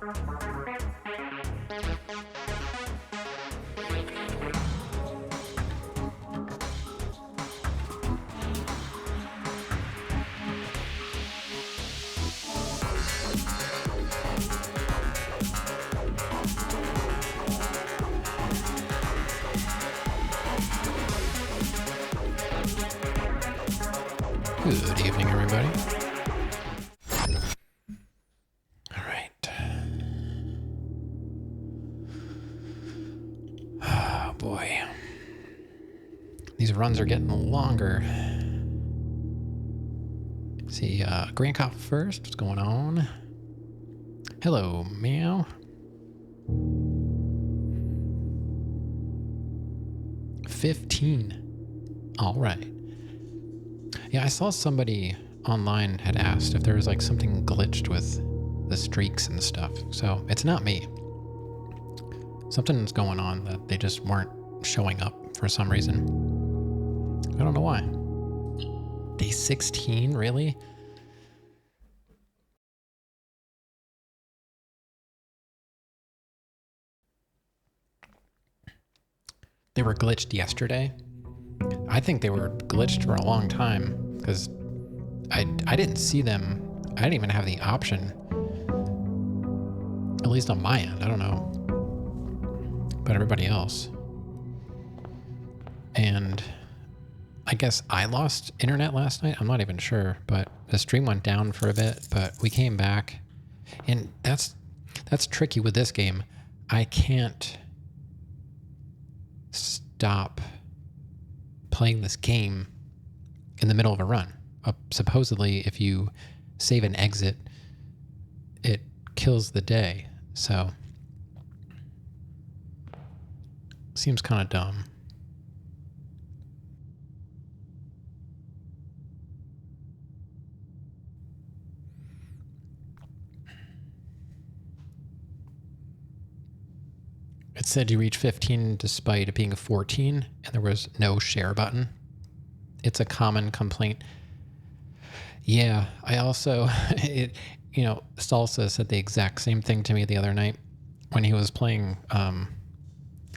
Good evening, everybody. All right. Oh, boy. These runs are getting longer. Let's see, Grand Cop first. What's going on? Hello, meow. 15. All right. Yeah, I saw somebody online had asked if there was like something glitched with the streaks and stuff. So it's not me. Something's going on that they just weren't showing up for some reason. I don't know why. Day 16, really? They were glitched yesterday. I think they were glitched for a long time because I didn't see them. I didn't even have the option, at least on my end. I don't know about everybody else. And I guess I lost internet last night. I'm not even sure, but the stream went down for a bit, but we came back. And that's tricky with this game. I can't stop playing this game in the middle of a run. Supposedly, if you save and exit, it kills the day. So, seems kind of dumb. It said you reached 15 despite it being a 14, and there was no share button. It's a common complaint. Yeah, I also, Salsa said the exact same thing to me the other night when he was playing.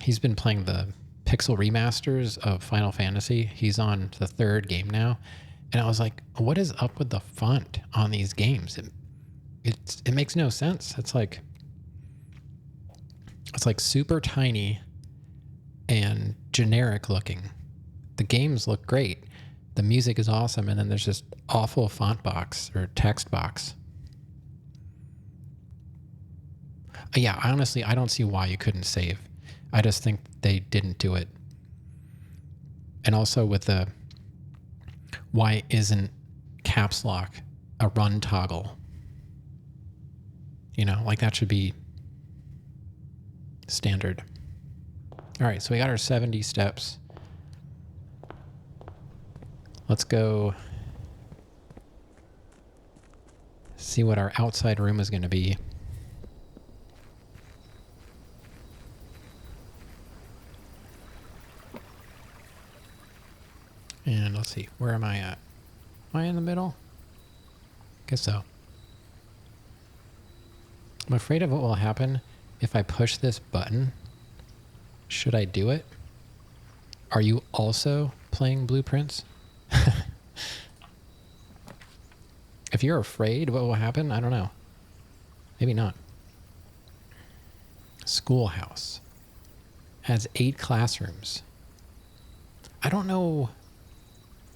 He's been playing the Pixel remasters of Final Fantasy. He's on the third game now, and I was like, "What is up with the font on these games? It makes no sense. It's like super tiny and generic looking. The games look great. The music is awesome, and then there's this awful font box or text box. Yeah, honestly, I don't see why you couldn't save. I just think they didn't do it. And also with the, why isn't caps lock a run toggle? Like that should be standard. All right, so we got our 70 steps. Let's go see what our outside room is going to be. And let's see, where am I at? Am I in the middle? Guess so. I'm afraid of what will happen if I push this button. Should I do it? Are you also playing Blueprints? If you're afraid what will happen, I don't know. Maybe not. Schoolhouse has 8 classrooms. I don't know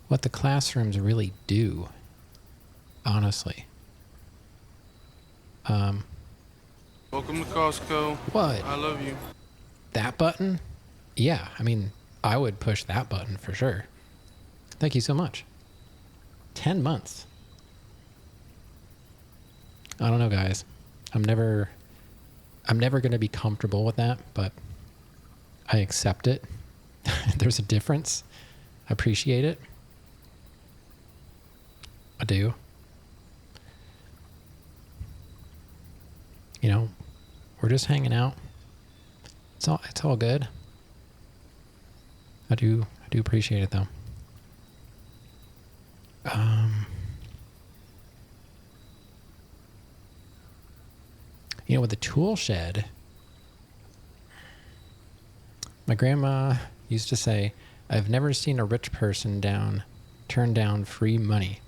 what the classrooms really do, honestly. Welcome to Costco. What? I love you. That button? Yeah, I mean, I would push that button for sure. Thank you so much. 10 months. I don't know, guys. I'm never going to be comfortable with that, but I accept it. There's a difference. I appreciate it. I do. We're just hanging out. It's all good. I do appreciate it though. with a tool shed. My grandma used to say, I've never seen a rich person turn down free money.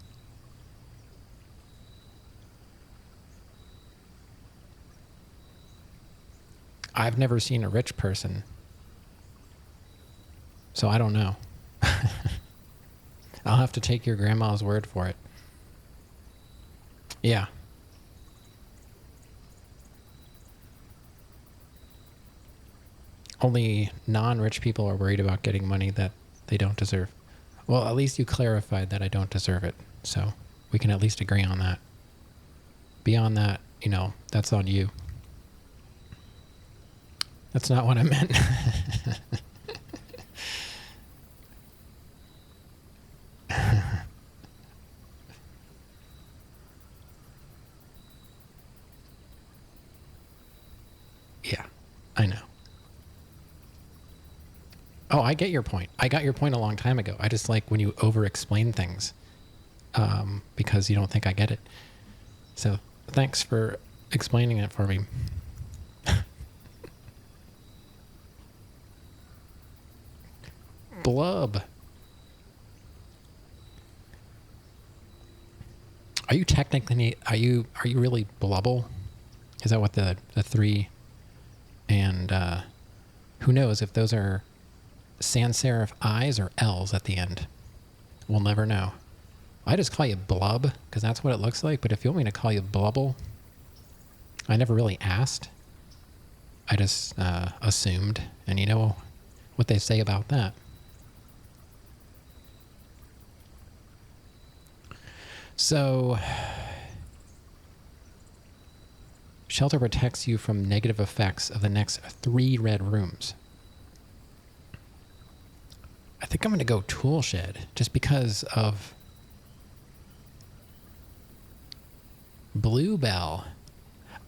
I've never seen a rich person, so I don't know. I'll have to take your grandma's word for it. Yeah. Only non-rich people are worried about getting money that they don't deserve. Well, at least you clarified that I don't deserve it, so we can at least agree on that. Beyond that, that's on you. That's not what I meant. Yeah, I know. Oh, I get your point. I got your point a long time ago. I just like when you over-explain things because you don't think I get it. So thanks for explaining it for me. Blub. Are you really Blubble? Is that what the three and who knows if those are sans serif I's or L's at the end? We'll never know. I just call you Blub because that's what it looks like, but if you want me to call you Blubble, I never really asked. I just assumed, and you know what they say about that. So, shelter protects you from negative effects of the next 3 red rooms. I think I'm going to go tool shed just because of Bluebell.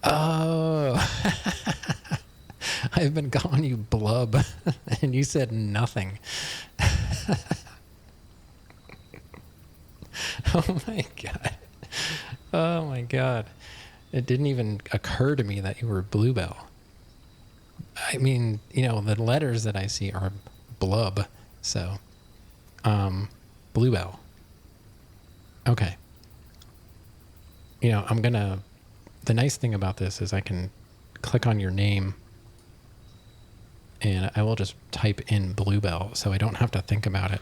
Oh, I've been calling you Blub and you said nothing. Oh my God. Oh my God. It didn't even occur to me that you were Bluebell. I mean, the letters that I see are Blub. So, Bluebell. Okay. The nice thing about this is I can click on your name and I will just type in Bluebell so I don't have to think about it.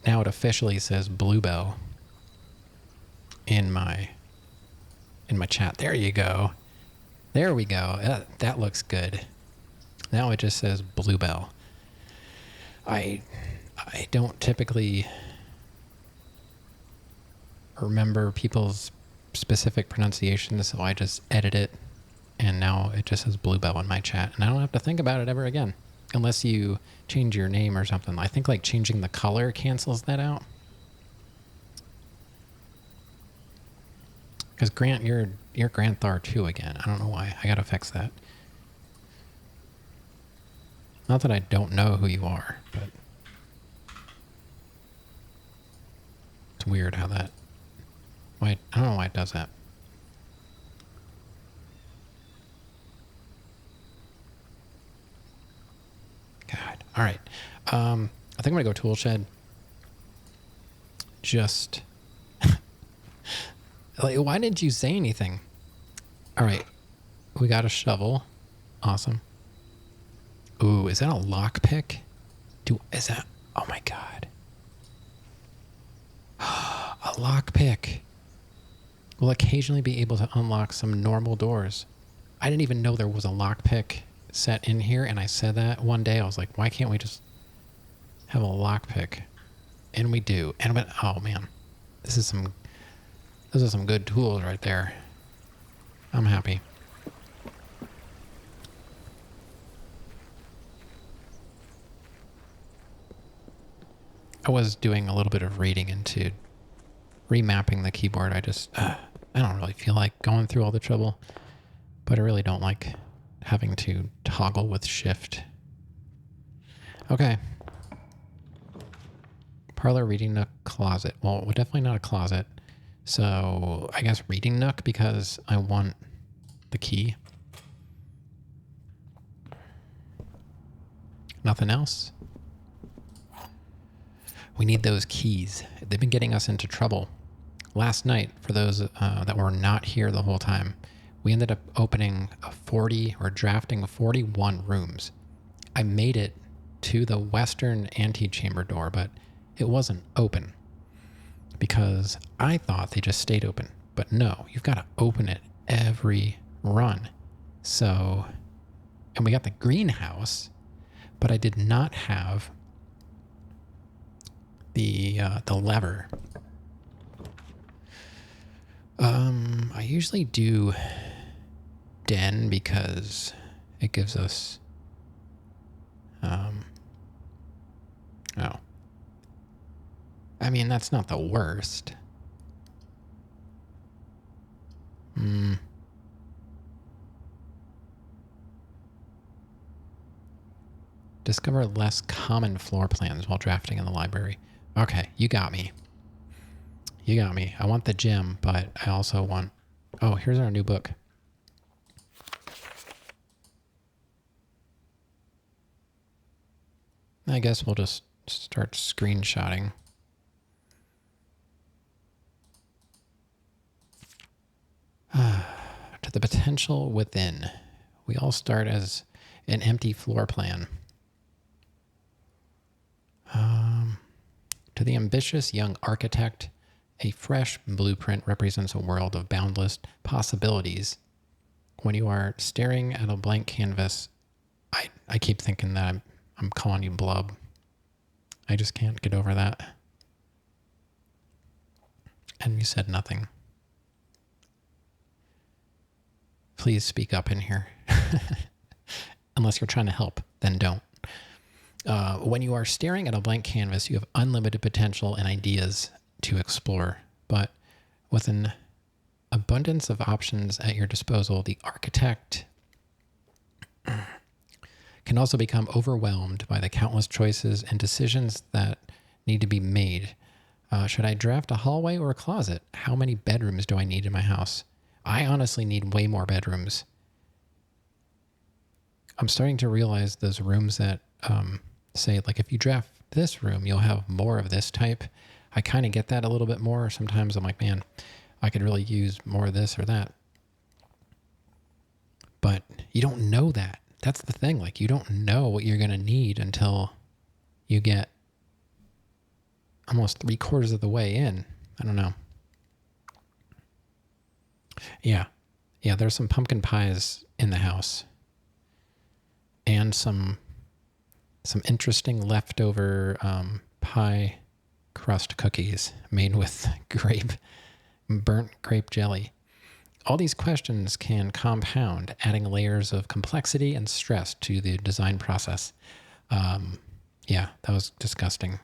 Now it officially says Bluebell in my chat. There you go. There we go. That looks good. Now it just says Bluebell. I don't typically remember people's specific pronunciations, so I just edit it, and now it just says Bluebell in my chat, and I don't have to think about it ever again. Unless you change your name or something. I think like changing the color cancels that out. Because Grant, you're Grant Thar 2 again. I don't know why. I gotta fix that. Not that I don't know who you are, but it's weird how that. I don't know why it does that. God. All right. I think I'm going to go tool shed. Just like, why didn't you say anything? All right. We got a shovel. Awesome. Ooh, is that a lockpick? Oh my God. A lockpick. We'll occasionally be able to unlock some normal doors. I didn't even know there was a lockpick set in here, and I said that one day. I was like, why can't we just have a lockpick? And we do. Oh man, those are some good tools right there. I'm happy. I was doing a little bit of reading into remapping the keyboard. I don't really feel like going through all the trouble, but I really don't like having to toggle with shift. Okay. Parlor, reading nook, closet. Well, definitely not a closet. So I guess Reading Nook because I want the key. Nothing else? We need those keys. They've been getting us into trouble. Last night, for those that were not here the whole time, we ended up opening drafting 41 rooms. I made it to the western antechamber door, but it wasn't open because I thought they just stayed open. But no, you've got to open it every run. So, and we got the greenhouse, but I did not have the lever. I usually do den because it gives us I mean, that's not the worst. Discover less common floor plans while drafting in the library. Okay, you got me. You got me. I want the gym, but I also want... Oh, here's our new book. I guess we'll just start screenshotting. To the potential within. We all start as an empty floor plan. To the ambitious young architect, a fresh blueprint represents a world of boundless possibilities. When you are staring at a blank canvas, I keep thinking that I'm calling you Blub. I just can't get over that. And you said nothing. Please speak up in here. Unless you're trying to help, then don't. When you are staring at a blank canvas, you have unlimited potential and ideas to explore. But with an abundance of options at your disposal, the architect can also become overwhelmed by the countless choices and decisions that need to be made. Should I draft a hallway or a closet? How many bedrooms do I need in my house? I honestly need way more bedrooms. I'm starting to realize those rooms that say, like, if you draft this room, you'll have more of this type. I kind of get that a little bit more. Sometimes I'm like, man, I could really use more of this or that. But you don't know that. That's the thing. Like, you don't know what you're going to need until you get almost 3/4 of the way in. I don't know. Yeah, there's some pumpkin pies in the house. And some interesting leftover pie crust cookies made with burnt grape jelly. All these questions can compound, adding layers of complexity and stress to the design process. Yeah, that was disgusting.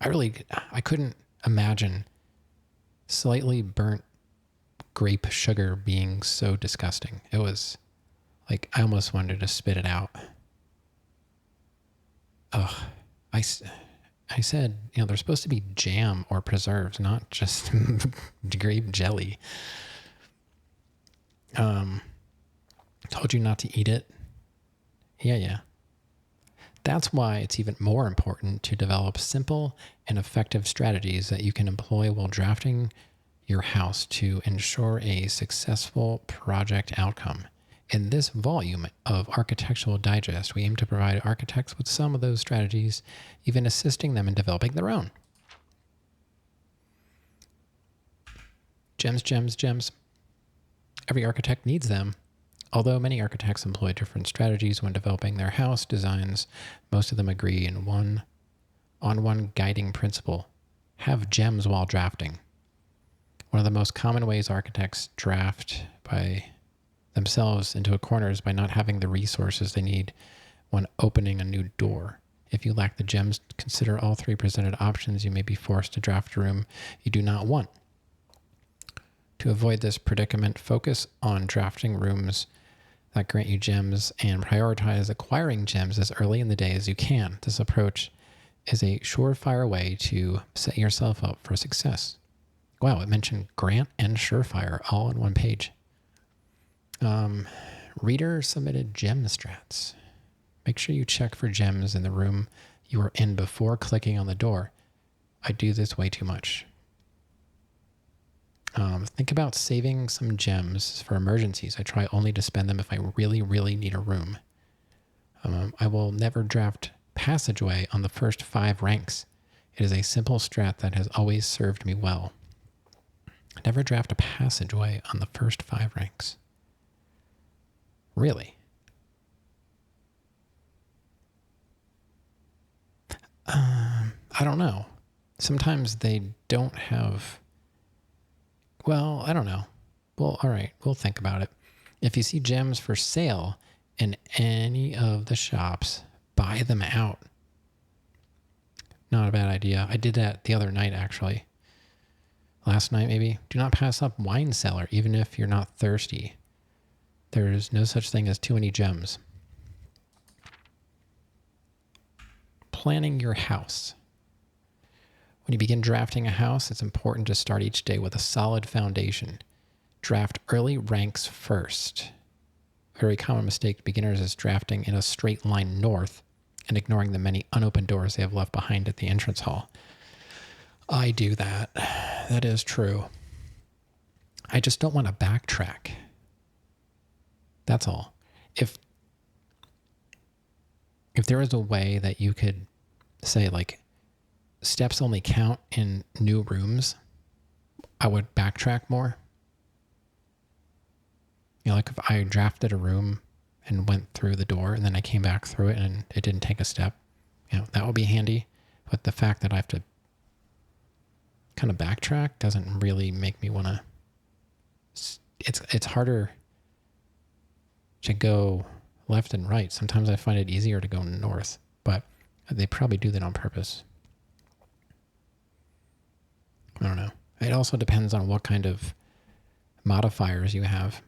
I couldn't imagine slightly burnt grape sugar being so disgusting. It was like, I almost wanted to spit it out. Ugh. I said, they're supposed to be jam or preserves, not just grape jelly. Told you not to eat it. Yeah. That's why it's even more important to develop simple and effective strategies that you can employ while drafting your house to ensure a successful project outcome. In this volume of Architectural Digest, we aim to provide architects with some of those strategies, even assisting them in developing their own. Gems. Every architect needs them. Although many architects employ different strategies when developing their house designs, most of them agree on one guiding principle: have gems while drafting. One of the most common ways architects draft by themselves into a corner is by not having the resources they need when opening a new door. If you lack the gems, consider all 3 presented options. You may be forced to draft a room you do not want. To avoid this predicament, focus on drafting rooms that grant you gems and prioritize acquiring gems as early in the day as you can. This approach is a surefire way to set yourself up for success. Wow, it mentioned Grant and Surefire all in one page. Reader submitted gem strats. Make sure you check for gems in the room you are in before clicking on the door. I do this way too much. Think about saving some gems for emergencies. I try only to spend them if I really, really need a room. I will never draft Passageway on the first 5 ranks. It is a simple strat that has always served me well. Never draft a Passageway on the first 5 ranks. Really? I don't know. Sometimes they don't have... Well, I don't know. Well, all right. We'll think about it. If you see gems for sale in any of the shops, buy them out. Not a bad idea. I did that the other night, actually. Last night, maybe. Do not pass up Wine Cellar, even if you're not thirsty. There's no such thing as too many gems. Planning your house. When you begin drafting a house, it's important to start each day with a solid foundation. Draft early ranks first. A very common mistake to beginners is drafting in a straight line north and ignoring the many unopened doors they have left behind at the entrance hall. I do that. That is true. I just don't want to backtrack. That's all. If there was a way that you could say, like, steps only count in new rooms, I would backtrack more. You know, like if I drafted a room and went through the door and then I came back through it and it didn't take a step, you know, that would be handy. But the fact that I have to kind of backtrack doesn't really make me want to... It's harder to go left and right. Sometimes I find it easier to go north, but they probably do that on purpose. I don't know. It also depends on what kind of modifiers you have.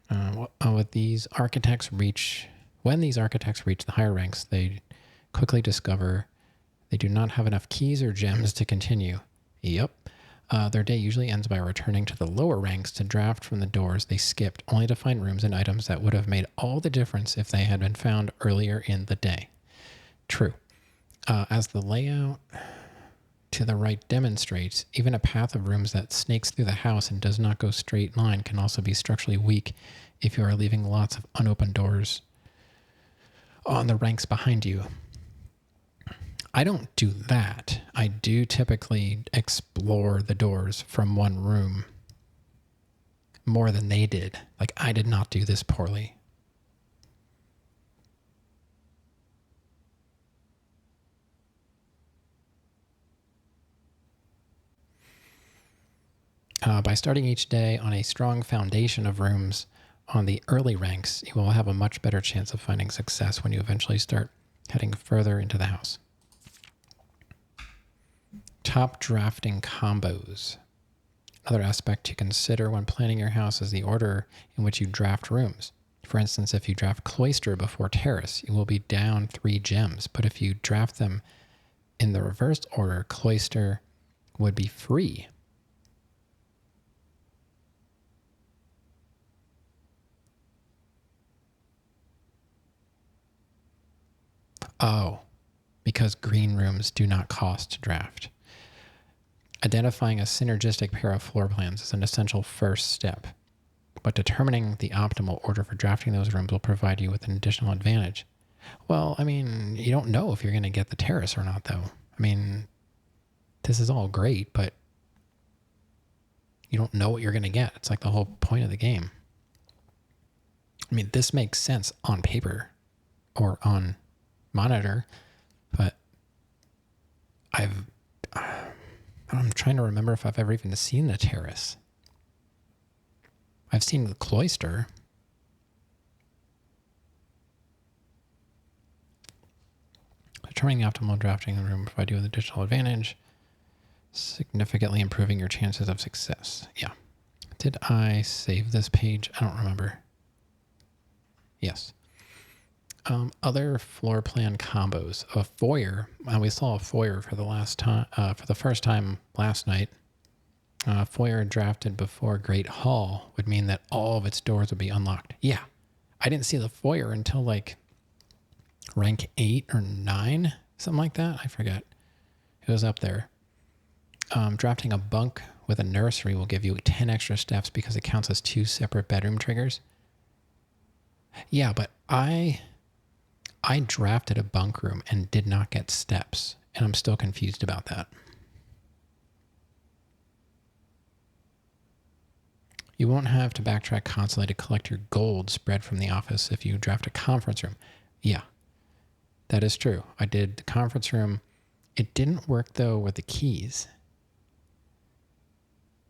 When these architects reach the higher ranks, they quickly discover they do not have enough keys or gems to continue. Yep. Their day usually ends by returning to the lower ranks to draft from the doors they skipped, only to find rooms and items that would have made all the difference if they had been found earlier in the day. True. As the layout to the right demonstrates, even a path of rooms that snakes through the house and does not go straight line can also be structurally weak if you are leaving lots of unopened doors on the ranks behind you. I don't do that. I do typically explore the doors from one room more than they did. Like, I did not do this poorly. By starting each day on a strong foundation of rooms on the early ranks, you will have a much better chance of finding success when you eventually start heading further into the house. Top drafting combos. Another aspect to consider when planning your house is the order in which you draft rooms. For instance, if you draft Cloister before Terrace, you will be down 3 gems, but if you draft them in the reversed order, Cloister would be free. Oh, because green rooms do not cost to draft. Identifying a synergistic pair of floor plans is an essential first step, but determining the optimal order for drafting those rooms will provide you with an additional advantage. Well, I mean, you don't know if you're going to get the terrace or not, though. I mean, this is all great, but you don't know what you're going to get. It's like the whole point of the game. I mean, this makes sense on paper or on monitor, but I'm trying to remember if I've ever even seen the terrace. I've seen the Cloister. Determining the optimal drafting room will provide you with additional advantage, significantly improving your chances of success. Yeah. Did I save this page? I don't remember. Yes. Other floor plan combos. A foyer. We saw a foyer for the first time last night. Foyer drafted before Great Hall would mean that all of its doors would be unlocked. Yeah, I didn't see the foyer until like rank 8 or 9, something like that. I forget. It was up there. Drafting a bunk with a nursery will give you 10 extra steps because it counts as 2 separate bedroom triggers. Yeah, but I drafted a bunk room and did not get steps, and I'm still confused about that. You won't have to backtrack constantly to collect your gold spread from the office if you draft a conference room. Yeah, that is true. I did the conference room. It didn't work, though, with the keys.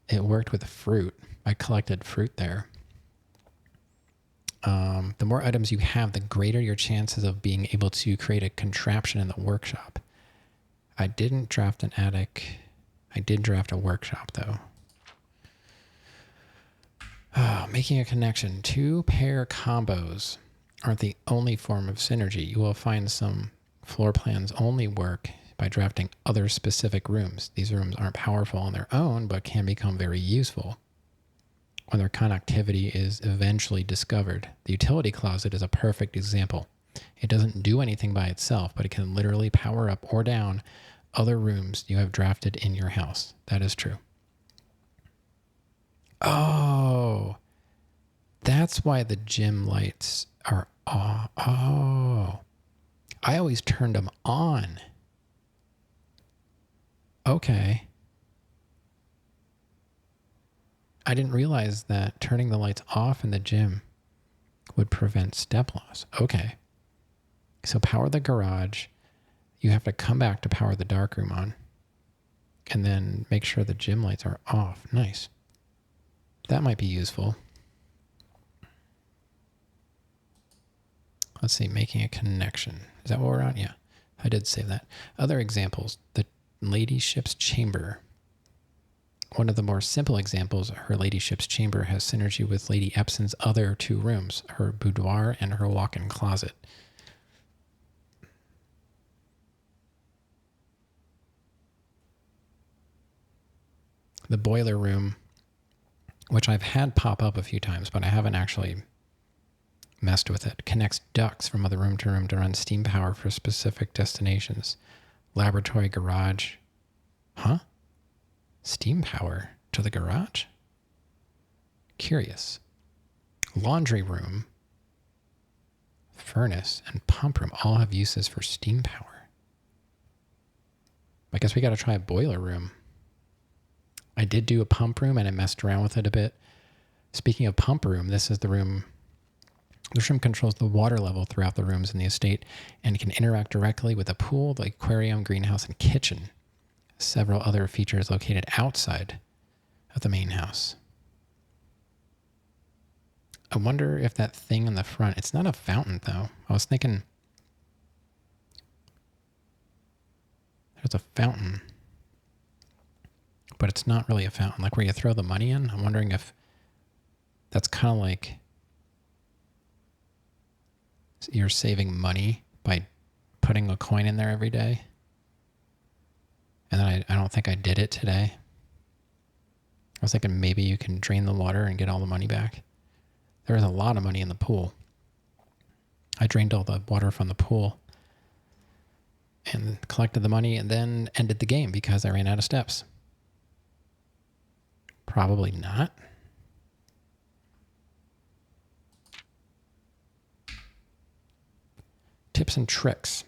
It worked with the fruit. I collected fruit there. The more items you have, the greater your chances of being able to create a contraption in the workshop. I didn't draft an attic. I did draft a workshop, though. Making a connection. 2-pair combos aren't the only form of synergy. You will find some floor plans only work by drafting other specific rooms. These rooms aren't powerful on their own, but can become very useful when their connectivity is eventually discovered. The utility closet is a perfect example. It doesn't do anything by itself, but it can literally power up or down other rooms you have drafted in your house. That is true. Oh, that's why the gym lights are off. Oh, I always turned them on. Okay. I didn't realize that turning the lights off in the gym would prevent step loss. Okay. So power the garage. You have to come back to power the darkroom on. And then make sure the gym lights are off. Nice. That might be useful. Let's see, making a connection. Is that what we're on? Yeah, I did save that. Other examples, the ladyship's chamber. One of the more simple examples, her ladyship's chamber has synergy with Lady Epson's other 2 rooms, her boudoir and her walk-in closet. The boiler room, which I've had pop up a few times, but I haven't actually messed with it, connects ducts from other room to run steam power for specific destinations. Laboratory, garage. Huh? Steam power to the garage? Curious. Laundry room, furnace, and pump room all have uses for steam power. I guess we got to try a boiler room. I did do a pump room and I messed around with it a bit. Speaking of pump room, this is the room. This room controls the water level throughout the rooms in the estate and can interact directly with the pool, the aquarium, greenhouse, and kitchen. Several other features located outside of the main house. I wonder if that thing in the front, it's not a fountain though. I was thinking there's a fountain, but it's not really a fountain. Like where you throw the money in. I'm wondering if that's kind of like you're saving money by putting a coin in there every day. And then I don't think I did it today. I was thinking maybe you can drain the water and get all the money back. There was a lot of money in the pool. I drained all the water from the pool and collected the money and then ended the game because I ran out of steps. Probably not. Tips and tricks.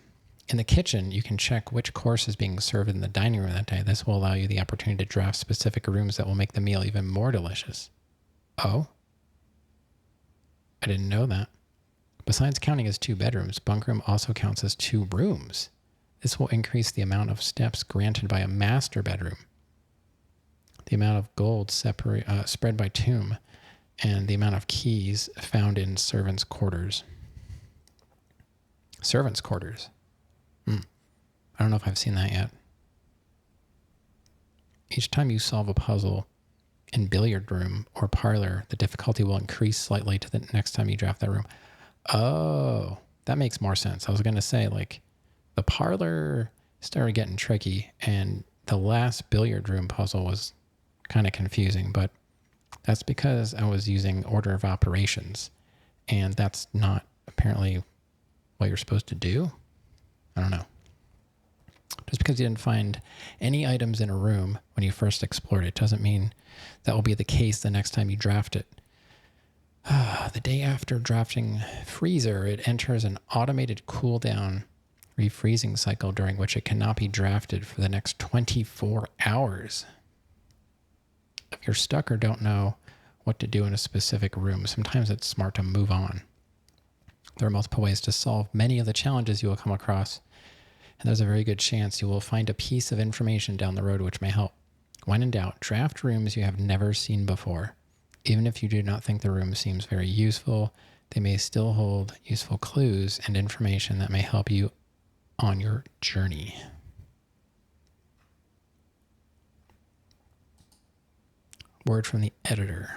In the kitchen, you can check which course is being served in the dining room that day. This will allow you the opportunity to draft specific rooms that will make the meal even more delicious. Oh? I didn't know that. Besides counting as 2 bedrooms, bunk room also counts as 2 rooms. This will increase the amount of steps granted by a master bedroom, the amount of gold spread by tomb, and the amount of keys found in servants' quarters. Servants' quarters. I don't know if I've seen that yet. Each time you solve a puzzle in billiard room or parlor, the difficulty will increase slightly to the next time you draft that room. Oh, that makes more sense. I was going to say, like, the parlor started getting tricky, and the last billiard room puzzle was kind of confusing, but that's because I was using order of operations, and that's not apparently what you're supposed to do. I don't know. Just because you didn't find any items in a room when you first explored it doesn't mean that will be the case the next time you draft it. The day after drafting Freezer, it enters an automated cooldown refreezing cycle during which it cannot be drafted for the next 24 hours. If you're stuck or don't know what to do in a specific room, sometimes it's smart to move on. There are multiple ways to solve many of the challenges you will come across, and there's a very good chance you will find a piece of information down the road which may help. When in doubt, draft rooms you have never seen before. Even if you do not think the room seems very useful, they may still hold useful clues and information that may help you on your journey. Word from the editor.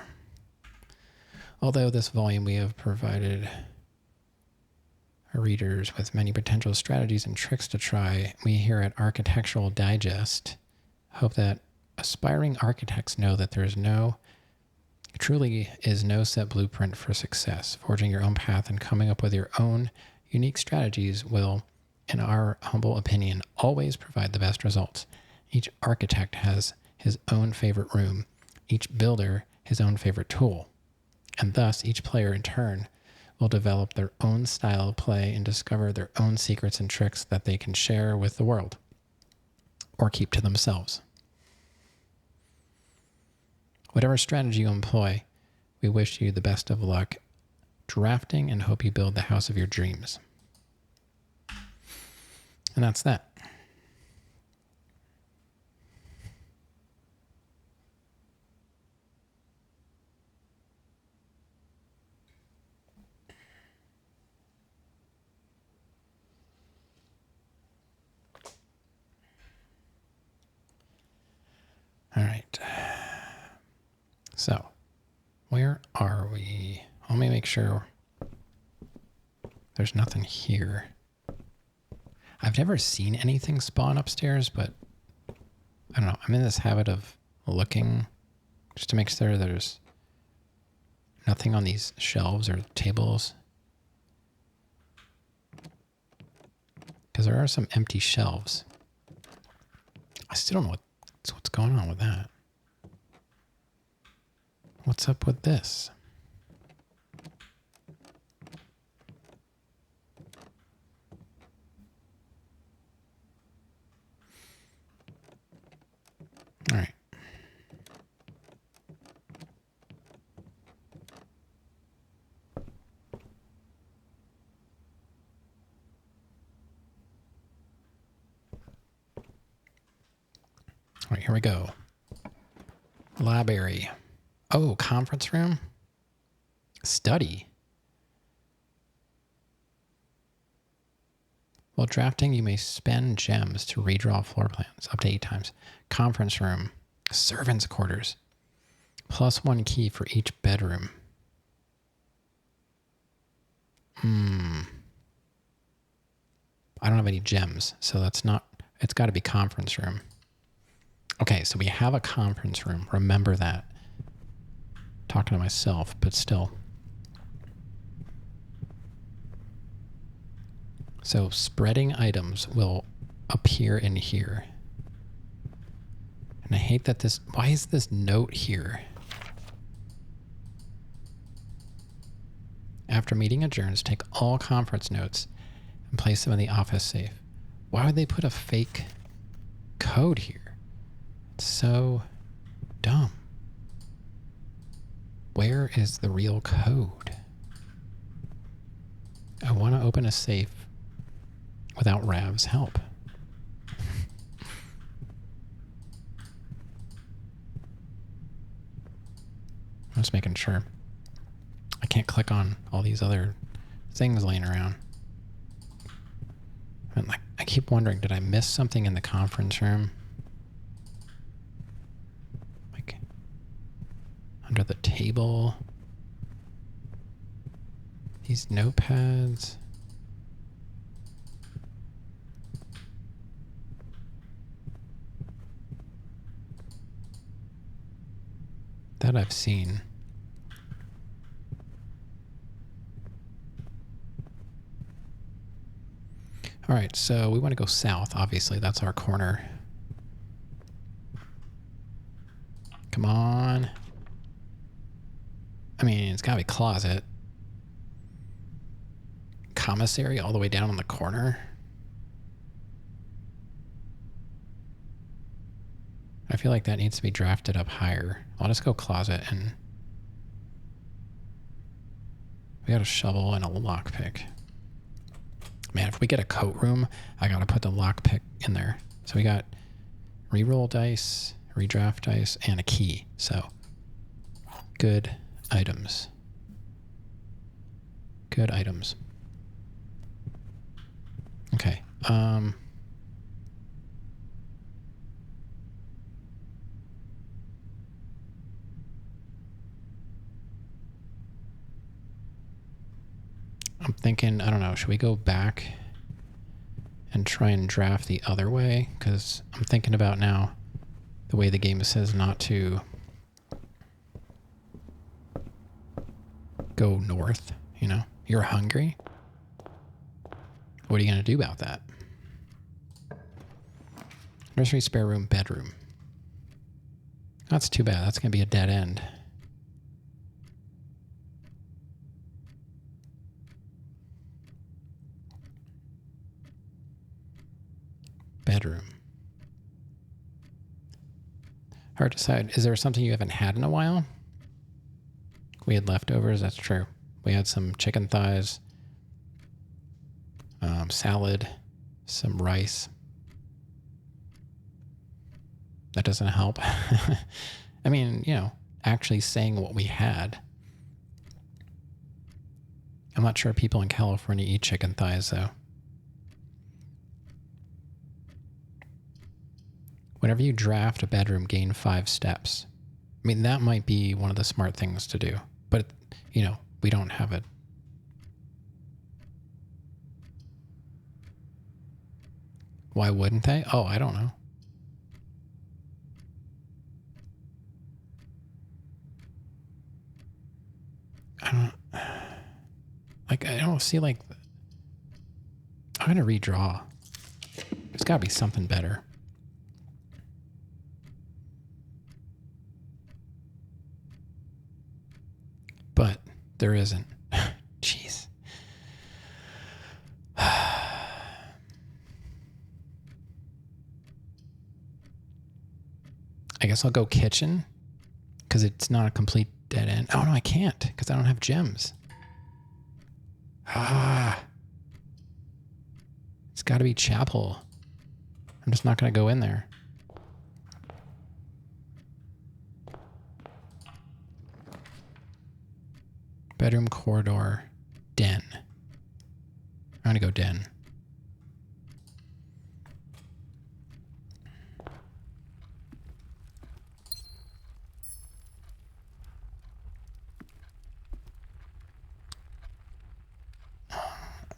Although this volume we have provided our readers with many potential strategies and tricks to try, we here at Architectural Digest hope that aspiring architects know that truly is no set blueprint for success. Forging your own path and coming up with your own unique strategies will, in our humble opinion, always provide the best results. Each architect has his own favorite room, each builder his own favorite tool, and thus each player in turn will develop their own style of play and discover their own secrets and tricks that they can share with the world or keep to themselves. Whatever strategy you employ, we wish you the best of luck drafting and hope you build the house of your dreams. And that's that. All right. So, where are we? Let me make sure there's nothing here. I've never seen anything spawn upstairs, but I don't know. I'm in this habit of looking just to make sure there's nothing on these shelves or tables. Because there are some empty shelves. I still don't know what's going on with that. What's up with this? All right. All right, here we go. Library. Oh, conference room? Study. While drafting, you may spend gems to redraw floor plans up to 8 times. Conference room. Servants' quarters. +1 key for each bedroom. I don't have any gems, so that's not... It's got to be conference room. Okay, so we have a conference room. Remember that. Talking to myself, but still. So spreading items will appear in here. And I hate that this... Why is this note here? After meeting adjourns, take all conference notes and place them in the office safe. Why would they put a fake code here? It's so dumb. Where is the real code? I want to open a safe without Rav's help. I'm just making sure. I can't click on all these other things laying around. And like, I keep wondering, did I miss something in the conference room? Like, under the table. These notepads. that I've seen. All right, so we want to go south. Obviously, that's our corner. Come on. I mean, it's got to be closet. Commissary all the way down on the corner. I feel like that needs to be drafted up higher. I'll just go closet, and we got a shovel and a lockpick. Man, if we get a coat room, I gotta put the lockpick in there. So we got reroll dice, redraft dice, and a key. So good items. Good items. Okay. I'm thinking, I don't know, should we go back and try and draft the other way? Because I'm thinking about now the way the game says not to go north, you know? You're hungry? What are you going to do about that? Nursery, spare room, bedroom. That's too bad. That's going to be a dead end. Bedroom. Hard to decide. Is there something you haven't had in a while? We had leftovers. That's true. We had some chicken thighs, salad, some rice. That doesn't help. I mean, you know, actually saying what we had. I'm not sure people in California eat chicken thighs, though. Whenever you draft a bedroom, gain 5 steps. I mean, that might be one of the smart things to do. But, you know, we don't have it. Why wouldn't they? Oh, I don't know. I don't see, like... I'm going to redraw. There's got to be something better. But there isn't. Jeez. I guess I'll go kitchen because it's not a complete dead end. Oh, no, I can't because I don't have gems. It's got to be chapel. I'm just not going to go in there. Bedroom, corridor, den. I'm going to go den.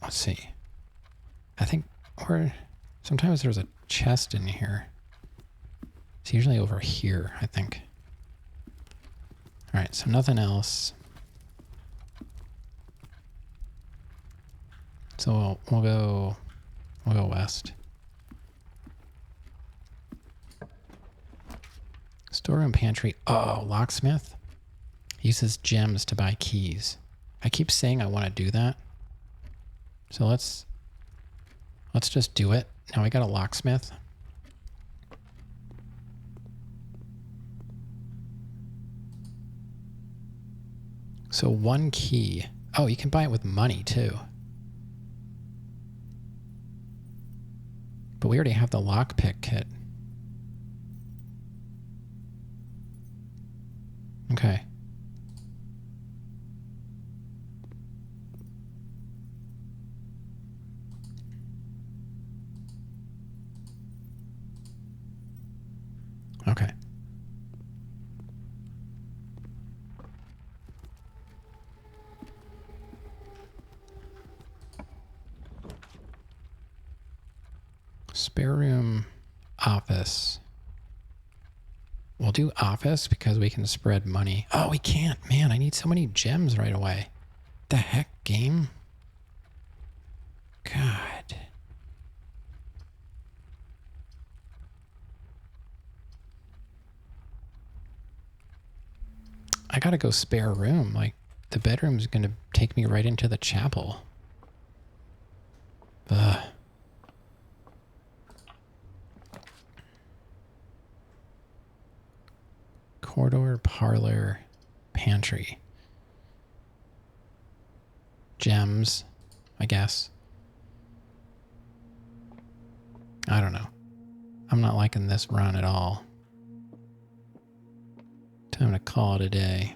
Let's see. I think, or sometimes there's a chest in here. It's usually over here, I think. All right, so nothing else. So we'll go west. Storeroom, pantry. Oh, locksmith uses gems to buy keys. I keep saying I want to do that. So let's just do it. Now I got a locksmith. So 1 key. Oh, you can buy it with money too. But we already have the lockpick kit. Okay. Okay. Spare room, office. We'll do office because we can spread money. Oh, we can't. Man, I need so many gems right away. The heck, game? God. I gotta go spare room. Like, the bedroom's gonna take me right into the chapel. Ugh. Corridor, parlor, pantry. Gems, I guess. I don't know. I'm not liking this run at all. Time to call it a day.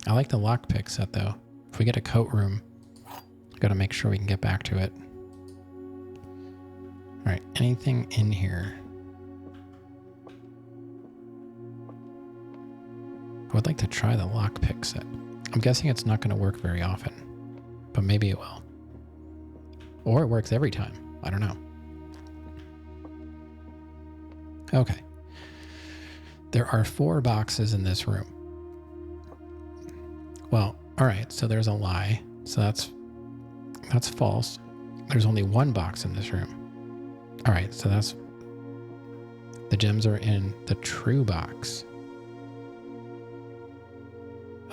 I like the lockpick set though. If we get a coat room, gotta make sure we can get back to it. Alright, anything in here? I would like to try the lockpick set. I'm guessing it's not going to work very often, but maybe it will. Or it works every time. I don't know. Okay. There are 4 boxes in this room. Well, all right, so there's a lie. So that's false. There's only 1 box in this room. All right, so that's... The gems are in the true box.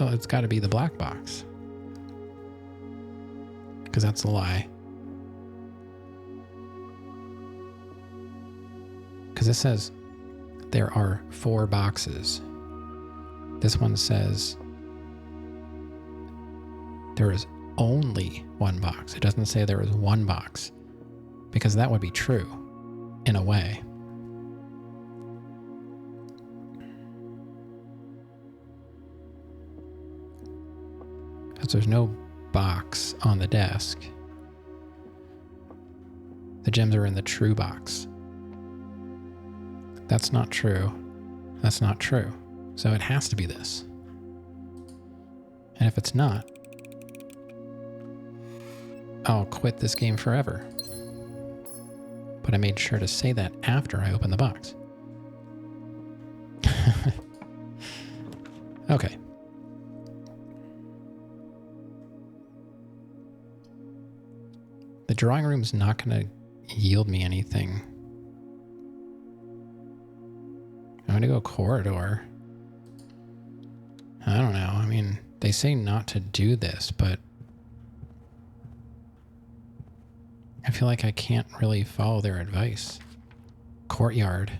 Oh, it's got to be the black box. Because that's a lie. Because it says there are 4 boxes. This one says there is only 1 box. It doesn't say there is 1 box. Because that would be true, in a way. Because there's no box on the desk. The gems are in the true box. That's not true. That's not true. So it has to be this. And if it's not, I'll quit this game forever. But I made sure to say that after I opened the box. Okay. The drawing room's not going to yield me anything. I'm going to go corridor. I don't know. I mean, they say not to do this, but I feel like I can't really follow their advice. Courtyard.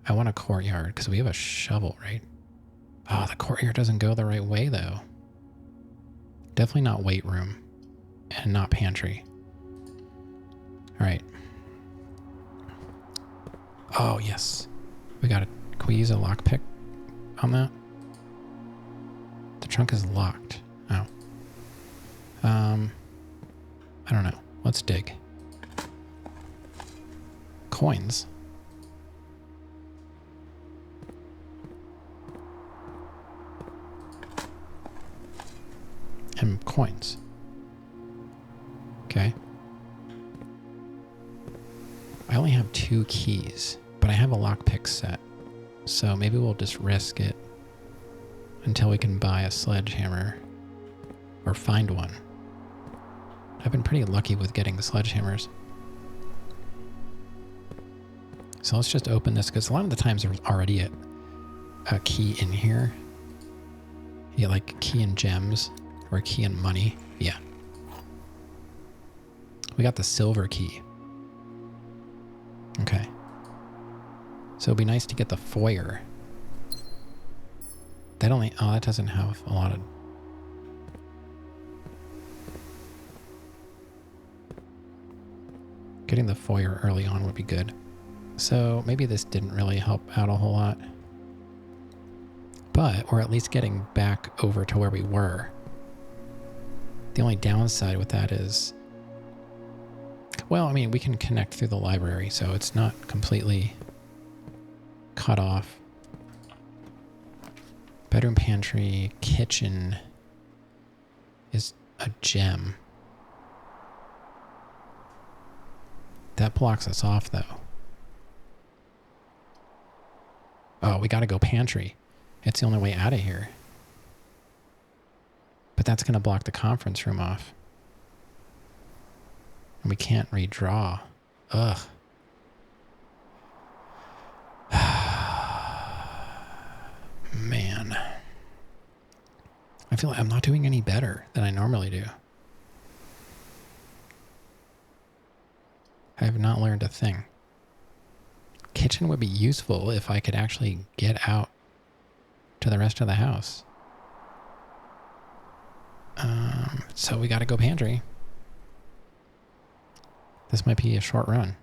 I want a courtyard because we have a shovel, right? Oh, the courtyard doesn't go the right way, though. Definitely not weight room. And not pantry. All right. Oh, yes. We got it. Can we use a lockpick on that? The trunk is locked. Oh. I don't know. Let's dig. Coins. And coins. Okay. I only have 2 keys, but I have a lockpick set. So maybe we'll just risk it until we can buy a sledgehammer or find one. I've been pretty lucky with getting the sledgehammers. So let's just open this because a lot of the times there's already a key in here. You get like a key and gems or a key and money. Yeah. We got the silver key. Okay. So it'd be nice to get the foyer. That only... Oh, that doesn't have a lot of... Getting the foyer early on would be good. So maybe this didn't really help out a whole lot. But we're at least getting back over to where we were. The only downside with that is... Well, I mean, we can connect through the library, so it's not completely cut off. Bedroom, pantry, kitchen is a gem. That blocks us off, though. Oh, we got to go pantry. It's the only way out of here. But that's going to block the conference room off. And we can't redraw. Ugh. Man. I feel like I'm not doing any better than I normally do. I have not learned a thing. Kitchen would be useful if I could actually get out to the rest of the house. So we got to go pantry. This might be a short run.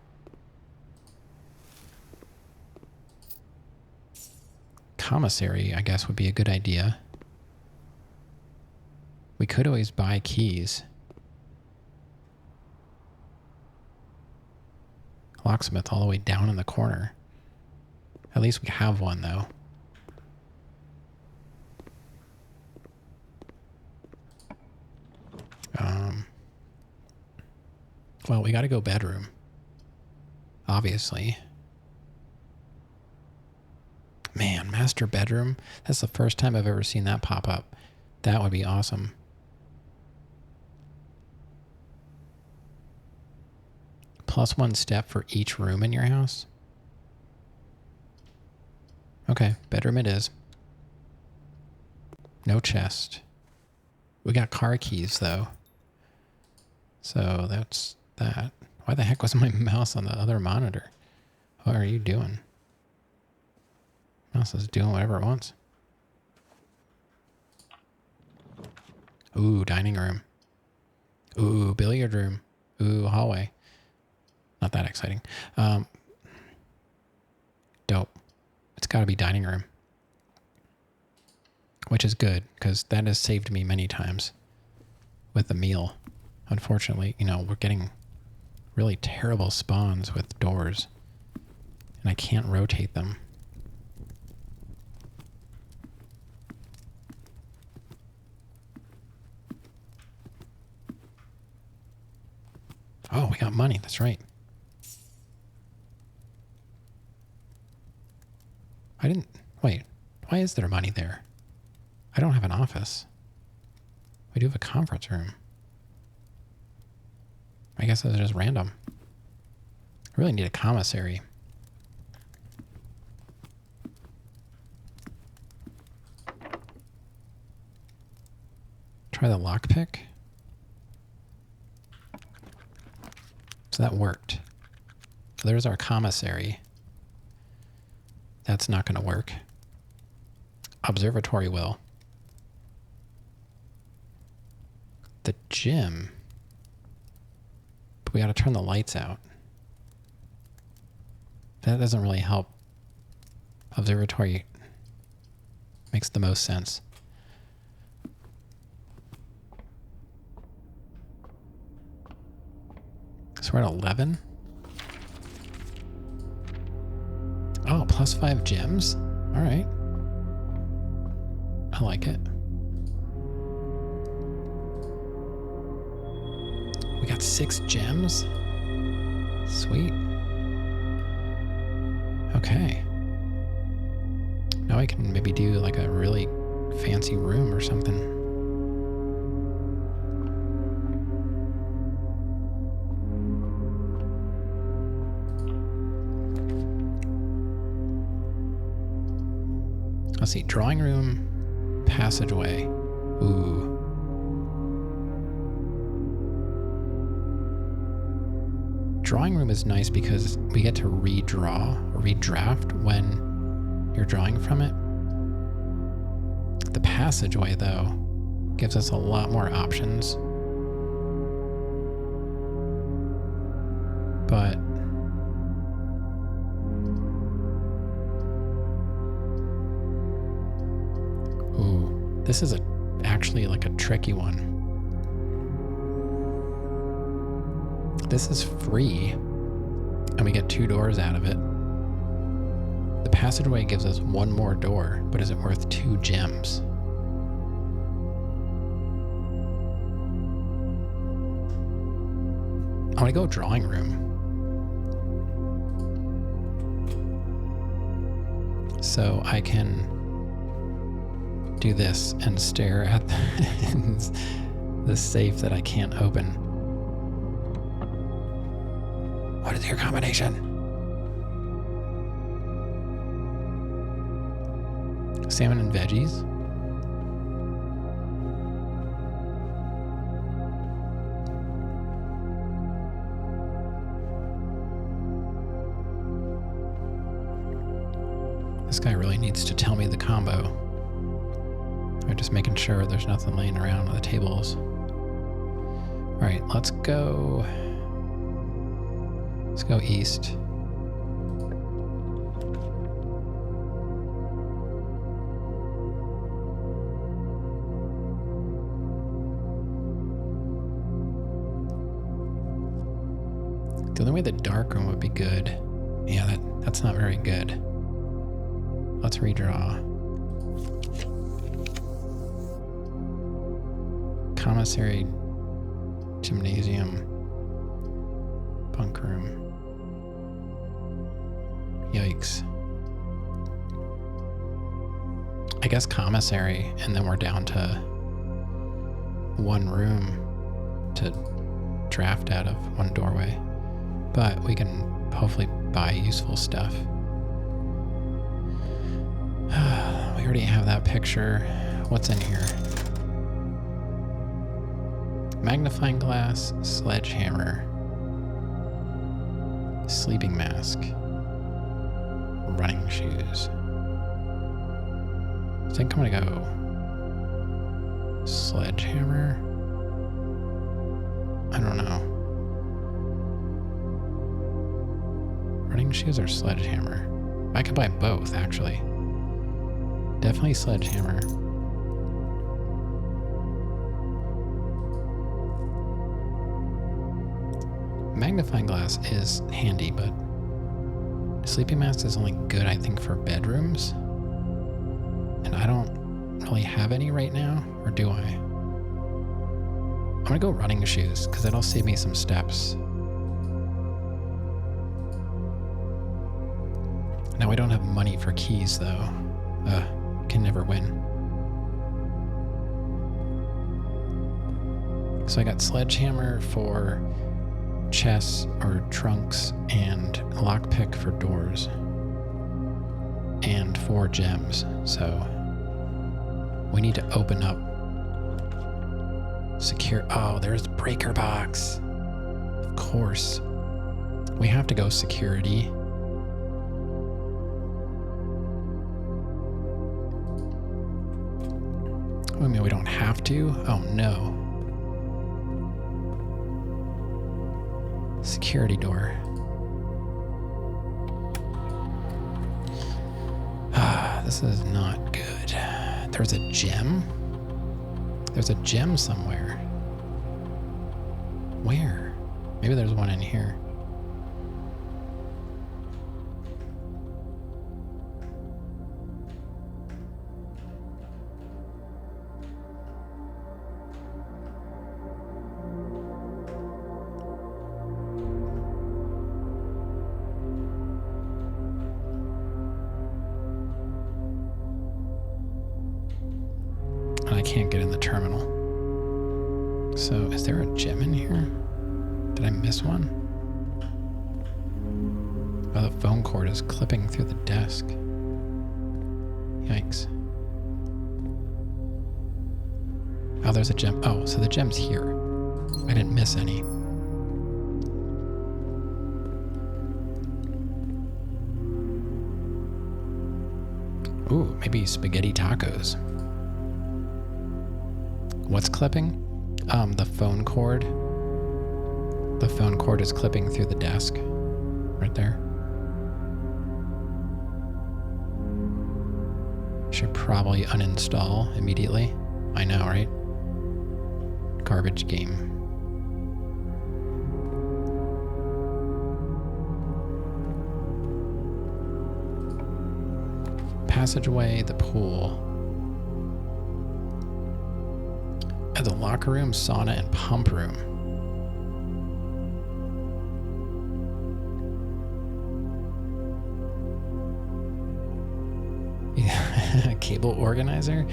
Commissary, I guess, would be a good idea. We could always buy keys. Locksmith all the way down in the corner. At least we have one, though. Well, we got to go bedroom. Obviously. Man, master bedroom. That's the first time I've ever seen that pop up. That would be awesome. Plus 1 step for each room in your house. Okay, bedroom it is. No chest. We got car keys, though. So that's that. Why the heck was my mouse on the other monitor? What are you doing? Mouse is doing whatever it wants. Ooh, dining room. Ooh, billiard room. Ooh, hallway. Not that exciting. Dope. It's got to be dining room. Which is good, because that has saved me many times with the meal. Unfortunately, you know, we're getting really terrible spawns with doors. And I can't rotate them. Oh, we got money. That's right. I didn't... Wait. Why is there money there? I don't have an office. We do have a conference room. I guess that's just random. I really need a commissary. Try the lockpick. So that worked. So there's our commissary. That's not going to work. Observatory will. The gym. But we got to turn the lights out. That doesn't really help. Observatory makes the most sense. So we're at 11. Oh, plus 5 gems. All right. I like it. We got 6 gems. Sweet. Okay. Now I can maybe do like a really fancy room or something. Let's see, drawing room, passageway. Ooh. Drawing room is nice because we get to redraw or redraft when you're drawing from it. The passageway, though, gives us a lot more options. But this is actually like a tricky one. This is free, and we get 2 doors out of it. The passageway gives us 1 more door, but is it worth 2 gems? I want to go drawing room. so I can do this and stare at the safe that I can't open. What is your combination? Salmon and veggies? This guy really needs to tell me the combo. I'm just making sure there's nothing laying around on the tables. All right, let's go east. The only way the dark room would be good. Yeah, that's not very good. Let's redraw. Commissary, gymnasium, bunk room. Yikes. I guess commissary, and then we're down to one room to draft out of, one doorway. But we can hopefully buy useful stuff. We already have that picture. What's in here? Magnifying glass, sledgehammer, sleeping mask, running shoes. I think I'm gonna go sledgehammer. I don't know. Running shoes or sledgehammer? I could buy both, actually. Definitely sledgehammer. Magnifying glass is handy, but sleeping mask is only good, I think, for bedrooms. And I don't really have any right now, or do I? I'm gonna go running shoes, because that'll save me some steps. Now I don't have money for keys, though. Can never win. So I got sledgehammer for chests or trunks and lockpick for doors. And 4 gems. So we need to open up secure. Oh, there's the breaker box. Of course. We have to go security. I mean, we don't have to. Oh no. Security door. This is not good. There's a gem? There's a gem somewhere. Where? Maybe there's one in here. I can't get in the terminal. So, is there a gem in here? Did I miss one? Oh, the phone cord is clipping through the desk. Yikes. Oh, there's a gem. Oh, so the gem's here. I didn't miss any. Ooh, maybe spaghetti tacos. What's clipping? The phone cord. The phone cord is clipping through the desk. Right there. Should probably uninstall immediately. I know, right? Garbage game. Passageway, the pool. The locker room, sauna, and pump room. cable organizer.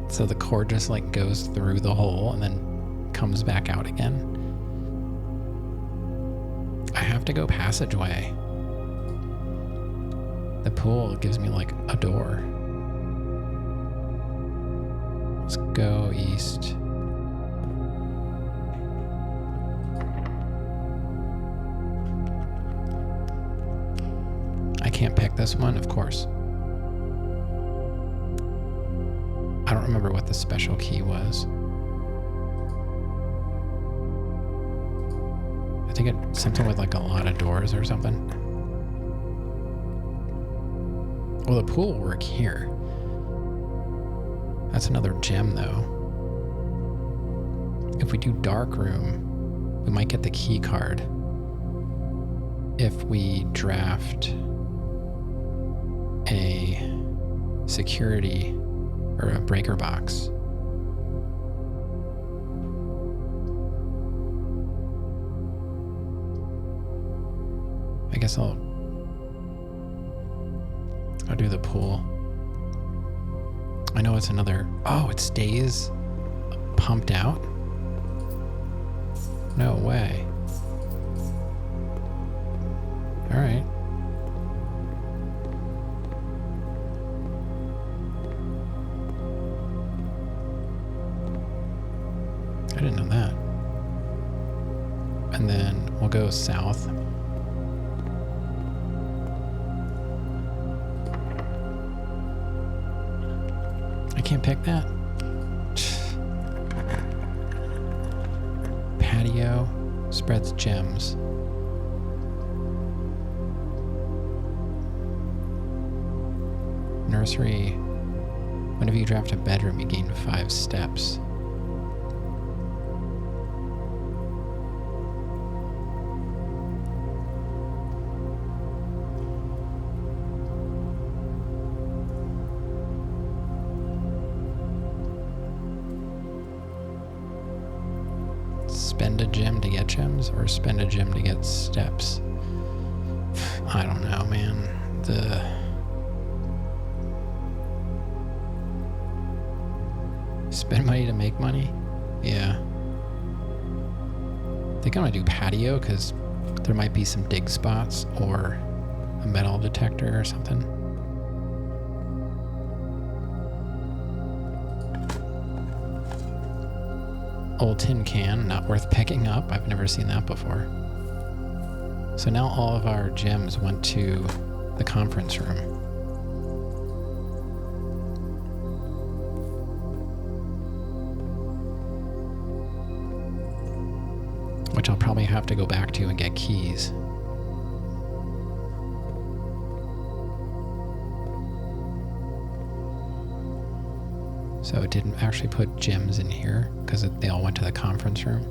So the cord just like goes through the hole and then comes back out again. I have to go passageway. The pool gives me like a door. Let's go east. I can't pick this one, of course. I don't remember what the special key was. I think it's something with like a lot of doors or something. Well, the pool will work here. That's another gem though. If we do dark room, we might get the key card. If we draft a security or a breaker box. I guess I'll do the pool. I know it's another, oh, it stays pumped out? No way. All right. I didn't know that. And then we'll go south. I can't pick that. Patio spreads gems. Nursery. Whenever you draft a bedroom, you gain 5 steps. Spend a gem to get gems or spend a gem to get steps? I don't know, man. Spend money to make money? Yeah. I think I'm gonna do patio because there might be some dig spots or a metal detector or something. Old tin can, not worth picking up. I've never seen that before. So now all of our gems went to the conference room. Which I'll probably have to go back to and get keys. So it didn't actually put gems in here because they all went to the conference room.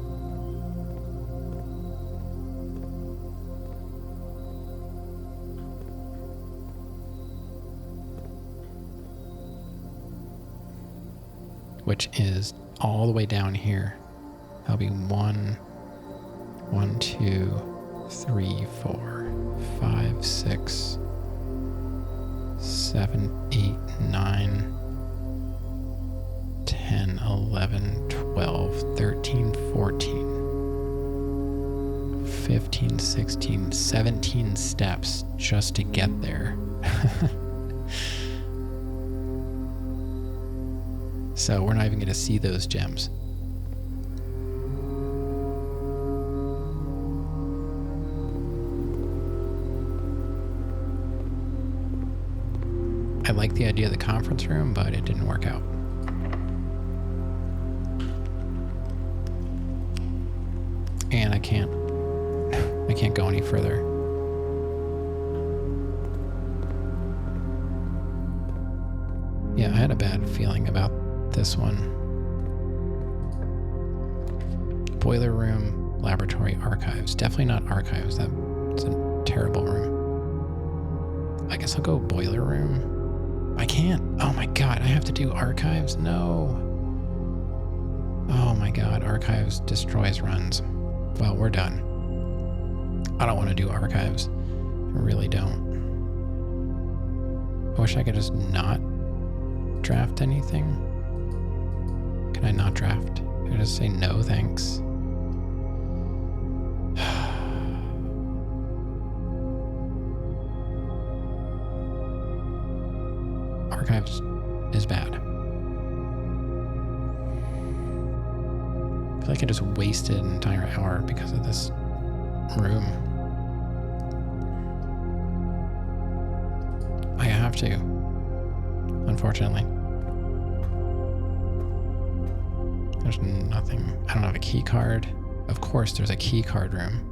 Which is all the way down here. That'll be 1, 2, 3, 4, 5, 6, 7, 8, 9, 10, 11, 12, 13, 14, 15, 16, 17 steps just to get there. So we're not even going to see those gems. I like the idea of the conference room, but it didn't work out. And I can't go any further. Yeah, I had a bad feeling about this one. Boiler room, laboratory, archives. Definitely not archives. That's a terrible room. I guess I'll go boiler room. I can't. Oh my god, I have to do archives? No. Oh my god, archives destroys runs. Well, we're done. I don't want to do archives. I really don't. I wish I could just not draft anything. Can I not draft? Can I just say no thanks? Archives is bad. I feel like I just wasted an entire hour because of this room. I have to, unfortunately. There's nothing. I don't have a key card. Of course, there's a key card room.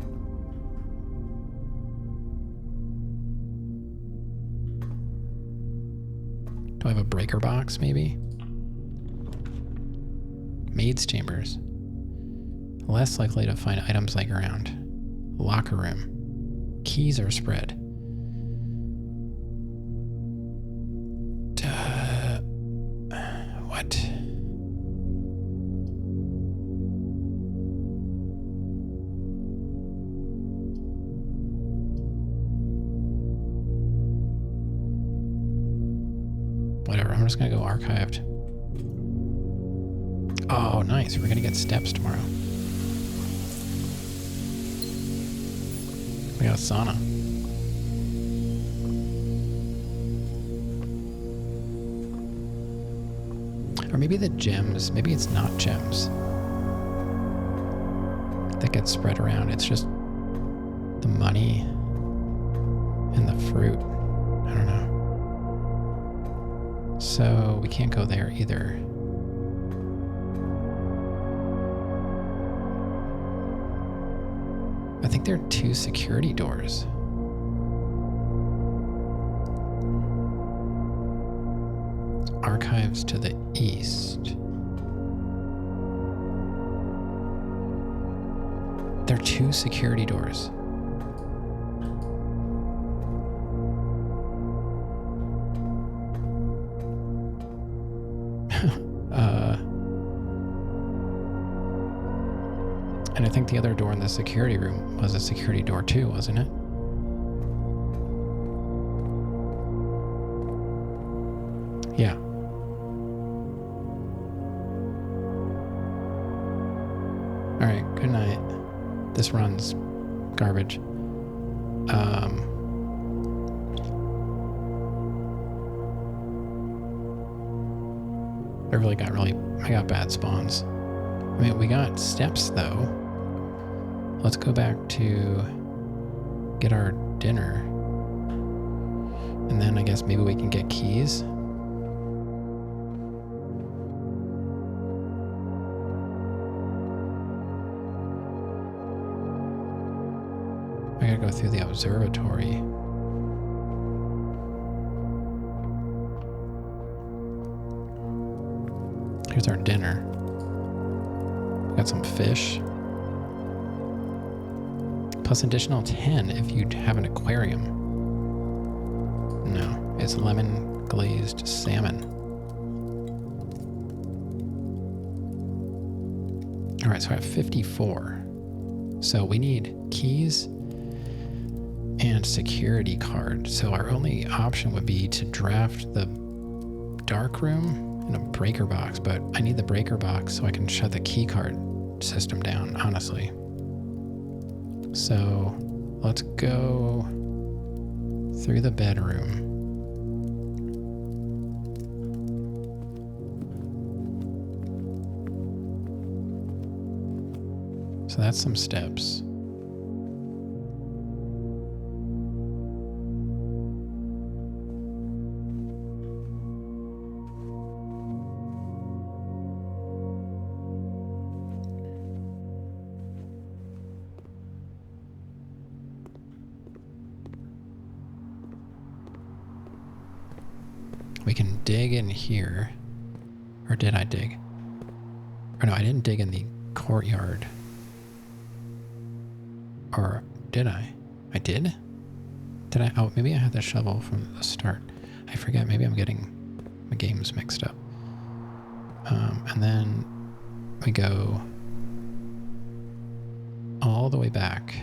Do I have a breaker box, maybe? Maid's chambers. Less likely to find items laying around. Locker room. Keys are spread. What? Whatever, I'm just gonna go archived. Oh, nice. We're gonna get steps tomorrow. We got a sauna. Or maybe the gems. Maybe it's not gems that get spread around. It's just the money and the fruit. I don't know. So we can't go there either. I think there are 2 security doors. Archives to the east. There are 2 security doors. And I think the other door in the security room was a security door too, wasn't it? Yeah. All right, good night. This run's garbage. I got bad spawns. I mean, we got steps though. Let's go back to get our dinner. And then I guess maybe we can get keys. I gotta go through the observatory. Here's our dinner. We got some fish. Plus additional 10 if you have an aquarium. No, it's lemon glazed salmon. All right, so I have 54. So we need keys and security card. So our only option would be to draft the dark room in a breaker box, but I need the breaker box so I can shut the key card system down, honestly. So let's go through the bedroom. So that's some steps. We can dig in here. Or did I dig? Or no, I didn't dig in the courtyard. Or did I? I did? Did I? Oh, maybe I had the shovel from the start. I forget. Maybe I'm getting my games mixed up. And then we go all the way back.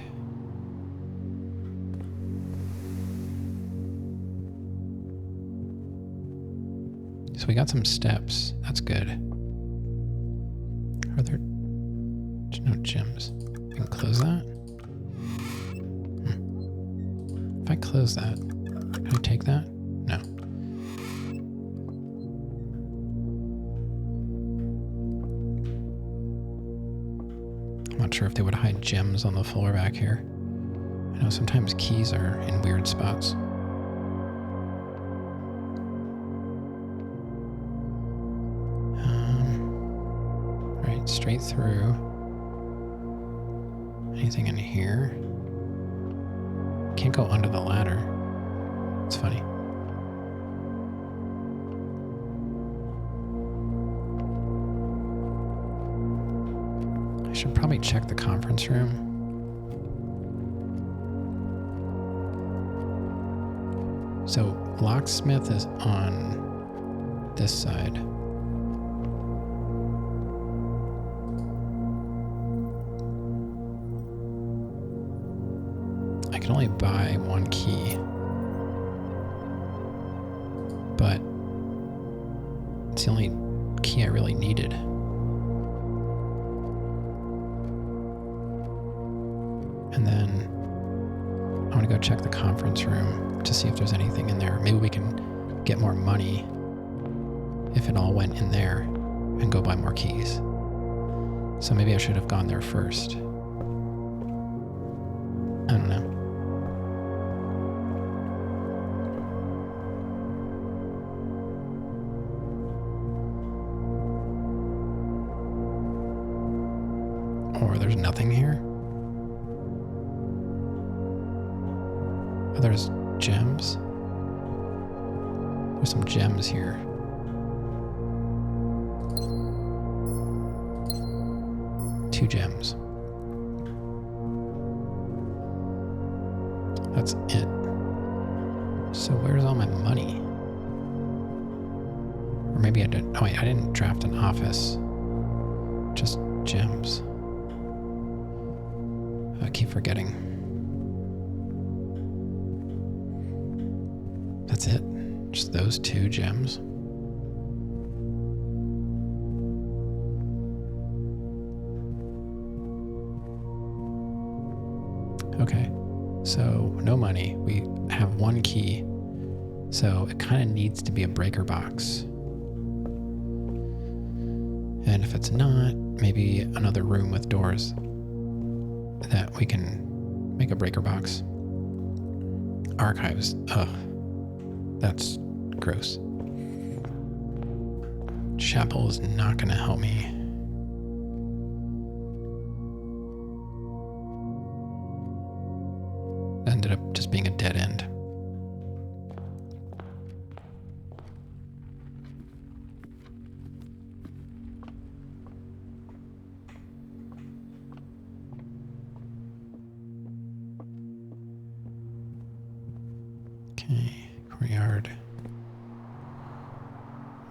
we got some steps. That's good. Are there... There's no gyms. We can close that? If I close that, can I take that? No. I'm not sure if they would hide gems on the floor back here. I know sometimes keys are in weird spots. Right, straight through. Anything in here? Can't go under the ladder. It's funny. I should probably check the conference room. So, locksmith is on this side. I can only buy one key, but it's the only key I really needed. And then I want to go check the conference room to see if there's anything in there. Maybe we can get more money if it all went in there and go buy more keys. So maybe I should have gone there first. I don't know. Or there's nothing here? Oh, there's gems? There's some gems here. Two gems. That's it. So where's all my money? Or maybe I didn't. Oh wait, I didn't draft an office. Just gems. I keep forgetting. That's it? Just those two gems? Okay, so no money. We have one key, so it kind of needs to be a breaker box. And if it's not, maybe another room with doors that we can make a breaker box. Archives. Ugh. That's gross. Chapel is not going to help me. Ended up just being a dead end. Okay, courtyard.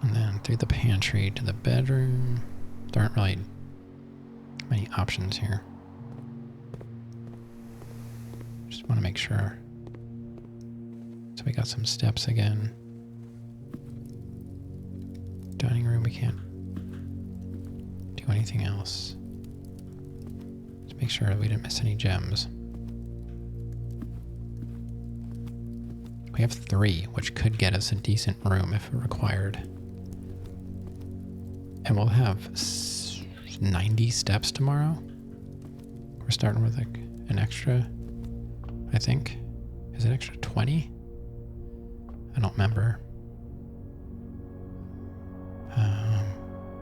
And then through the pantry to the bedroom. There aren't really many options here. Just want to make sure. So we got some steps again. Dining room, we can't do anything else. Let's make sure we didn't miss any gems. We have 3, which could get us a decent room if required. And we'll have 90 steps tomorrow. We're starting with like an extra, I think. Is it extra 20? I don't remember.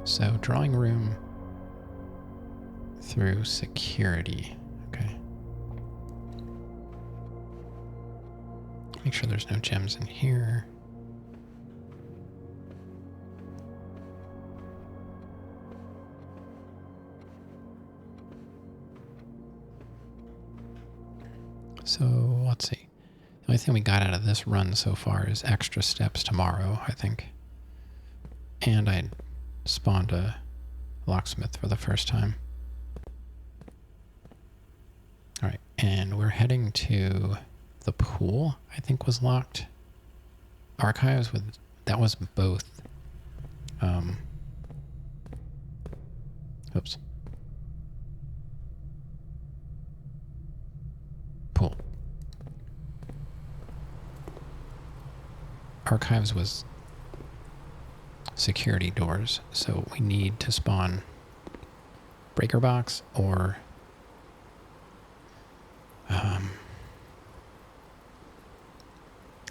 So drawing room through security. Okay. Make sure there's no gems in here. So let's see. The only thing we got out of this run so far is extra steps tomorrow, I think. And I spawned a locksmith for the first time. All right, and we're heading to the pool, I think was locked. Archives that was both Oops. Pool. Archives was security doors, so we need to spawn breaker box or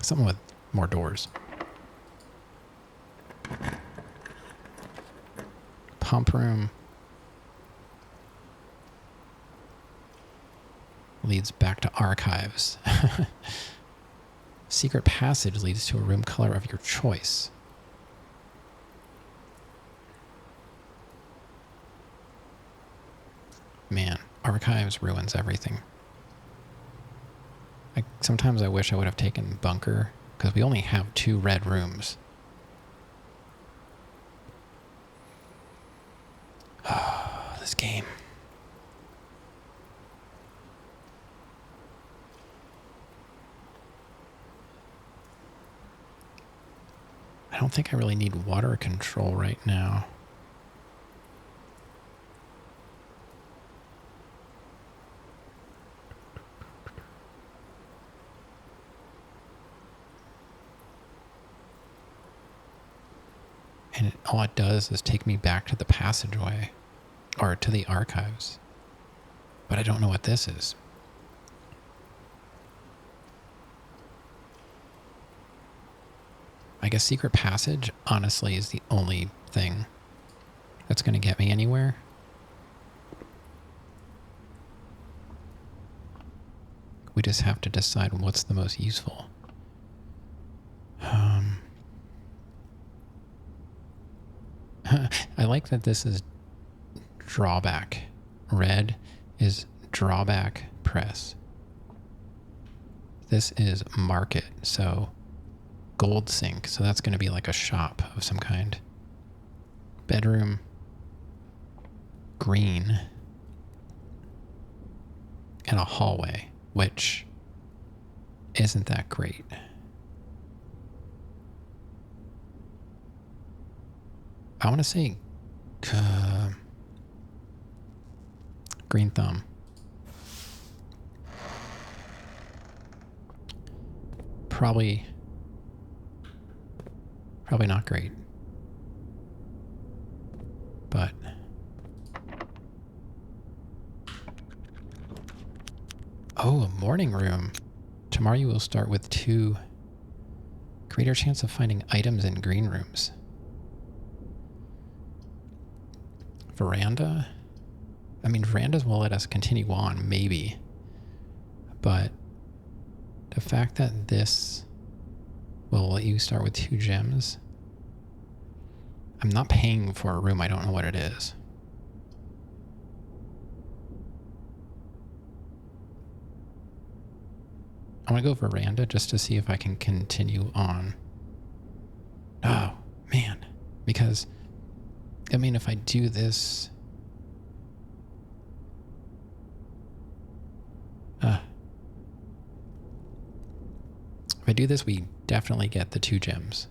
something with more doors. Pump room leads back to archives. Secret passage leads to a room color of your choice. Man, archives ruins everything. Sometimes I wish I would have taken bunker, because we only have 2 red rooms. This game. I don't think I really need water control right now. And all it does is take me back to the passageway, or to the archives. But I don't know what this is. I guess secret passage, honestly, is the only thing that's going to get me anywhere. We just have to decide what's the most useful. I like that this is drawback. Red is drawback press. This is market, so gold sink. So that's going to be like a shop of some kind. Bedroom, green, and a hallway, which isn't that great. I want to say green thumb. Probably not great. But oh, a morning room. Tomorrow you will start with 2 greater chance of finding items in green rooms. Veranda? I mean, verandas will let us continue on, maybe. But the fact that this will let you start with 2 gems, I'm not paying for a room. I don't know what it is. I want to go veranda just to see if I can continue on. Oh, man. Because, I mean, if I do this... if I do this, we definitely get the 2 gems.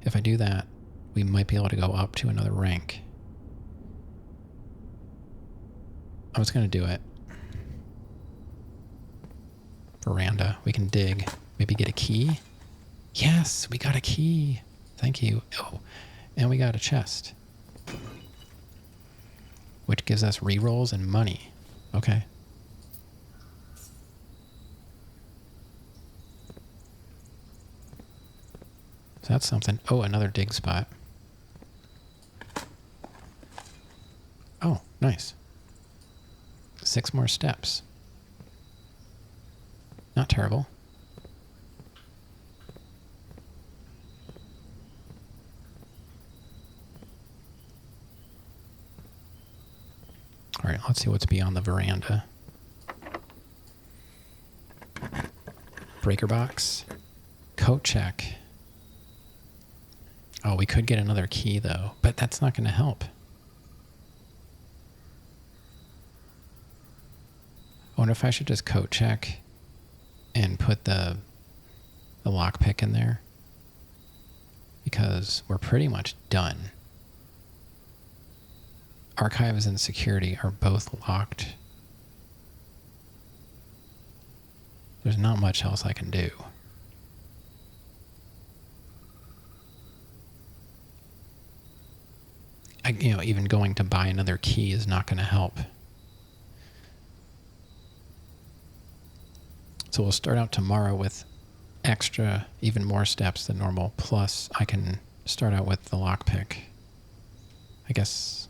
If I do that, we might be able to go up to another rank. I was going to do it. Veranda. We can dig. Maybe get a key. Yes, we got a key. Thank you. Oh, and we got a chest, which gives us rerolls and money. Okay. So that's something. Oh, another dig spot. Oh, nice. 6 more steps. Not terrible. All right, let's see what's beyond the veranda. Breaker box. Coat check. Oh, we could get another key, though, but that's not going to help. I wonder if I should just coat check and put the lockpick in there. because we're pretty much done. Archives and security are both locked. There's not much else I can do. Even going to buy another key is not going to help. So we'll start out tomorrow with extra, even more steps than normal. Plus, I can start out with the lockpick. I guess,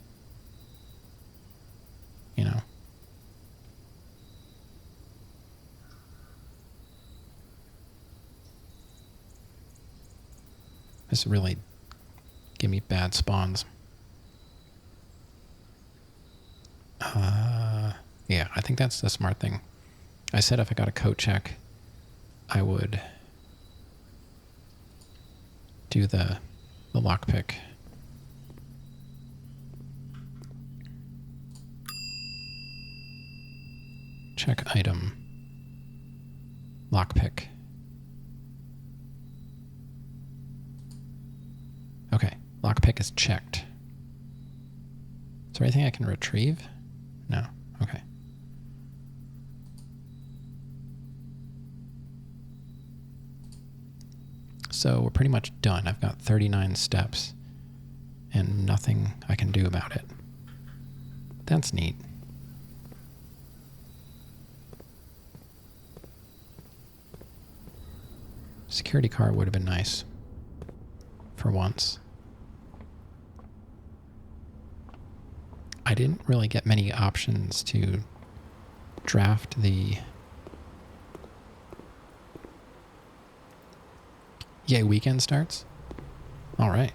This really give me bad spawns. Yeah, I think that's the smart thing. I said if I got a coat check, I would do the lockpick. Check item. Lockpick. Okay, lockpick is checked. Is there anything I can retrieve? No. Okay. So we're pretty much done. I've got 39 steps and nothing I can do about it. That's neat. Security card would have been nice for once. I didn't really get many options to draft the... Yay, weekend starts? All right.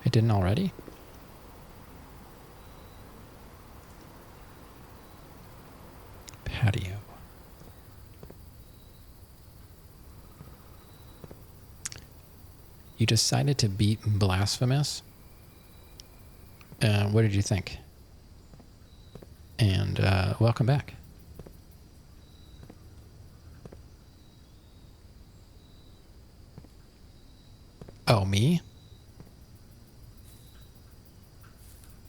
It didn't already? Patio. You decided to beat Blasphemous? What did you think? And welcome back. Oh, me?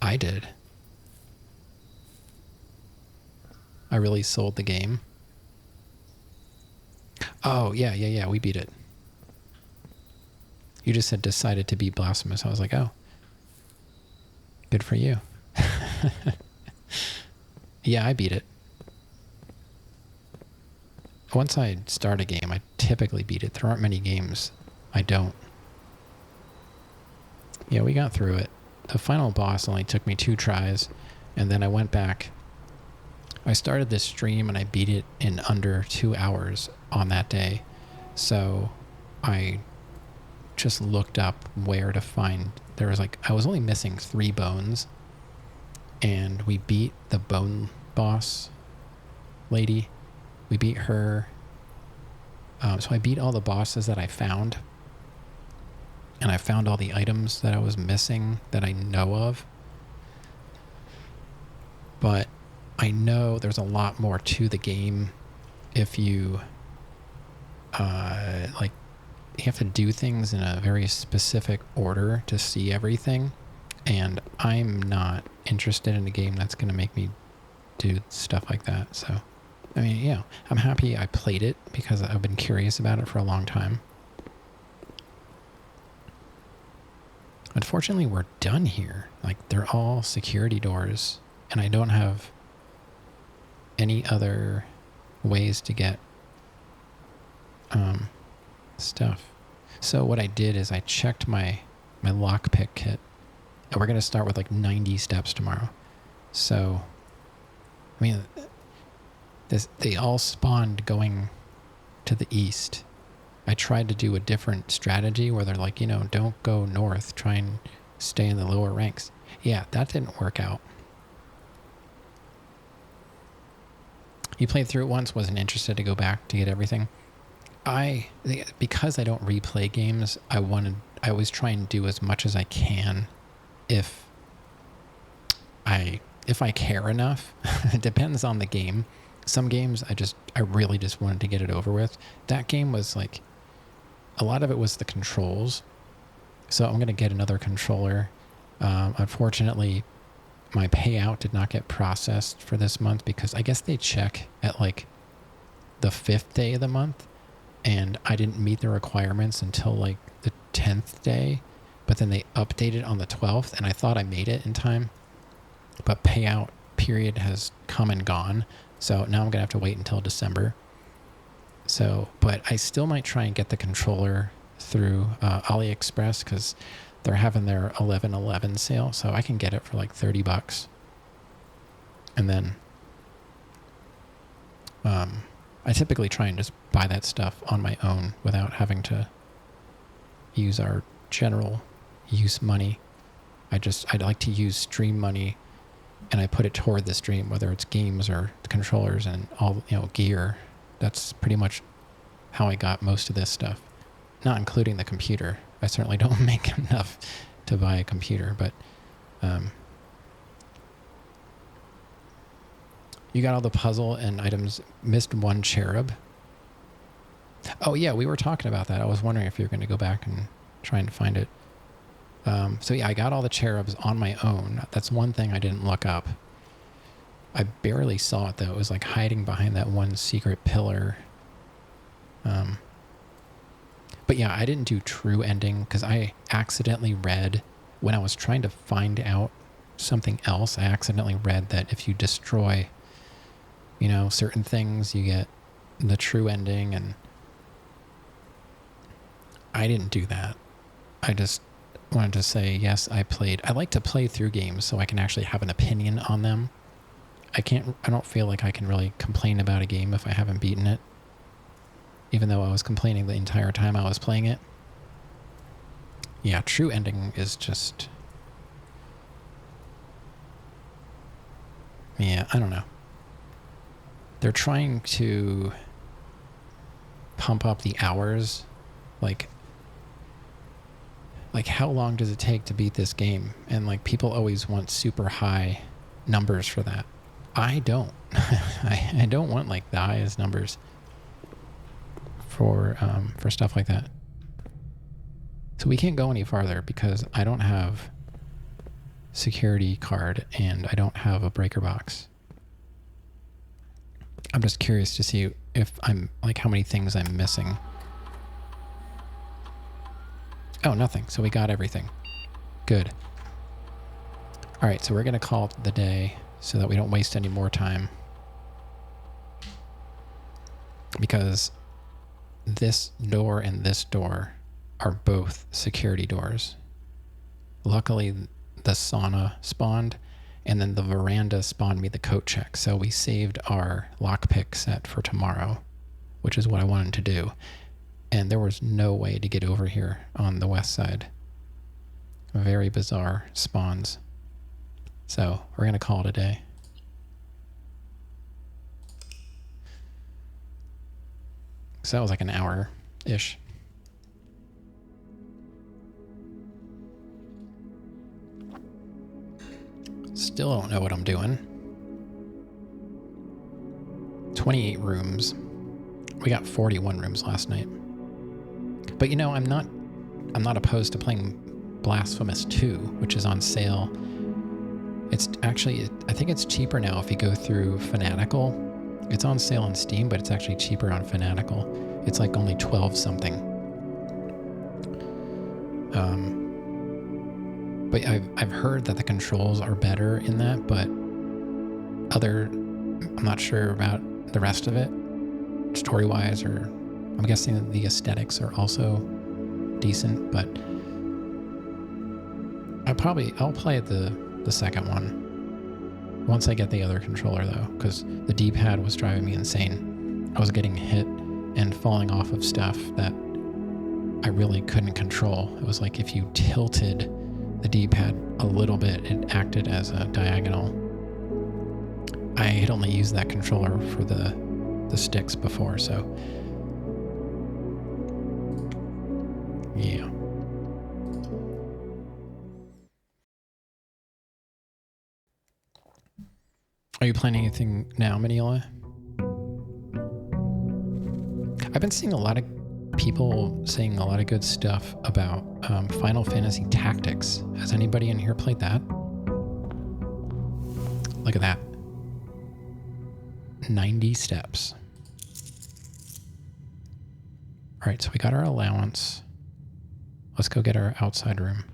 I did. I really sold the game. Oh, yeah, we beat it. You just said decided to be Blasphemous. I was like, oh. Good for you. Yeah, I beat it. Once I start a game, I typically beat it. There aren't many games I don't. Yeah, we got through it. The final boss only took me 2 tries, and then I went back. I started this stream and I beat it in under 2 hours on that day. So I just looked up where to find... There was I was only missing 3 bones, and we beat the bone boss lady. We beat her. So I beat all the bosses that I found, and I found all the items that I was missing that I know of. But I know there's a lot more to the game if you you have to do things in a very specific order to see everything, and I'm not interested in a game that's going to make me do stuff like that. So, I mean, yeah, I'm happy I played it because I've been curious about it for a long time. Unfortunately, we're done here. They're all security doors, and I don't have any other ways to get stuff. So what I did is I checked my lockpick kit, and we're going to start with 90 steps tomorrow. So, I mean, they all spawned going to the east. I tried to do a different strategy where they're don't go north, try and stay in the lower ranks. Yeah, that didn't work out. You played through it once, wasn't interested to go back to get everything. Because I don't replay games, I always try and do as much as I can if I care enough. It depends on the game. Some games I really just wanted to get it over with. That game was a lot of it was the controls. So I'm going to get another controller. Unfortunately, my payout did not get processed for this month because I guess they check at like the 5th day of the month, and I didn't meet the requirements until like the 10th day, but then they updated on the 12th, and I thought I made it in time, but payout period has come and gone, so now I'm gonna have to wait until December. So, but I still might try and get the controller through AliExpress because they're having their 11/11 sale, so I can get it for like $30, and then I typically try and just buy that stuff on my own without having to use our general use money. I'd like to use stream money, and I put it toward the stream, whether it's games or controllers and all, gear. That's pretty much how I got most of this stuff, not including the computer. I certainly don't make enough to buy a computer, but you got all the puzzle and items. Missed one cherub. Oh yeah, we were talking about that. I was wondering if you were going to go back and try and find it. So yeah, I got all the cherubs on my own. That's one thing I didn't look up. I barely saw it though. It was like hiding behind that one secret pillar. But yeah, I didn't do true ending because I accidentally read, when I was trying to find out something else, I accidentally read that if you destroy, certain things, you get the true ending, and I didn't do that. I just wanted to say, yes, I like to play through games so I can actually have an opinion on them. I don't feel like I can really complain about a game if I haven't beaten it, even though I was complaining the entire time I was playing it. Yeah, true ending is just... yeah, I don't know. They're trying to pump up the hours. Like how long does it take to beat this game? And like people always want super high numbers for that. I don't. I don't want like the highest numbers for stuff like that. So we can't go any farther because I don't have security card and I don't have a breaker box. I'm just curious to see if I'm like how many things I'm missing. Oh, nothing. So we got everything. Good. All right, so we're going to call it the day so that we don't waste any more time. Because this door and this door are both security doors. Luckily, the sauna spawned, and then the veranda spawned me the coat check. So we saved our lockpick set for tomorrow, which is what I wanted to do. And there was no way to get over here on the west side. Very bizarre spawns. So we're going to call it a day. So that was like an hour-ish. Still don't know what I'm doing. 28 rooms. We got 41 rooms last night. But I'm not opposed to playing Blasphemous 2, which is on sale. It's actually, I think it's cheaper now if you go through Fanatical. It's on sale on Steam, but it's actually cheaper on Fanatical. It's like only 12 something. But I've heard that the controls are better in that, but I'm not sure about the rest of it, story-wise, or I'm guessing that the aesthetics are also decent, but I'll play the second one once I get the other controller though, because the D-pad was driving me insane. I was getting hit and falling off of stuff that I really couldn't control. It was like if you tilted the D-pad a little bit, it acted as a diagonal. I had only used that controller for the sticks before, so yeah. Are you planning anything now, Manila? I've been seeing a lot of people saying a lot of good stuff about Final Fantasy Tactics. Has anybody in here played that? Look at that. 90 steps. All right, so we got our allowance. Let's go get our outside room.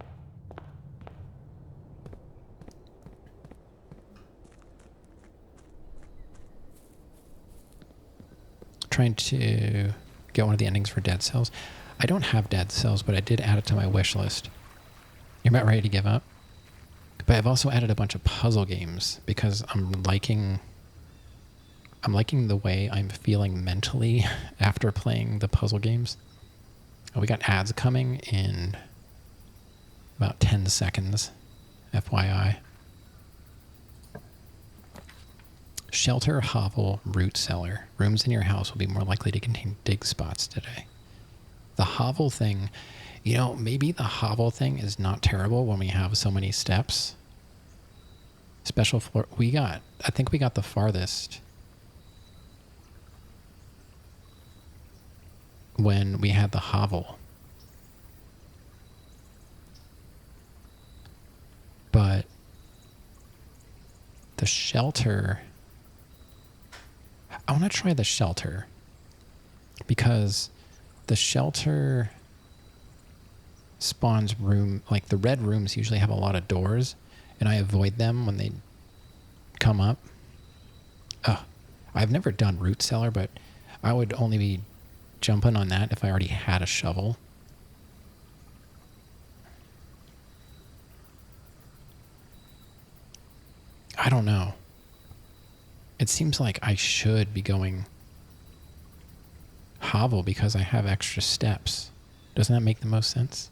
Trying to get one of the endings for Dead Cells. I don't have Dead Cells, but I did add it to my wish list. You're about ready to give up? But I've also added a bunch of puzzle games because I'm liking the way I'm feeling mentally after playing the puzzle games. Oh, we got ads coming in about 10 seconds, FYI. Shelter, hovel, root cellar. Rooms in your house will be more likely to contain dig spots today. The hovel thing, you know, maybe the hovel thing is not terrible when we have so many steps. Special floor. I think we got the farthest when we had the hovel. But the shelter, I want to try the shelter because the shelter spawns room, like the red rooms usually have a lot of doors and I avoid them when they come up. I've never done root cellar, but I would only be jumping on that if I already had a shovel. I don't know. It seems like I should be going hovel because I have extra steps. Doesn't that make the most sense?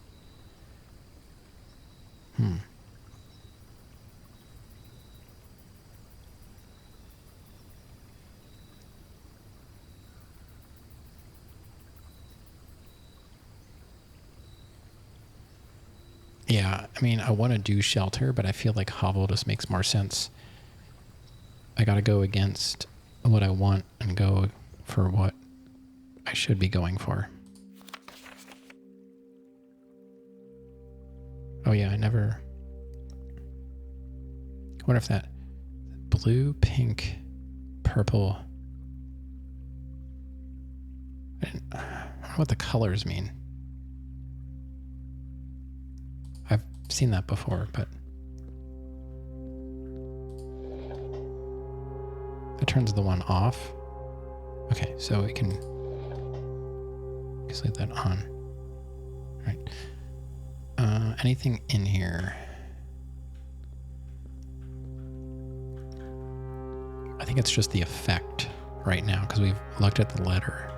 Yeah, I mean, I want to do shelter, but I feel like hovel just makes more sense. I got to go against what I want and go for what I should be going for. Oh yeah, I wonder if that blue, pink, purple. I don't know what the colors mean. I've seen that before, but that turns the one off. Okay, so we can just leave that on. All right. Anything in here? I think it's just the effect right now because we've looked at the letter.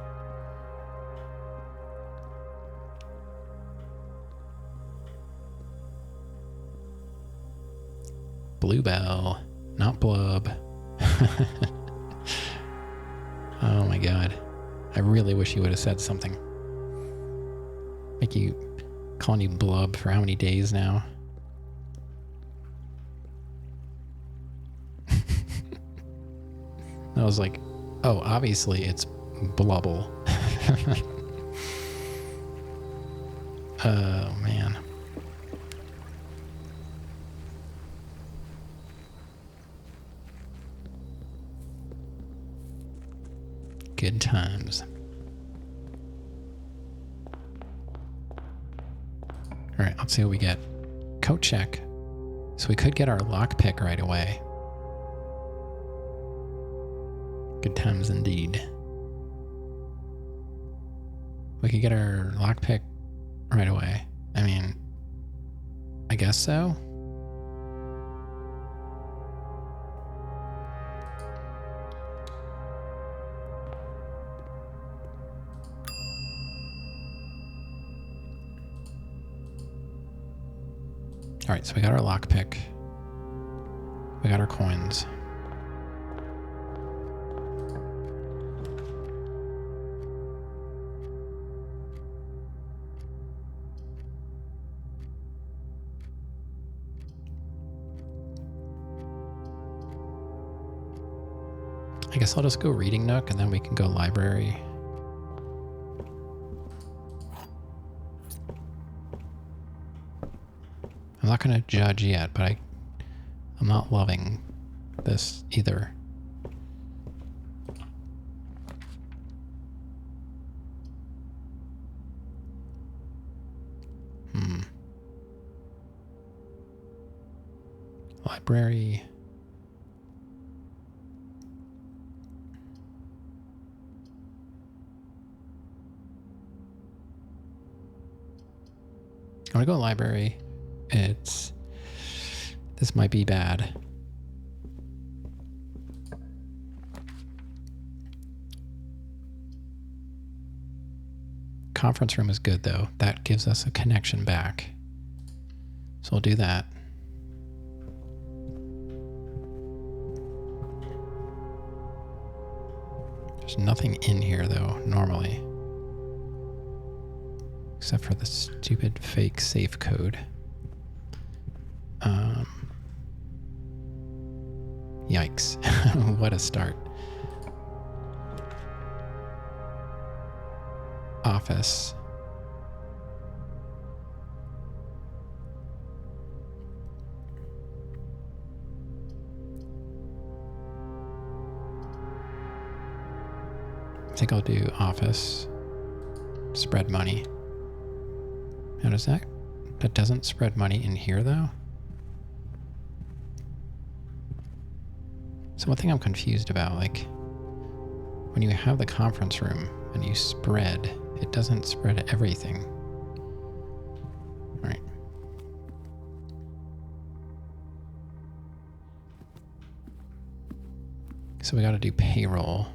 Bluebell, not blub. Oh my god. I really wish you would have said something. Calling you blub for how many days now? I was like, oh, obviously it's blubble. Oh man. Good times. All right, let's see what we get. Coat check. So we could get our lockpick right away. Good times indeed. We could get our lockpick right away. I mean, I guess so. All right, so we got our lockpick. We got our coins. I guess I'll just go reading nook and then we can go library. I'm not going to judge yet, but I'm not loving this either. Library. I'm gonna go library. This might be bad. Conference room is good though. That gives us a connection back. So we'll do that. There's nothing in here though, normally. Except for the stupid fake safe code. Yikes. What a start. Office. I think I'll do office. Spread money. How does that? That doesn't spread money in here though? So one thing I'm confused about, like when you have the conference room and you spread, it doesn't spread everything. All right. So we got to do payroll.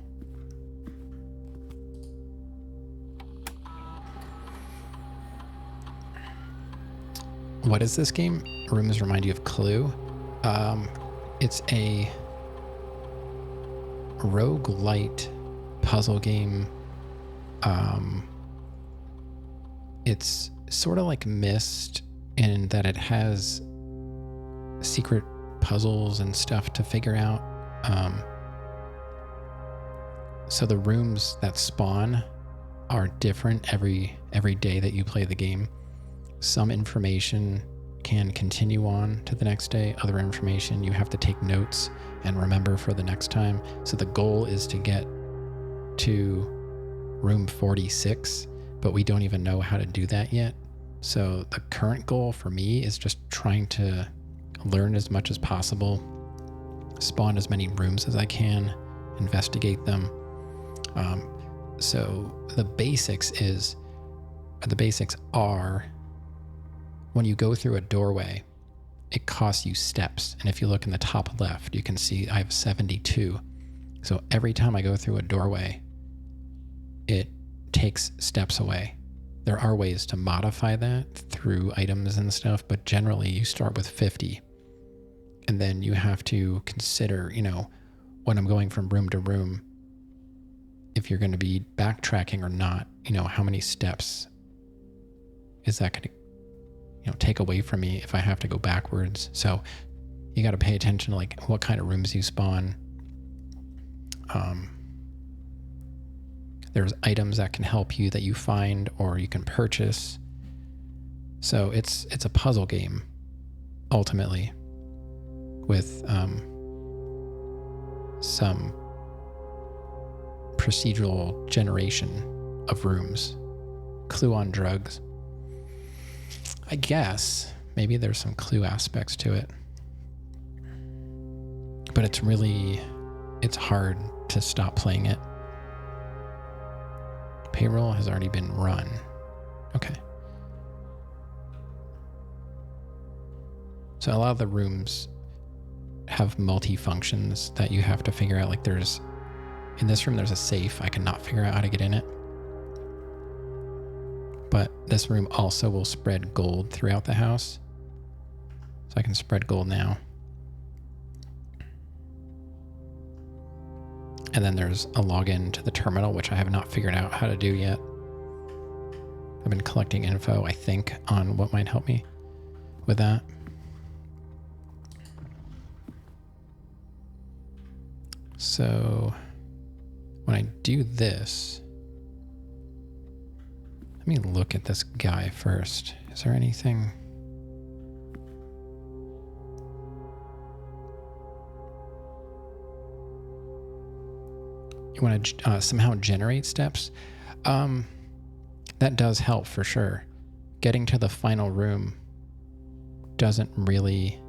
What is this game? Rooms remind you of Clue. It's a roguelite puzzle game. It's sort of like Myst in that it has secret puzzles and stuff to figure out. So the rooms that spawn are different every day that you play the game. Some information can continue on to the next day. Other information you have to take notes and remember for the next time. So the goal is to get to room 46, but we don't even know how to do that yet. So the current goal for me is just trying to learn as much as possible, spawn as many rooms as I can, investigate them. So the basics are when you go through a doorway, it costs you steps. And if you look in the top left, you can see I have 72. So every time I go through a doorway, it takes steps away. There are ways to modify that through items and stuff, but generally you start with 50. And then you have to consider, when I'm going from room to room, if you're going to be backtracking or not, how many steps is that going to take away from me if I have to go backwards. So you got to pay attention to like what kind of rooms you spawn. There's items that can help you that you find or you can purchase. So it's a puzzle game ultimately with some procedural generation of rooms. Clue on drugs. I guess maybe there's some Clue aspects to it, but it's hard to stop playing it. Payroll has already been run. Okay. So a lot of the rooms have multi-functions that you have to figure out. Like in this room, there's a safe. I cannot figure out how to get in it. But this room also will spread gold throughout the house. So I can spread gold now. And then there's a login to the terminal, which I have not figured out how to do yet. I've been collecting info, I think, on what might help me with that. So when I do this, let me look at this guy first. Is there anything? You want to somehow generate steps. That does help for sure. Getting to the final room doesn't really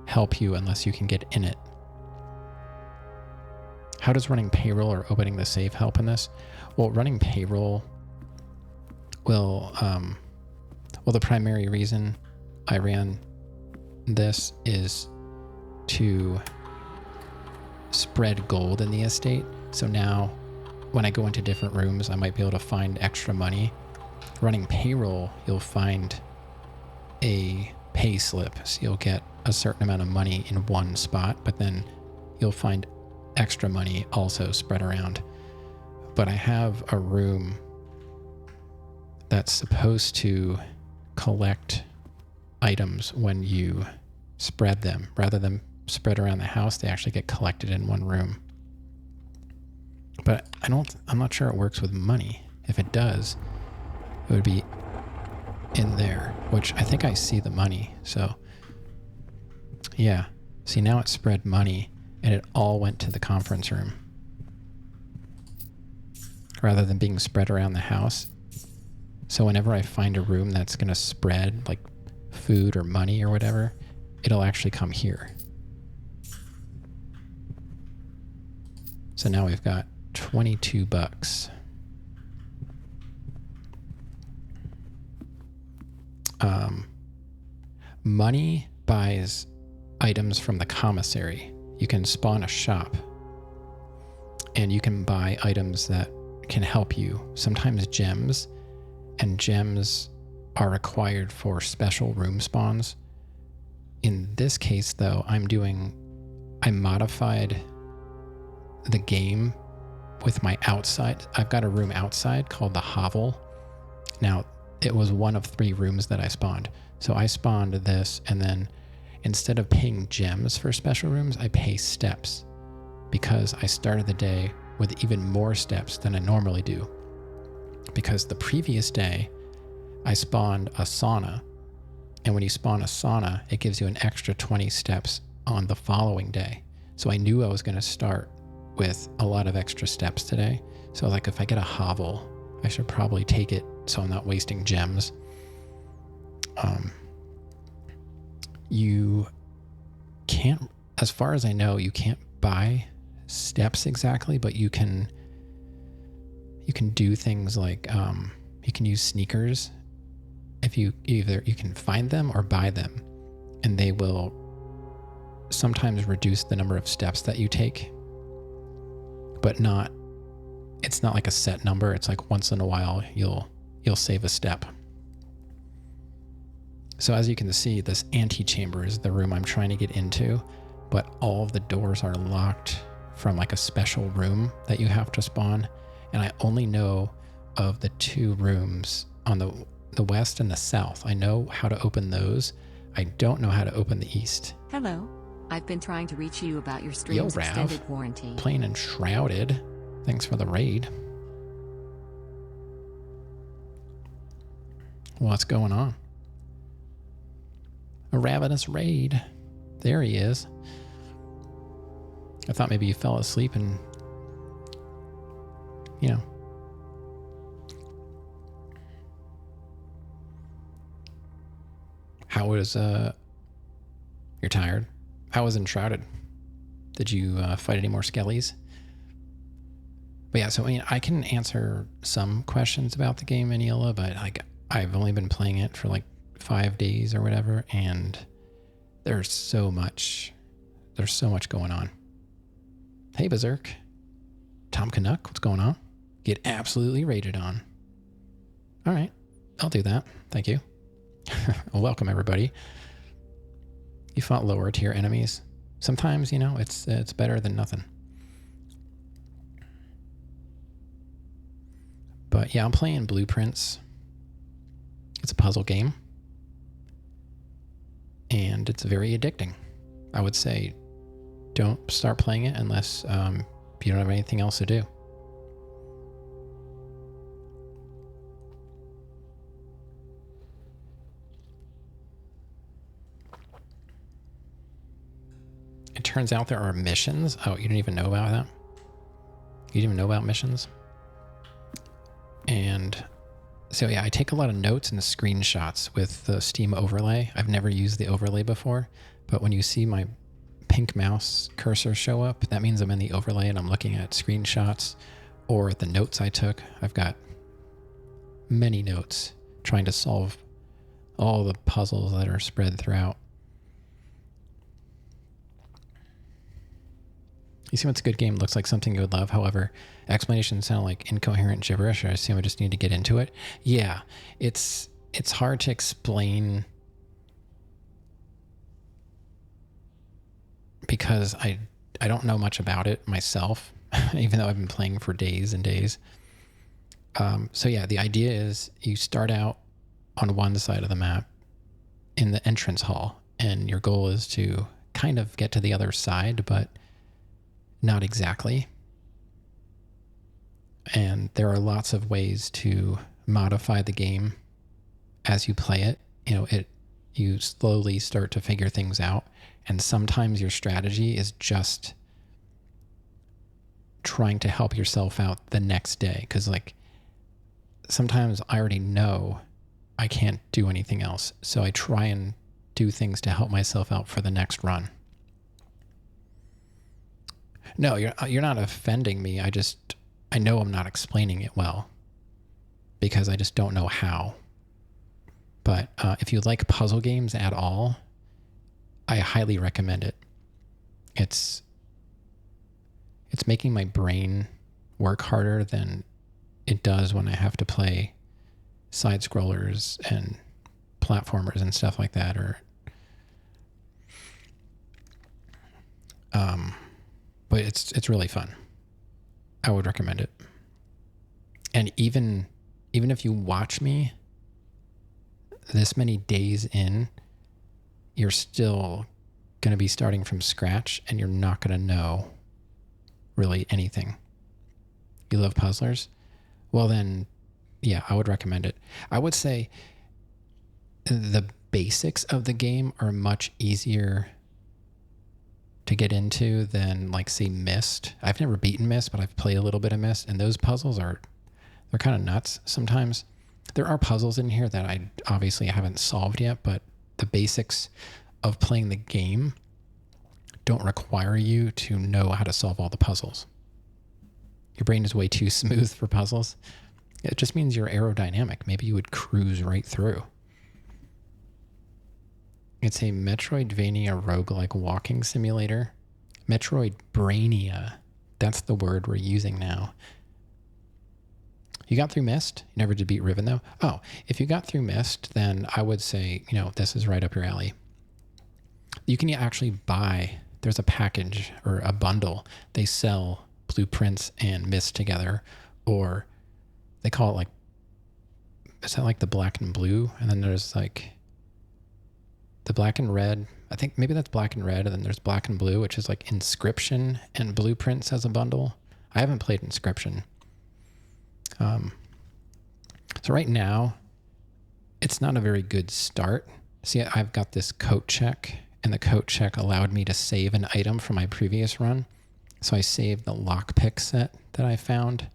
help you unless you can get in it. How does running payroll or opening the safe help in this? Well, running payroll will, well, the primary reason I ran this is to spread gold in the estate. So now when I go into different rooms, I might be able to find extra money. Running payroll, you'll find a pay slip. So you'll get a certain amount of money in one spot, but then you'll find extra money also spread around. But I have a room that's supposed to collect items when you spread them. Rather than spread around the house, they actually get collected in one room. But I'm not sure it works with money. If it does, it would be in there, which I think I see the money. So yeah, see, now it spread money and it all went to the conference room rather than being spread around the house. So whenever I find a room that's going to spread like food or money or whatever, it'll actually come here. So now we've got 22 bucks. Money buys items from the commissary. You can spawn a shop and you can buy items that can help you. Sometimes gems, and gems are required for special room spawns. In this case though, I modified the game with my outside. I've got a room outside called the Hovel. Now, it was one of 3 rooms that I spawned. So I spawned this, and then instead of paying gems for special rooms, I pay steps because I started the day with even more steps than I normally do. Because the previous day, I spawned a sauna, and when you spawn a sauna, it gives you an extra 20 steps on the following day. So I knew I was going to start with a lot of extra steps today. So like if I get a hovel, I should probably take it so I'm not wasting gems. You can't, as far as I know, you can't buy steps exactly, but you can do things like you can use sneakers. If you can find them or buy them, and they will sometimes reduce the number of steps that you take, but it's not like a set number. It's like once in a while you'll save a step. So as you can see, this antechamber is the room I'm trying to get into, but all of the doors are locked from like a special room that you have to spawn. And I only know of the 2 rooms on the west and the south. I know how to open those. I don't know how to open the east. Hello. I've been trying to reach you about your stream's extended warranty. Plain and Shrouded. Thanks for the raid. What's going on? A ravenous raid. There he is. I thought maybe you fell asleep and, you know. How was, you're tired? How was Enshrouded? Did you fight any more skellies? But yeah, so I mean, I can answer some questions about the game, Aniela, but like I've only been playing it for like 5 days or whatever, and there's so much going on. Hey, Berserk. Tom Canuck, what's going on? Get absolutely rated on. All right, I'll do that. Thank you. Well, welcome everybody. You fought lower tier enemies. Sometimes, you know, it's better than nothing. But yeah, I'm playing Blueprints. It's a puzzle game. And it's very addicting. I would say don't start playing it unless you don't have anything else to do. It turns out there are missions. Oh, you didn't even know about that? You didn't even know about missions? And so yeah, I take a lot of notes and screenshots with the Steam overlay. I've never used the overlay before, but when you see my pink mouse cursor show up, that means I'm in the overlay and I'm looking at screenshots or the notes I took. I've got many notes trying to solve all the puzzles that are spread throughout. You see what's a good game looks like something you would love. However, explanations sound like incoherent gibberish. I assume I just need to get into it. Yeah, it's hard to explain because I don't know much about it myself, even though I've been playing for days and days. So yeah, the idea is you start out on one side of the map in the entrance hall, and your goal is to kind of get to the other side, but not exactly. And there are lots of ways to modify the game as you play it. You slowly start to figure things out. And sometimes your strategy is just trying to help yourself out the next day. Because like sometimes I already know I can't do anything else. So I try and do things to help myself out for the next run. No, you're not offending me. I know I'm not explaining it well because I just don't know how. But if you like puzzle games at all, I highly recommend it. It's making my brain work harder than it does when I have to play side scrollers and platformers and stuff like that. But it's really fun. I would recommend it. And even if you watch me this many days in, you're still going to be starting from scratch and you're not going to know really anything. You love puzzlers? Well then, yeah, I would recommend it. I would say the basics of the game are much easier to get into than like say Myst. I've never beaten Myst, but I've played a little bit of Myst, and those puzzles they're kind of nuts sometimes. There are puzzles in here that I obviously haven't solved yet, but the basics of playing the game don't require you to know how to solve all the puzzles. Your brain is way too smooth for puzzles. It just means you're aerodynamic. Maybe you would cruise right through. It's a Metroidvania roguelike walking simulator. Metroidbrania. That's the word we're using now. You got through Myst? You never did beat Riven, though? Oh, if you got through Myst, then I would say, this is right up your alley. You can actually buy, there's a package or a bundle. They sell Blueprints and Myst together, or they call it like, is that like the black and blue? And then there's like the black and red. I think maybe that's black and red. And then there's black and blue, which is like Inscription and Blueprints as a bundle. I haven't played Inscription. So right now, it's not a very good start. See, I've got this coat check, and the coat check allowed me to save an item from my previous run. So I saved the lockpick set that I found.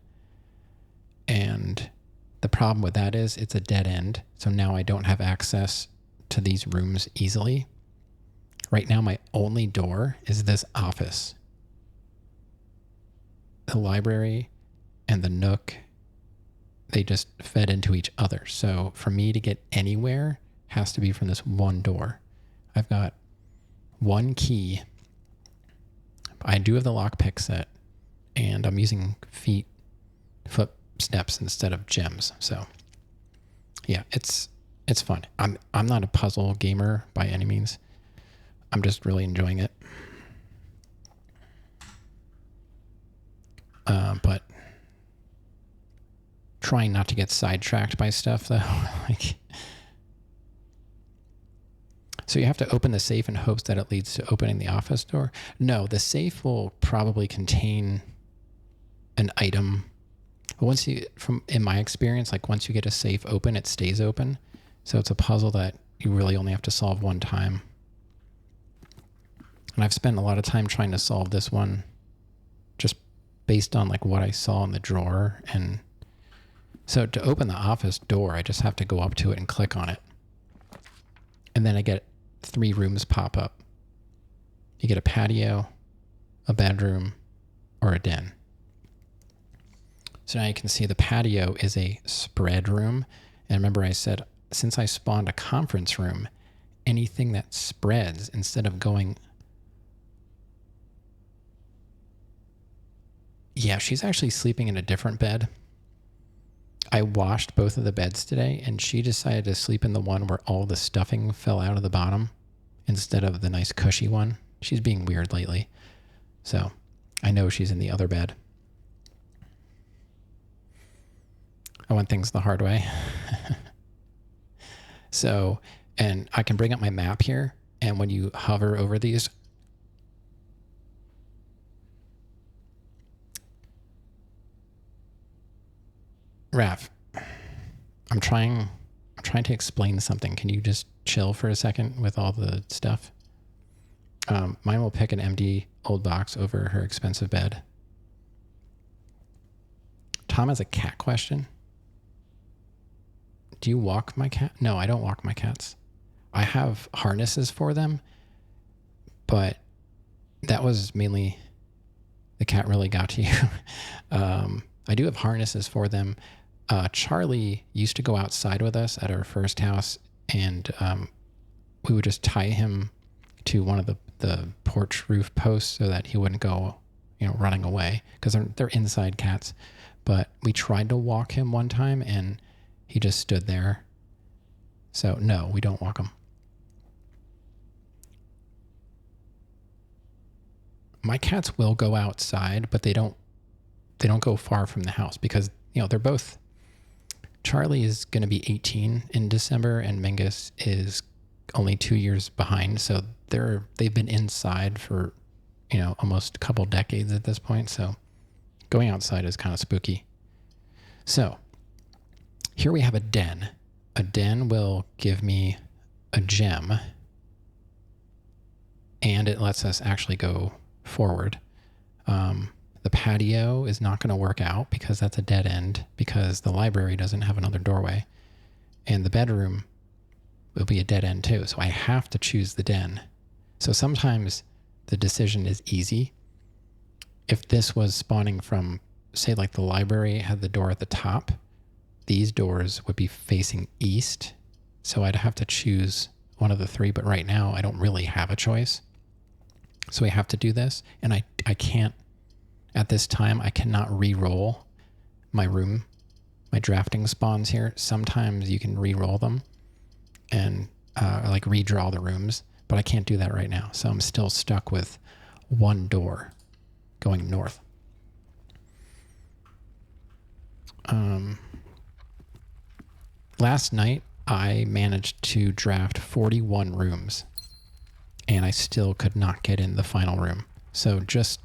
And the problem with that is it's a dead end. So now I don't have access to these rooms easily. Right now, my only door is this office. The library and the nook, they just fed into each other. So for me to get anywhere has to be from this one door. I've got one key. I do have the lockpick set, and I'm using footsteps instead of gems. So yeah, it's fun. I'm not a puzzle gamer by any means. I'm just really enjoying it. But trying not to get sidetracked by stuff though. So you have to open the safe in hopes that it leads to opening the office door? No, the safe will probably contain an item. Once in my experience, like once you get a safe open, it stays open. So it's a puzzle that you really only have to solve one time. And I've spent a lot of time trying to solve this one just based on like what I saw in the drawer. And so to open the office door, I just have to go up to it and click on it. And then I get 3 rooms pop up. You get a patio, a bedroom, or a den. So now you can see the patio is a spread room. And remember I said, since I spawned a conference room, anything that spreads instead of going... Yeah, she's actually sleeping in a different bed. I washed both of the beds today, and she decided to sleep in the one where all the stuffing fell out of the bottom instead of the nice cushy one. She's being weird lately. So I know she's in the other bed. I want things the hard way. So, and I can bring up my map here, and when you hover over these, Raph, I'm trying to explain something. Can you just chill for a second with all the stuff? Mine will pick an empty old box over her expensive bed. Tom has a cat question. Do you walk my cat? No, I don't walk my cats. I have harnesses for them, but that was mainly the cat really got to you. I do have harnesses for them. Charlie used to go outside with us at our first house, and we would just tie him to one of the porch roof posts so that he wouldn't go, running away, because they're inside cats. But we tried to walk him one time, and he just stood there. So no, we don't walk him. My cats will go outside, but they don't go far from the house because, they're both... Charlie is going to be 18 in December, and Mingus is only 2 years behind. So they've been inside for, almost a couple decades at this point. So going outside is kind of spooky. So here we have a den. A den will give me a gem, and it lets us actually go forward. The patio is not going to work out because that's a dead end, because the library doesn't have another doorway. And the bedroom will be a dead end too. So I have to choose the den. So sometimes the decision is easy. If this was spawning from, say, like the library had the door at the top, these doors would be facing east. So I'd have to choose one of the 3. But right now I don't really have a choice. So I have to do this. And I can't. At this time, I cannot re-roll my room, my drafting spawns here. Sometimes you can re-roll them and like redraw the rooms, but I can't do that right now. So I'm still stuck with one door going north. Last night, I managed to draft 41 rooms, and I still could not get in the final room. So just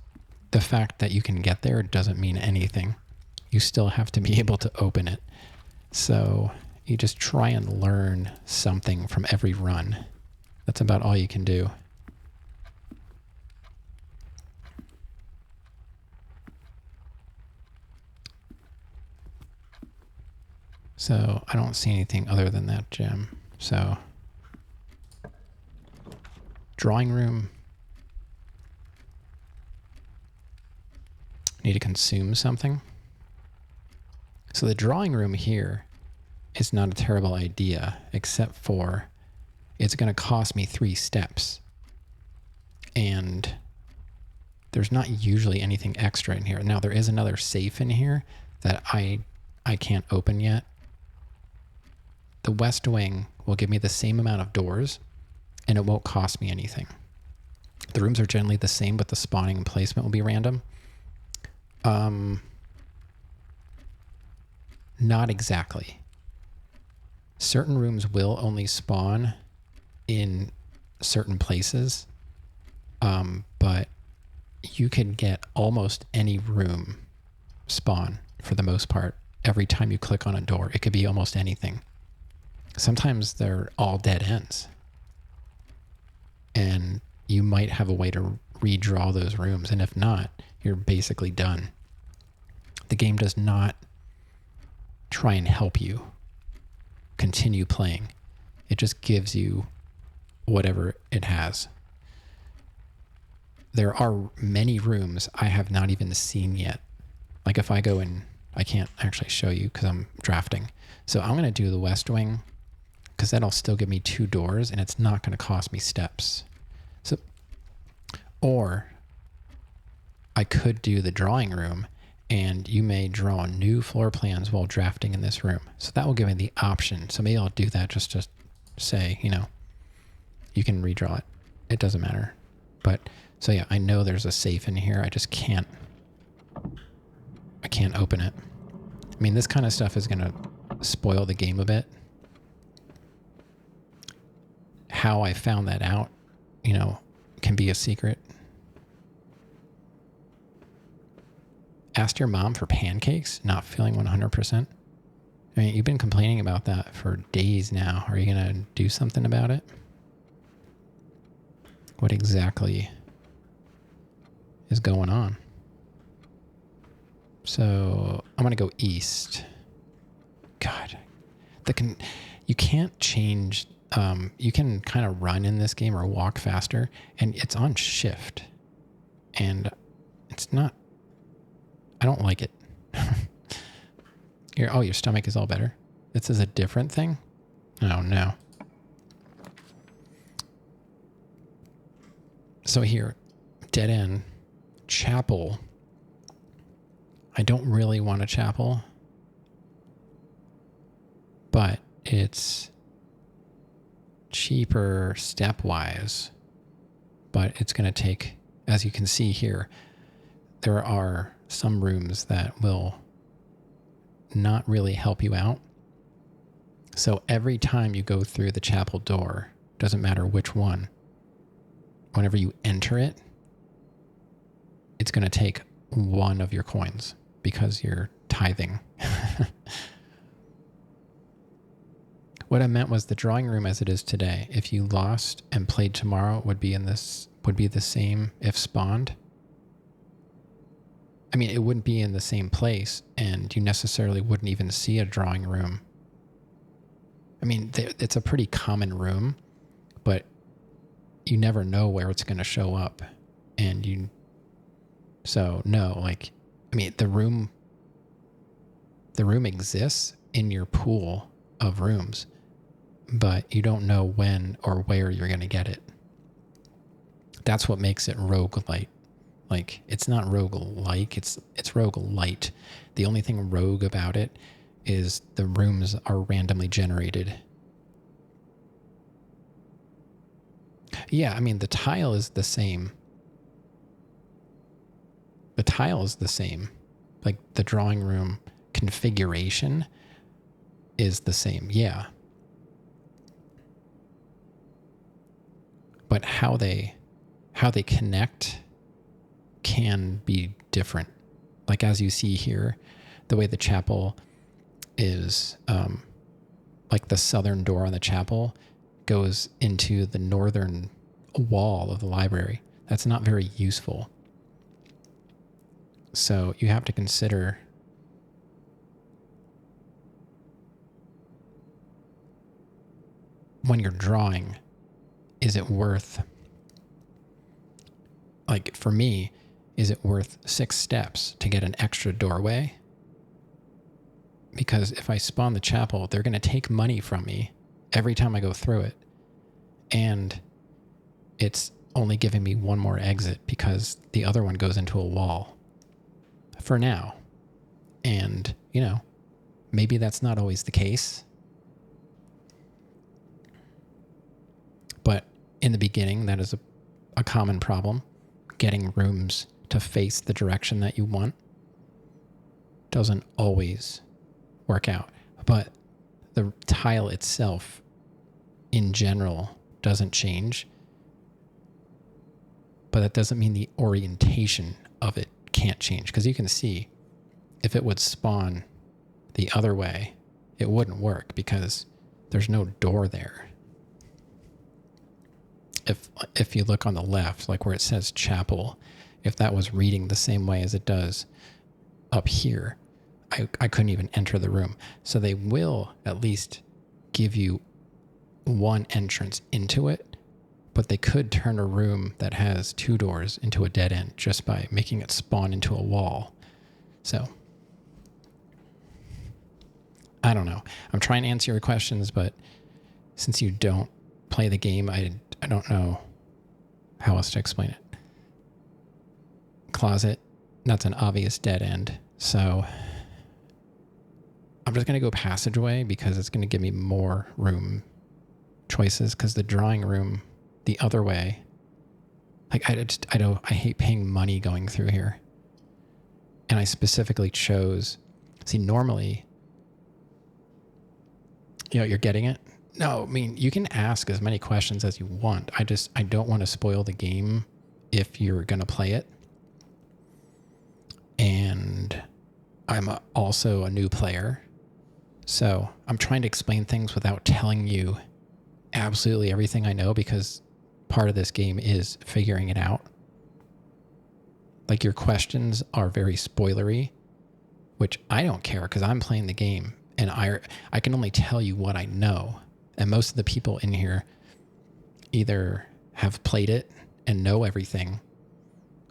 the fact that you can get there doesn't mean anything. You still have to be able to open it. So you just try and learn something from every run. That's about all you can do. So I don't see anything other than that gem. So drawing room. Need to consume something. So the drawing room here is not a terrible idea, except for it's going to cost me 3 steps. And there's not usually anything extra in here. Now there is another safe in here that I can't open yet. The west wing will give me the same amount of doors, and it won't cost me anything. The rooms are generally the same, but the spawning and placement will be random. Not exactly. Certain rooms will only spawn in certain places, but you can get almost any room spawn for the most part every time you click on a door. It could be almost anything. Sometimes they're all dead ends, and you might have a way to redraw those rooms, and if not, you're basically done. The game does not try and help you continue playing. It just gives you whatever it has. There are many rooms I have not even seen yet. Like if I go in, I can't actually show you because I'm drafting. So I'm going to do the West Wing because that'll still give me 2 doors and it's not going to cost me steps. So, or I could do the drawing room and you may draw new floor plans while drafting in this room. So that will give me the option. So maybe I'll do that just to say, you know, you can redraw it. It doesn't matter. But so yeah, I know there's a safe in here. I just can't open it. I mean, this kind of stuff is going to spoil the game a bit. How I found that out, you know, can be a secret. Asked your mom for pancakes, not feeling 100%. I mean, you've been complaining about that for days now. Are you going to do something about it? What exactly is going on? So I'm going to go east. God, you can't change. You can kind of run in this game or walk faster, and it's on shift. And it's not, I don't like it. Your stomach is all better. This is a different thing? Oh, no. So here, dead end, chapel. I don't really want a chapel, but it's cheaper stepwise, but it's going to take, as you can see here, there are some rooms that will not really help you out. So every time you go through the chapel door, doesn't matter which one, whenever you enter it, it's going to take one of your coins because you're tithing. What I meant was the drawing room as it is today, if you lost and played tomorrow, would be the same if spawned. I mean, it wouldn't be in the same place, and you necessarily wouldn't even see a drawing room. I mean, it's a pretty common room, but you never know where it's going to show up. So no, like, I mean, the room exists in your pool of rooms, but you don't know when or where you're going to get it. That's what makes it roguelite. Like, it's not roguelike, it's roguelite. The only thing rogue about it is the rooms are randomly generated. Yeah, I mean, the tile is the same. The tile is the same. Like, the drawing room configuration is the same, yeah. But how they connect can be different. Like, as you see here, the way the chapel is, like the southern door on the chapel goes into the northern wall of the library. That's not very useful. So you have to consider when you're drawing, is it worth, like for me, is it worth 6 steps to get an extra doorway? Because if I spawn the chapel, they're going to take money from me every time I go through it. And it's only giving me one more exit because the other one goes into a wall. For now. And, you know, maybe that's not always the case. But in the beginning, that is a common problem. Getting rooms to face the direction that you want doesn't always work out. But the tile itself, in general, doesn't change. But that doesn't mean the orientation of it can't change. Because you can see, if it would spawn the other way, it wouldn't work because there's no door there. If you look on the left, like where it says chapel, if that was reading the same way as it does up here, I couldn't even enter the room. So they will at least give you one entrance into it, but they could turn a room that has 2 doors into a dead end just by making it spawn into a wall. So I don't know. I'm trying to answer your questions, but since you don't play the game, I don't know how else to explain it. Closet, that's an obvious dead end. So I'm just going to go passageway because it's going to give me more room choices, because the drawing room the other way, like I hate paying money going through here. And I specifically chose, see, normally, you're getting it? No, I mean, you can ask as many questions as you want. I don't want to spoil the game if you're going to play it. And I'm also a new player. So I'm trying to explain things without telling you absolutely everything I know, because part of this game is figuring it out. Like, your questions are very spoilery, which I don't care because I'm playing the game and I can only tell you what I know. And most of the people in here either have played it and know everything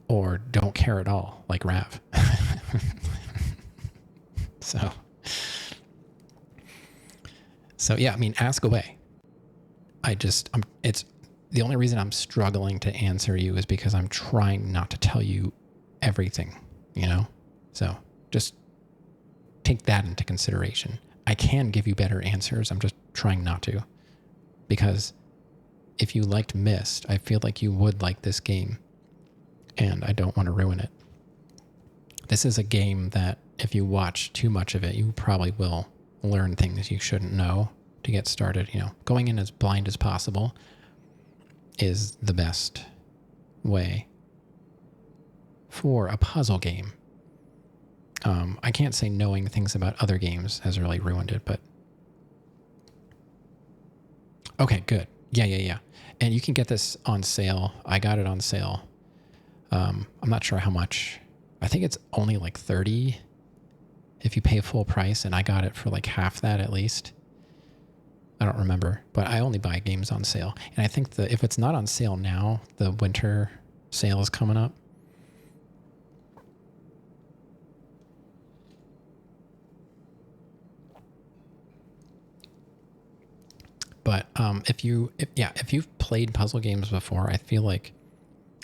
or don't care at all, like Rav. So yeah, I mean, ask away. It's the only reason I'm struggling to answer you is because I'm trying not to tell you everything, So just take that into consideration. I can give you better answers. I'm just trying not to, because if you liked Myst, I feel like you would like this game, and I don't want to ruin it. This is a game that if you watch too much of it, you probably will learn things you shouldn't know to get started. Going in as blind as possible is the best way for a puzzle game. I can't say knowing things about other games has really ruined it, but okay, good. Yeah. And you can get this on sale. I got it on sale. I'm not sure how much. I think it's only like 30 if you pay full price, and I got it for like half that at least. I don't remember, but I only buy games on sale. And I think if it's not on sale now, the winter sale is coming up. But if you've played puzzle games before, I feel like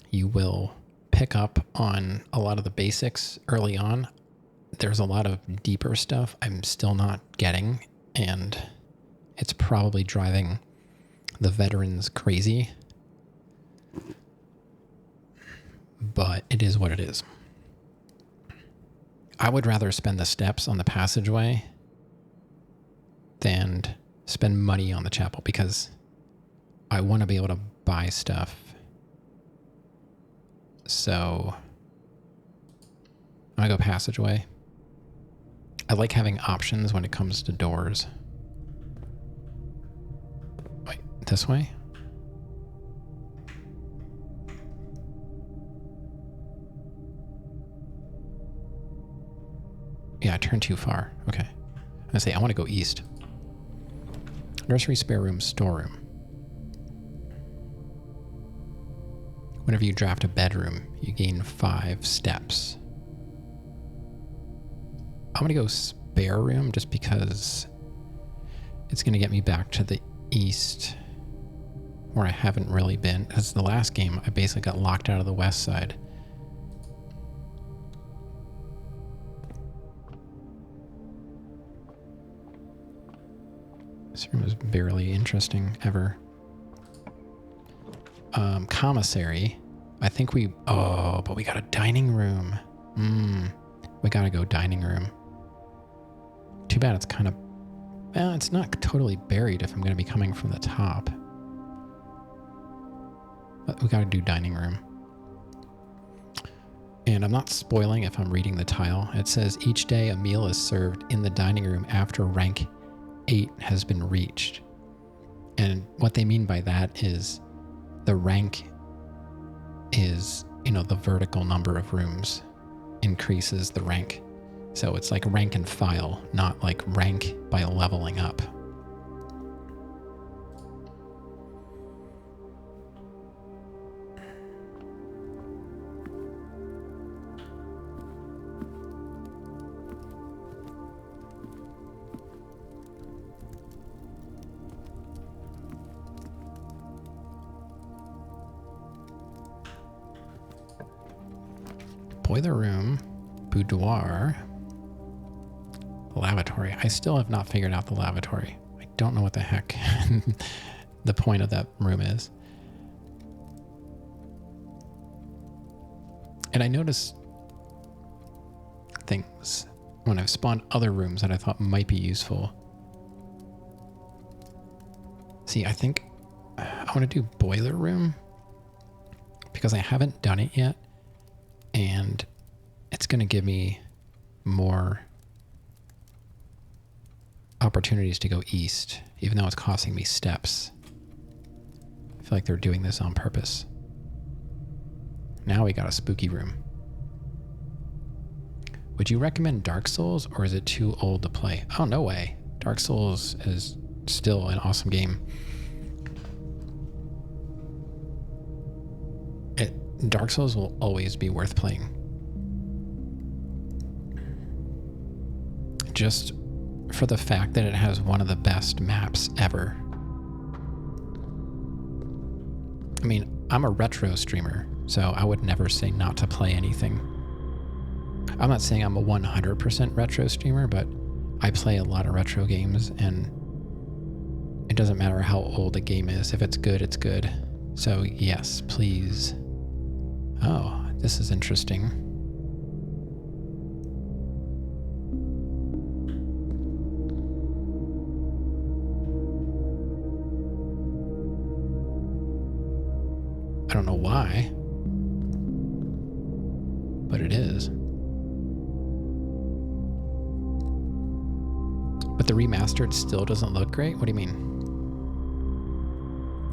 you will pick up on a lot of the basics early on. There's a lot of deeper stuff I'm still not getting, and it's probably driving the veterans crazy. But it is what it is. I would rather spend the steps on the passageway than spend money on the chapel, because I want to be able to buy stuff. So I'm going to go passageway. I like having options when it comes to doors. Wait, this way? Yeah, I turned too far. Okay. I'm going to say I want to go east. Nursery, spare room, storeroom. Whenever you draft a bedroom, you gain 5 steps. I'm going to go spare room just because it's going to get me back to the east, where I haven't really been. Because the last game, I basically got locked out of the west side. This room is barely interesting ever. Commissary. I think but we got a dining room. We gotta go dining room. Too bad it's kind of, it's not totally buried if I'm gonna be coming from the top. But we gotta do dining room. And I'm not spoiling if I'm reading the tile. It says each day a meal is served in the dining room after rank 8 has been reached. And what they mean by that is the rank is, the vertical number of rooms increases the rank. So it's like rank and file, not like rank by leveling up. Boiler room, boudoir, lavatory. I still have not figured out the lavatory. I don't know what the heck the point of that room is. And I noticed things when I've spawned other rooms that I thought might be useful. See, I think I want to do boiler room because I haven't done it yet. And it's going to give me more opportunities to go east, even though it's costing me steps. I feel like they're doing this on purpose. Now we got a spooky room. Would you recommend Dark Souls, or is it too old to play? Oh, no way. Dark Souls is still an awesome game. Dark Souls will always be worth playing. Just for the fact that it has one of the best maps ever. I mean, I'm a retro streamer, so I would never say not to play anything. I'm not saying I'm a 100% retro streamer, but I play a lot of retro games, and it doesn't matter how old a game is. If it's good, it's good. So yes, please. Oh, this is interesting. I don't know why, but it is. But the remastered still doesn't look great? What do you mean?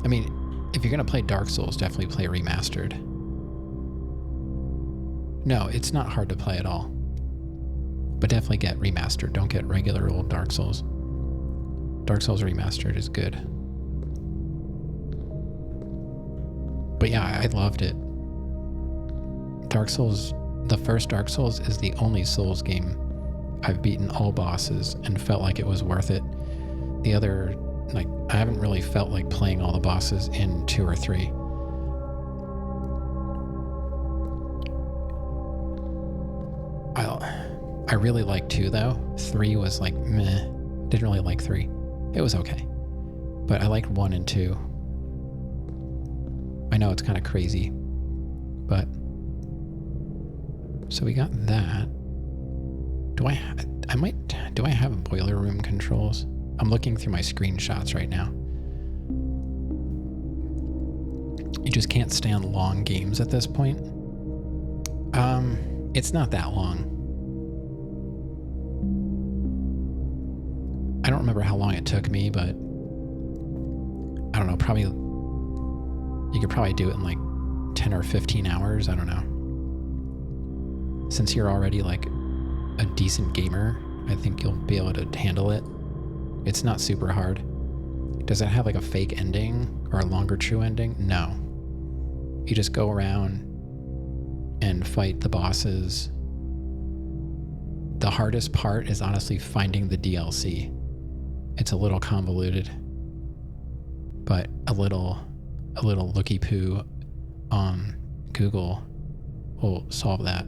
I mean, if you're going to play Dark Souls, definitely play remastered. No, it's not hard to play at all. But definitely get remastered. Don't get regular old Dark Souls. Dark Souls Remastered is good. But yeah, I loved it. Dark Souls, the first Dark Souls is the only Souls game I've beaten all bosses and felt like it was worth it. The other, like, I haven't really felt like playing all the bosses in 2 or 3. I really like 2 though. 3 was like meh. Didn't really like 3. It was okay. But I liked 1 and 2. I know it's kind of crazy, but so we got that. Do I have boiler room controls? I'm looking through my screenshots right now. You just can't stand long games at this point. It's not that long. I don't remember how long it took me, but I don't know, probably you could probably do it in like 10 or 15 hours. I don't know. Since you're already like a decent gamer, I think you'll be able to handle it. It's not super hard. Does it have like a fake ending or a longer true ending? No. You just go around and fight the bosses. The hardest part is honestly finding the DLC. It's a little convoluted, but a little looky poo on Google will solve that.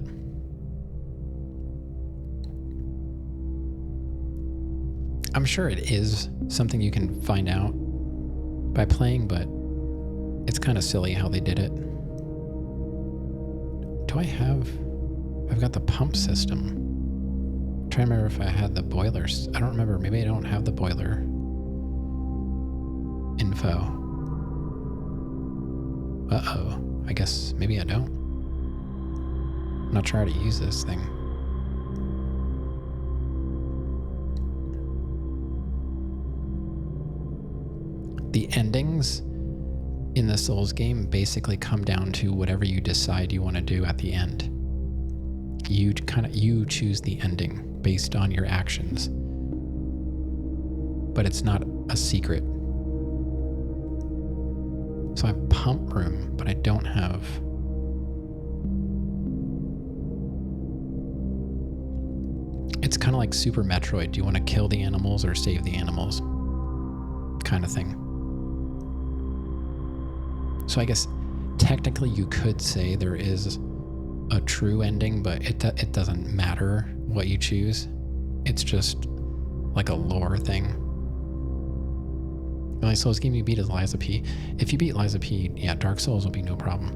I'm sure it is something you can find out by playing, but it's kind of silly how they did it. I've got the pump system. I'm trying to remember if I had the boilers. I don't remember. Maybe I don't have the boiler info. Uh-oh. I guess maybe I don't. I'm not sure how to use this thing. The endings in the Souls game basically come down to whatever you decide you want to do at the end. You choose the ending based on your actions. But it's not a secret. So I have pump room, but I don't have... It's kind of like Super Metroid. Do you want to kill the animals or save the animals? Kind of thing. So I guess technically you could say there is a true ending, but it doesn't matter what you choose. It's just like a lore thing. The only Souls game you beat is Lies of P. If you beat Lies of P, yeah, Dark Souls will be no problem.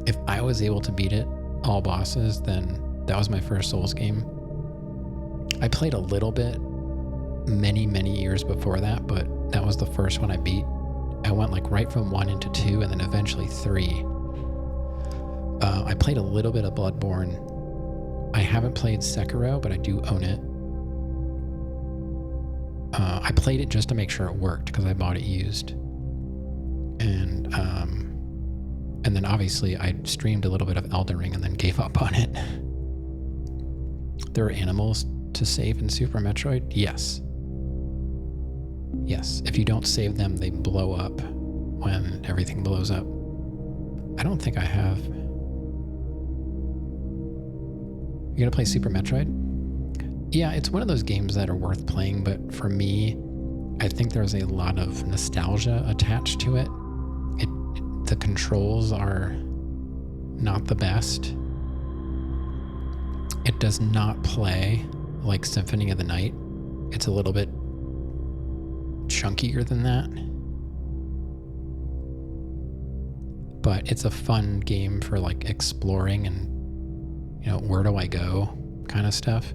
If I was able to beat it, all bosses, then that was my first Souls game. I played a little bit many years before that, but that was the first one I beat. I went like right from 1 into 2 and then eventually 3. I played a little bit of Bloodborne. I haven't played Sekiro, but I do own it. I played it just to make sure it worked because I bought it used. And then obviously I streamed a little bit of Elden Ring and then gave up on it. There are animals to save in Super Metroid? Yes. Yes. If you don't save them, they blow up when everything blows up. I don't think I have. You gonna play Super Metroid? Yeah, it's one of those games that are worth playing, but for me, I think there's a lot of nostalgia attached to it. The controls are not the best. It does not play like Symphony of the Night. It's a little bit chunkier than that. But it's a fun game for like exploring and, you know, where do I go kind of stuff.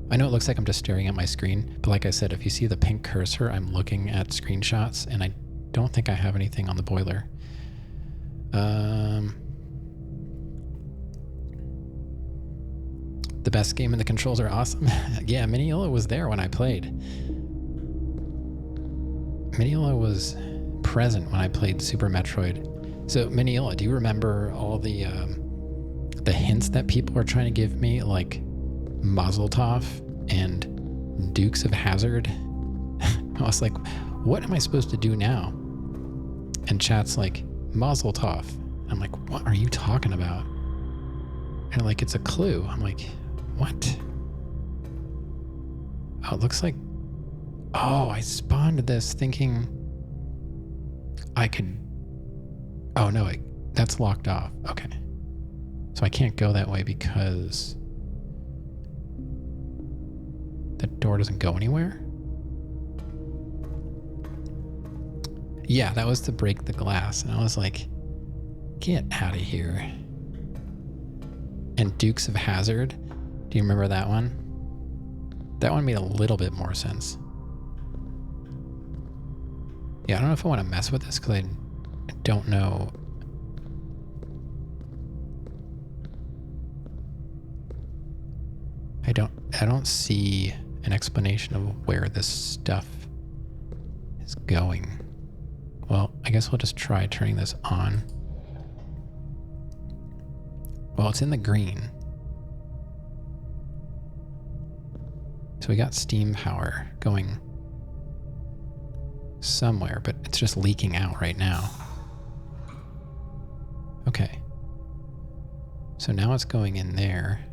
I know it looks like I'm just staring at my screen, but like I said, if you see the pink cursor, I'm looking at screenshots, and I don't think I have anything on the boiler. The best game and the controls are awesome. Yeah, Miniola was there when I played. Miniola was present when I played Super Metroid. So Miniola, do you remember all the hints that people were trying to give me, like Mazel Tov and Dukes of Hazzard? I was like, what am I supposed to do now? And chat's like, Mazel Tov. I'm like, what are you talking about? And they're like, it's a clue. I'm like, what? Oh, it looks like... Oh, I spawned this thinking I could... Oh, no, that's locked off. Okay. So I can't go that way because the door doesn't go anywhere? Yeah, that was to break the glass. And I was like, get out of here. And Dukes of Hazzard. Do you remember that one? That one made a little bit more sense. Yeah, I don't know if I want to mess with this because I don't know. I don't see an explanation of where this stuff is going. Well, I guess we'll just try turning this on. Well, it's in the green. So we got steam power going somewhere, but it's just leaking out right now. Okay. So now it's going in there.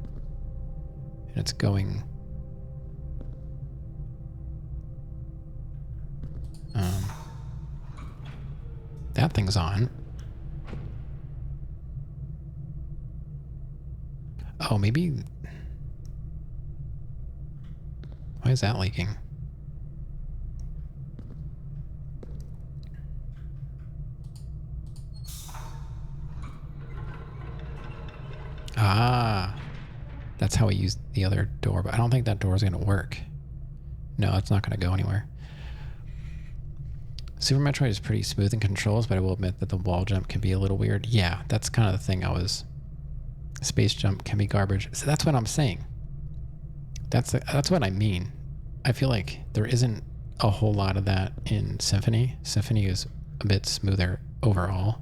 And it's going... that thing's on. Oh, maybe... Why is that leaking? Ah, that's how we use the other door, but I don't think that door is going to work. No, it's not going to go anywhere. Super Metroid is pretty smooth in controls, but I will admit that the wall jump can be a little weird. Yeah, that's kind of the thing Space jump can be garbage. So that's what I'm saying. That's what I mean. I feel like there isn't a whole lot of that in Symphony. Symphony is a bit smoother overall.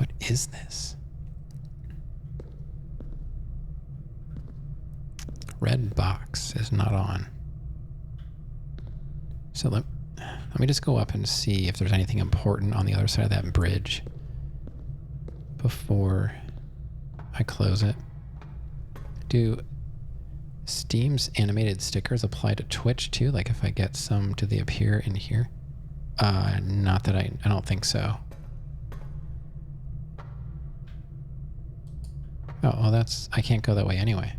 What is this? Red box is not on. So let me just go up and see if there's anything important on the other side of that bridge before I close it. Do Steam's animated stickers apply to Twitch too? Like if I get some, do they appear in here? Not that I don't think so. Oh, well I can't go that way anyway.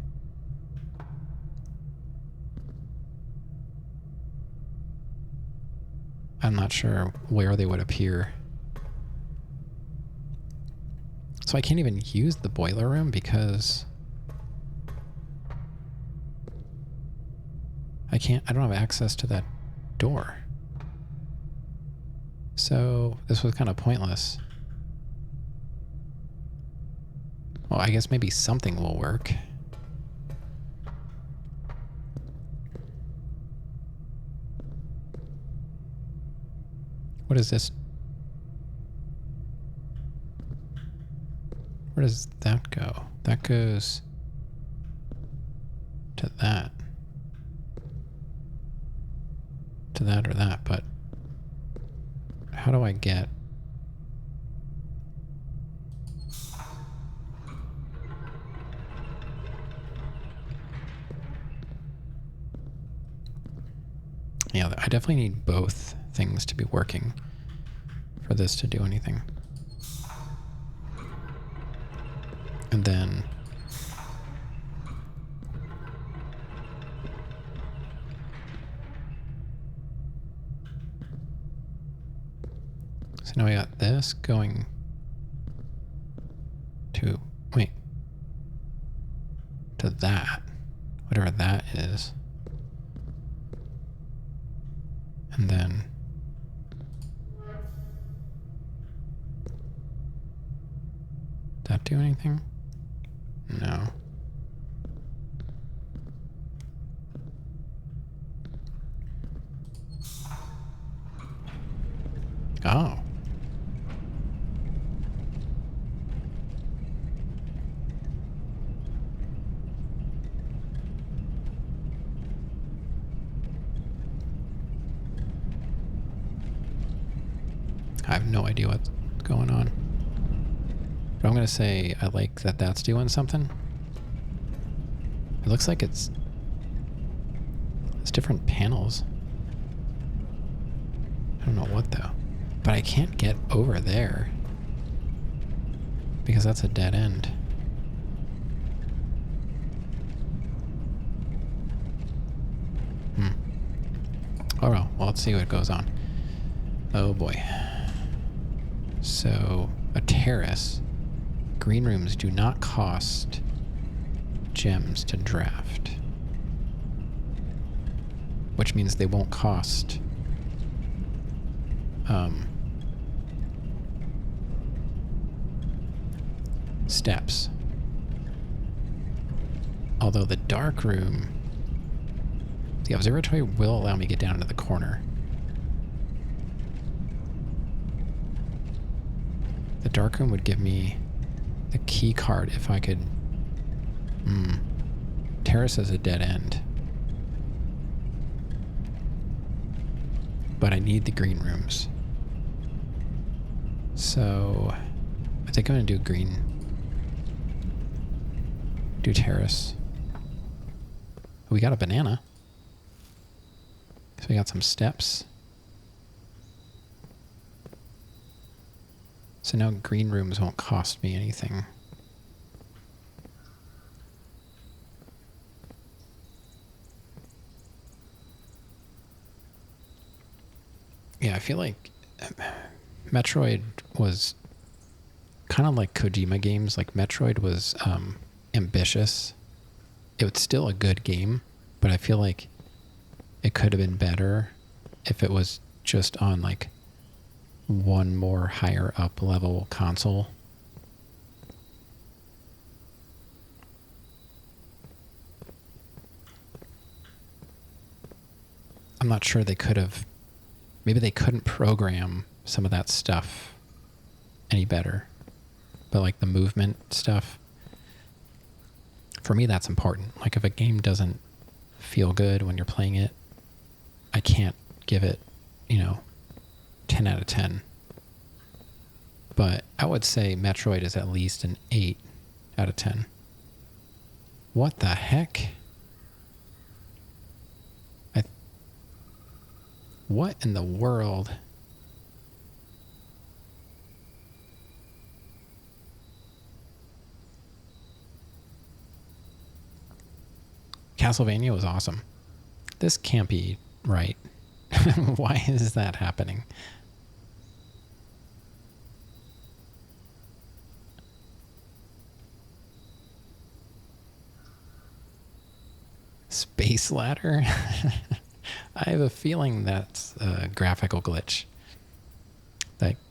I'm not sure where they would appear. So I can't even use the boiler room because I don't have access to that door. So this was kind of pointless. Well, I guess maybe something will work. What is this? Where does that go? That goes to that. To that or that, but how do I get... Yeah, I definitely need both things to be working for this to do anything. And then so now we got this going to, wait, to that, whatever that is. And then that do anything? No. Oh. I have no idea what's going on. But I'm going to say I like that that's doing something. It looks like it's different panels. I don't know what though. But I can't get over there because that's a dead end. Oh well, let's see what goes on. Oh boy. So, a terrace. Green rooms do not cost gems to draft. Which means they won't cost steps. Although the dark room, the observatory will allow me to get down into the corner. The dark room would give me the key card if I could. Terrace is a dead end. But I need the green rooms. So I think I'm gonna do green. Do terrace. We got a banana. So we got some steps. So now green rooms won't cost me anything. Yeah, I feel like Metroid was kind of like Kojima games. Like Metroid was ambitious. It was still a good game, but I feel like it could have been better if it was just on like one more higher up level console. I'm not sure they could have. Maybe they couldn't program some of that stuff any better. but like the movement stuff, for me, that's important. Like if a game doesn't feel good when you're playing it, I can't give it, 10 out of 10. But I would say Metroid is at least an 8 out of 10. What the heck? What in the world? Castlevania was awesome. This can't be right. Why is that happening? Space ladder? I have a feeling that's a graphical glitch.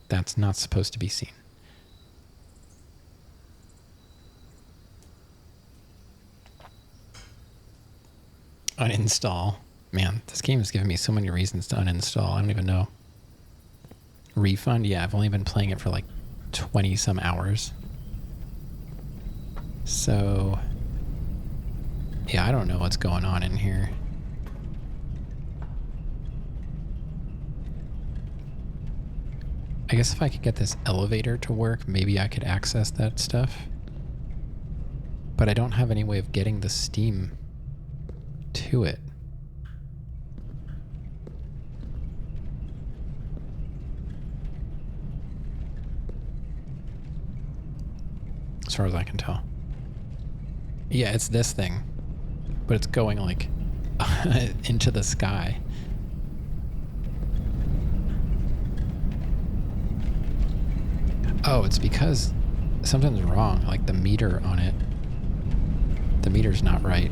That's not supposed to be seen. Uninstall. Man, this game has given me so many reasons to uninstall. I don't even know. Refund? Yeah, I've only been playing it for like 20 some hours. So, yeah, I don't know what's going on in here. I guess if I could get this elevator to work, maybe I could access that stuff. But I don't have any way of getting the Steam to it. As far as I can tell. Yeah, it's this thing. But it's going like into the sky. Oh, it's because something's wrong. Like the meter on it. The meter's not right.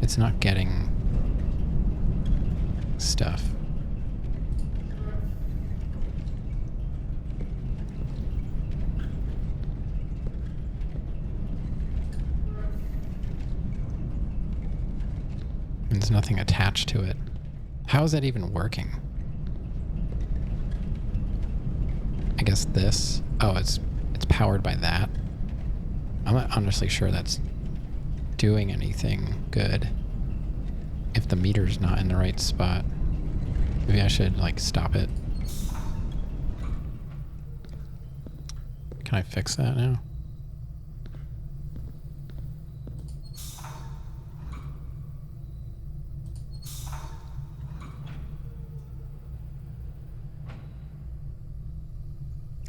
It's not getting stuff. There's nothing attached to it. How is that even working? I guess this. Oh, it's powered by that. I'm not honestly sure that's doing anything good. If the meter's not in the right spot. Maybe I should like stop it. Can I fix that now?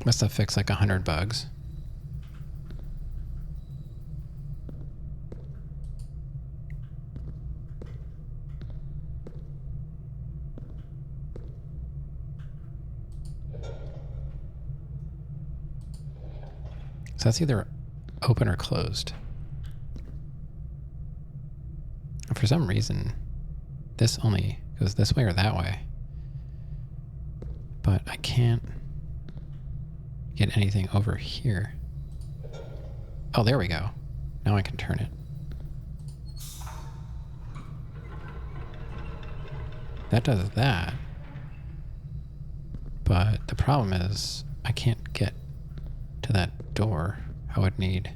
Must have fixed like 100 bugs. So that's either open or closed. And for some reason, this only goes this way or that way. But I can't get anything over here. Oh, there we go. Now I can turn it. That does that. But the problem is I can't get to that door. I would need...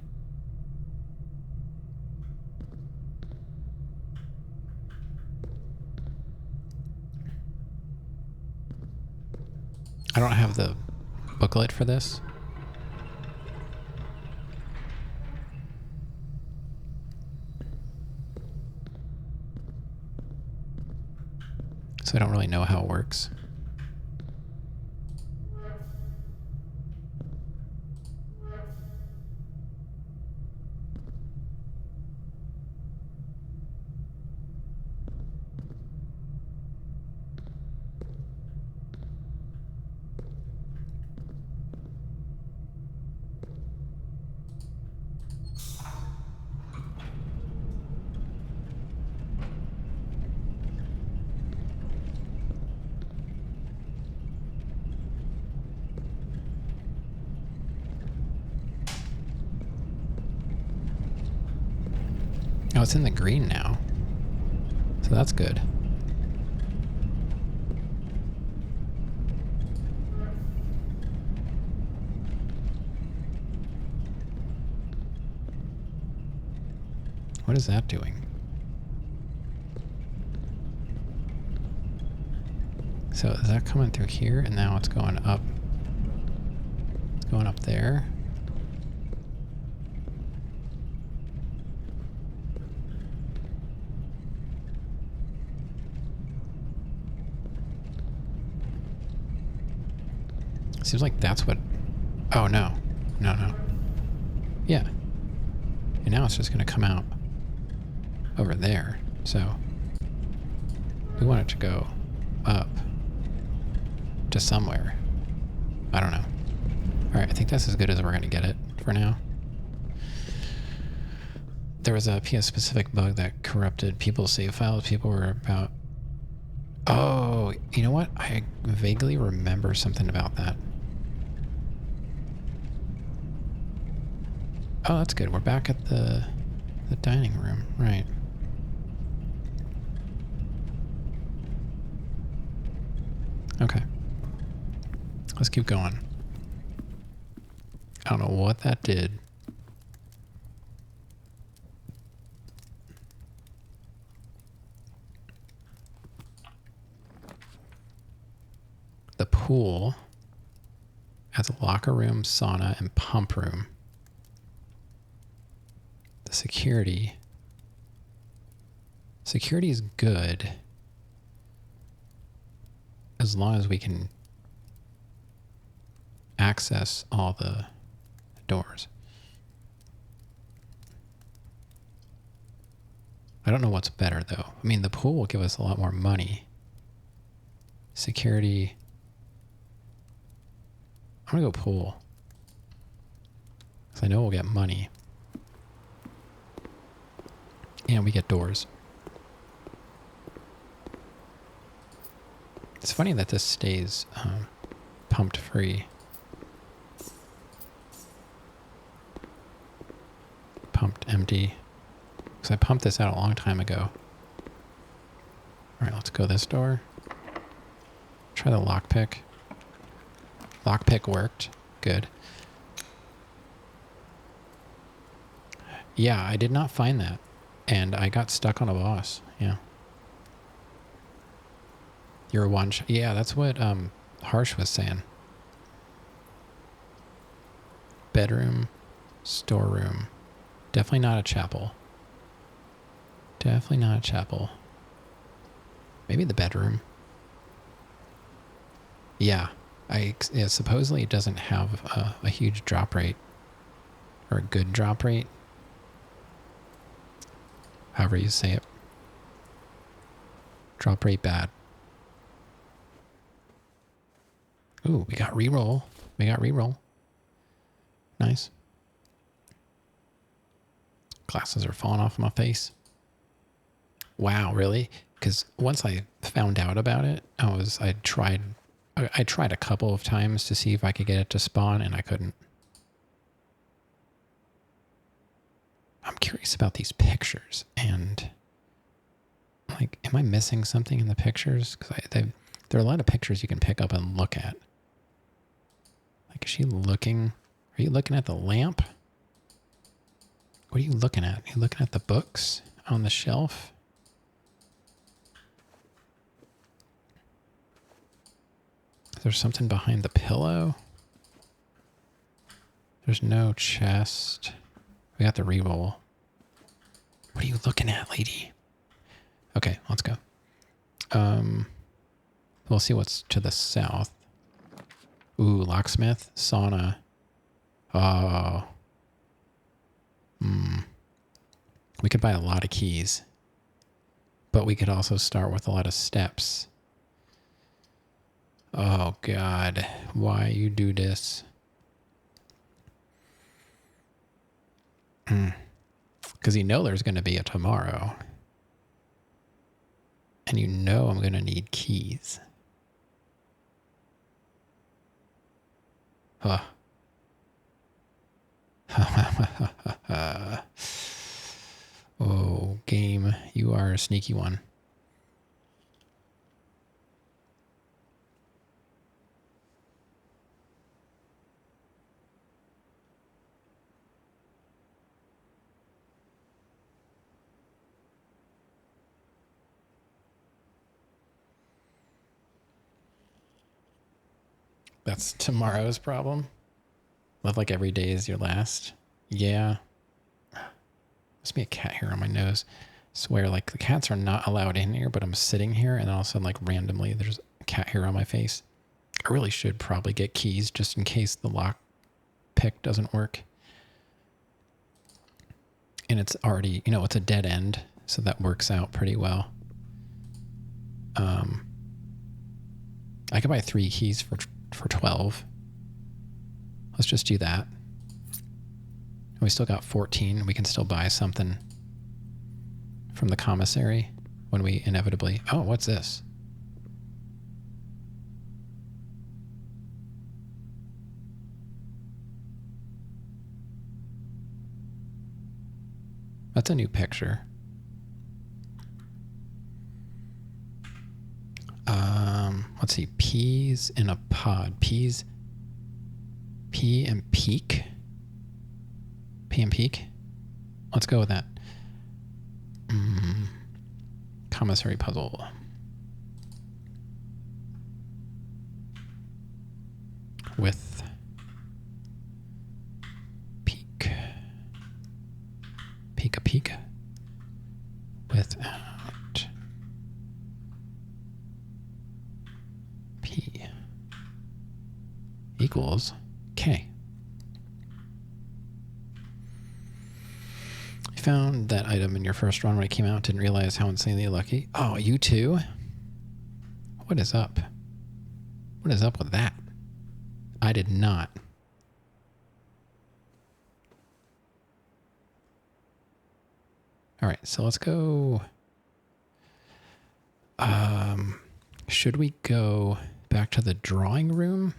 I don't have the booklet for this. So I don't really know how it works. Oh, it's in the green now. So that's good. What is that doing? So is that coming through here? And now it's going up. It's going up there. Seems like that's what... Oh, no. No. Yeah. And now it's just going to come out over there. So we want it to go up to somewhere. I don't know. All right, I think that's as good as we're going to get it for now. There was a PS-specific bug that corrupted people's save files. People were about... Oh, you know what? I vaguely remember something about that. Oh, that's good. We're back at the dining room. Right. Okay. Let's keep going. I don't know what that did. The pool has a locker room, sauna, and pump room. The security is good as long as we can access all the doors. I don't know what's better though. I mean, the pool will give us a lot more money. Security. I'm gonna go pool, because I know we'll get money. And we get doors. It's funny that this stays pumped free. Pumped empty. Because I pumped this out a long time ago. Alright, let's go this door. Try the lockpick. Lockpick worked. Good. Yeah, I did not find that. And I got stuck on a boss. Yeah. You're one shot. Yeah, that's what Harsh was saying. Bedroom, storeroom. Definitely not a chapel. Definitely not a chapel. Maybe the bedroom. Yeah. Yeah, supposedly it doesn't have a huge drop rate. Or a good drop rate. However you say it. Drop rate bad. Ooh, we got reroll. We got reroll. Nice. Glasses are falling off my face. Wow, really? Because once I found out about it, I tried a couple of times to see if I could get it to spawn, and I couldn't. I'm curious about these pictures, and like, am I missing something in the pictures? Because there are a lot of pictures you can pick up and look at. Like, is she looking? Are you looking at the lamp? What are you looking at? Are you looking at the books on the shelf? Is there something behind the pillow? There's no chest. We got the reroll. What are you looking at, lady? Okay, let's go. We'll see what's to the south. Ooh, locksmith, sauna. Oh. We could buy a lot of keys. But we could also start with a lot of steps. Oh, God. Why you do this? Because you know there's going to be a tomorrow. And you know I'm going to need keys. Huh. Oh, game, you are a sneaky one. That's tomorrow's problem. Live like every day is your last. Yeah. Must be a cat hair on my nose. Swear, like the cats are not allowed in here, but I'm sitting here and all of a sudden, like randomly, there's a cat hair on my face. I really should probably get keys just in case the lock pick doesn't work. And it's already, you know, it's a dead end, so that works out pretty well. I could buy 3 keys for 12. Let's just do that. We still got 14. We can still buy something from the commissary when we inevitably... Oh, what's this? That's a new picture. Let's see. Peas in a pod. Peas. Pea and peak. Pea and peak. Let's go with that. Commissary puzzle. With peak. Pika pika. Without P equals K. You found that item in your first run when it came out. Didn't realize how insanely lucky. Oh, you too? What is up? What is up with that? I did not. All right, so let's go. Should we go back to the drawing room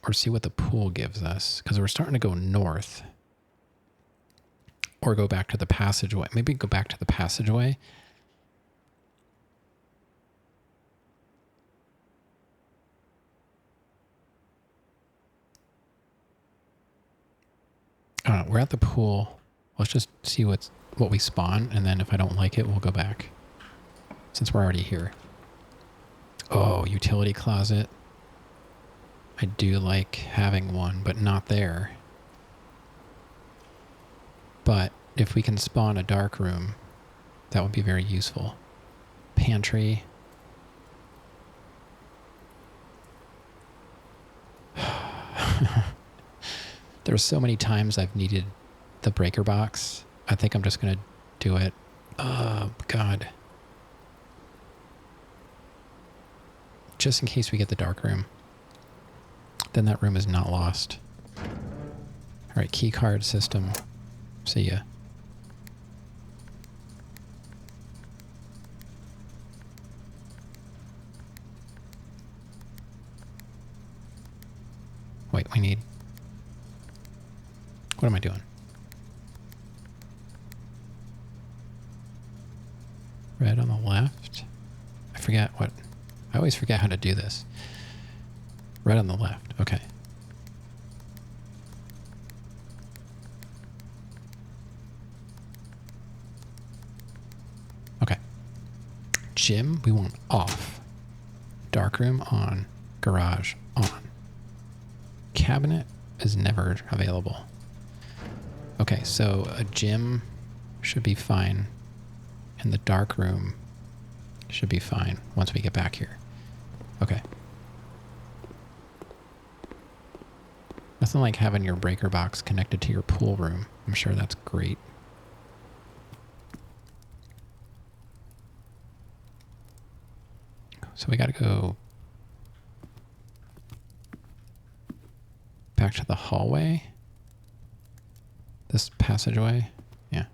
or see what the pool gives us? Because we're starting to go north. Or go back to the passageway. Maybe go back to the passageway. We're at the pool. Let's just see what we spawn, and then if I don't like it, we'll go back. Since we're already here. Oh, utility closet. I do like having one, but not there. But if we can spawn a dark room, that would be very useful. Pantry. There's so many times I've needed the breaker box. I think I'm just going to do it. Oh, God. Just in case we get the dark room. Then that room is not lost. All right, key card system. See ya. Wait, we need... What am I doing? Red on the left. I forget what... I always forget how to do this. Red on the left. Okay. Okay. Gym, we want off. Darkroom on. Garage on. Cabinet is never available. Okay, so a gym should be fine. And the dark room should be fine once we get back here. Okay. Nothing like having your breaker box connected to your pool room. I'm sure that's great. So we gotta go back to the hallway. This passageway. Yeah.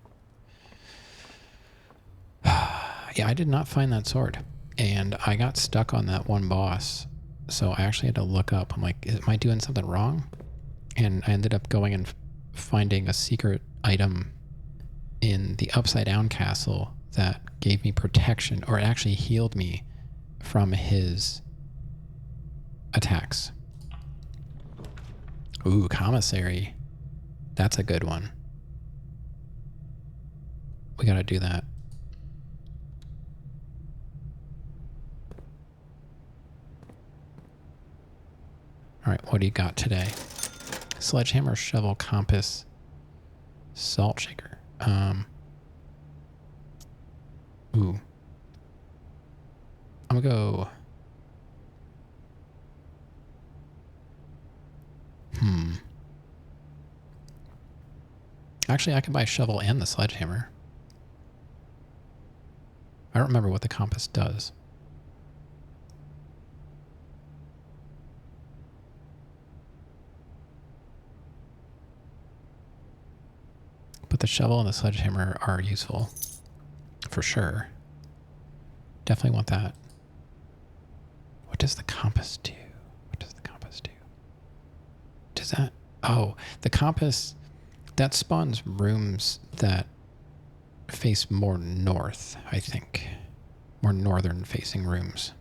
Yeah, I did not find that sword. And I got stuck on that one boss. So I actually had to look up. I'm like, am I doing something wrong? And I ended up going and finding a secret item in the Upside Down Castle that gave me protection, or it actually healed me from his attacks. Ooh, commissary. That's a good one. We gotta do that. All right, what do you got today? Sledgehammer, shovel, compass, salt shaker. Ooh. I'm gonna go. Actually, I can buy a shovel and the sledgehammer. I don't remember what the compass does. But the shovel and the sledgehammer are useful. For sure. Definitely want that. What does the compass do? What does the compass do? Does that... Oh, the compass... That spawns rooms that face more north, I think. More northern facing rooms.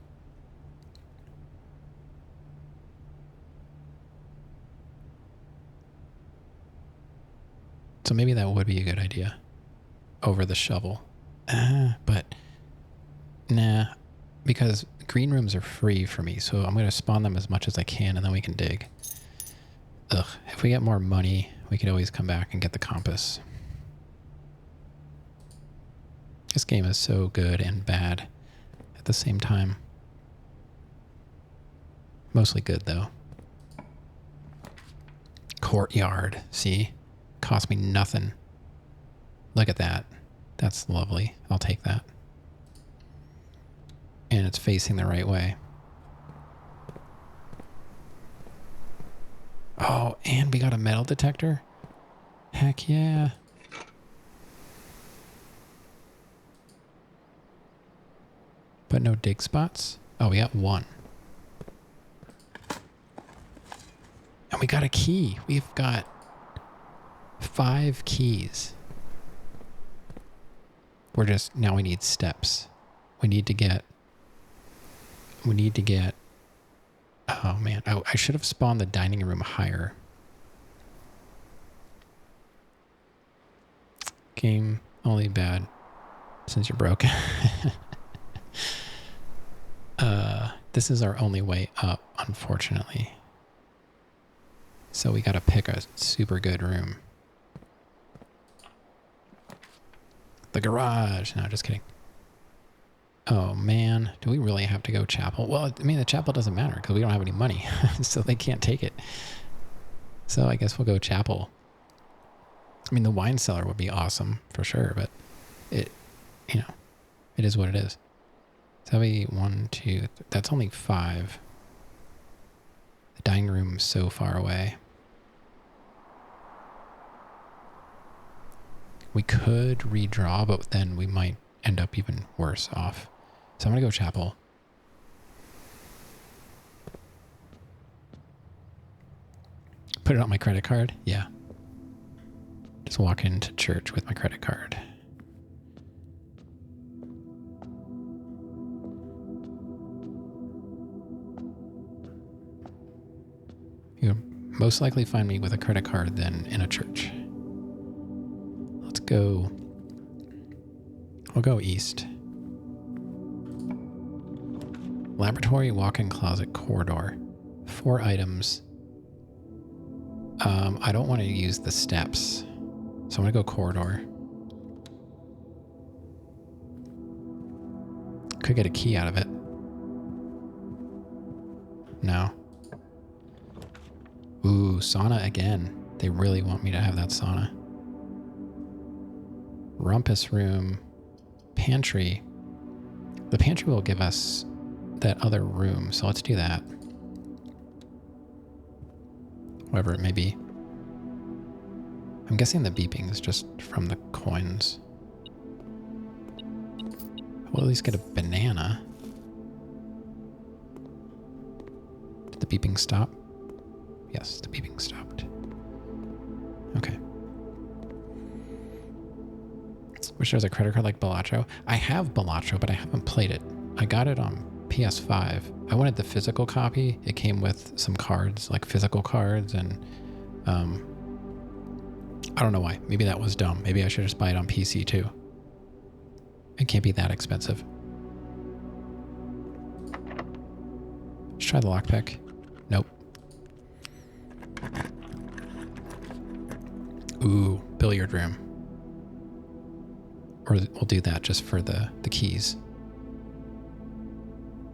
So maybe that would be a good idea over the shovel. But nah, because green rooms are free for me, so I'm going to spawn them as much as I can and then we can dig. Ugh, if we get more money, we could always come back and get the compass. This game is so good and bad at the same time. Mostly good, though. Courtyard, see? Cost me nothing. Look at that. That's lovely. I'll take that. And it's facing the right way. Oh, and we got a metal detector? Heck yeah. But no dig spots? Oh, we got one. And we got a key. We've got 5 keys. Now we need steps. We need to get, oh man, I should have spawned the dining room higher. Game only bad since you're broke. This is our only way up, unfortunately. So we gotta pick a super good room. The garage. No, just kidding. Oh man, do we really have to go chapel? Well, I mean, the chapel doesn't matter because we don't have any money, so they can't take it. So I guess we'll go chapel. I mean, the wine cellar would be awesome for sure, but it is what it is. So that'll be 1, 2, that's only 5. The dining room is so far away. We could redraw, but then we might end up even worse off. So I'm going to go chapel. Put it on my credit card? Yeah. Just walk into church with my credit card. You'll most likely find me with a credit card than in a church. Let's go. I'll go east. Laboratory, walk-in closet, corridor. 4 items. I don't want to use the steps. So I'm going to go corridor. Could get a key out of it. No. Ooh, sauna again. They really want me to have that sauna. Rumpus room. Pantry. The pantry will give us that other room, so let's do that. Whatever it may be. I'm guessing the beeping is just from the coins. We'll at least get a banana. Did the beeping stop? Yes, the beeping stopped. Okay. Wish there was a credit card like Balatro. I have Balatro, but I haven't played it. I got it on PS5. I wanted the physical copy. It came with some cards, like physical cards, and I don't know why. Maybe that was dumb. Maybe I should just buy it on PC too. It can't be that expensive. Let's try the lockpick. Nope. Ooh, billiard room. Or we'll do that just for the keys.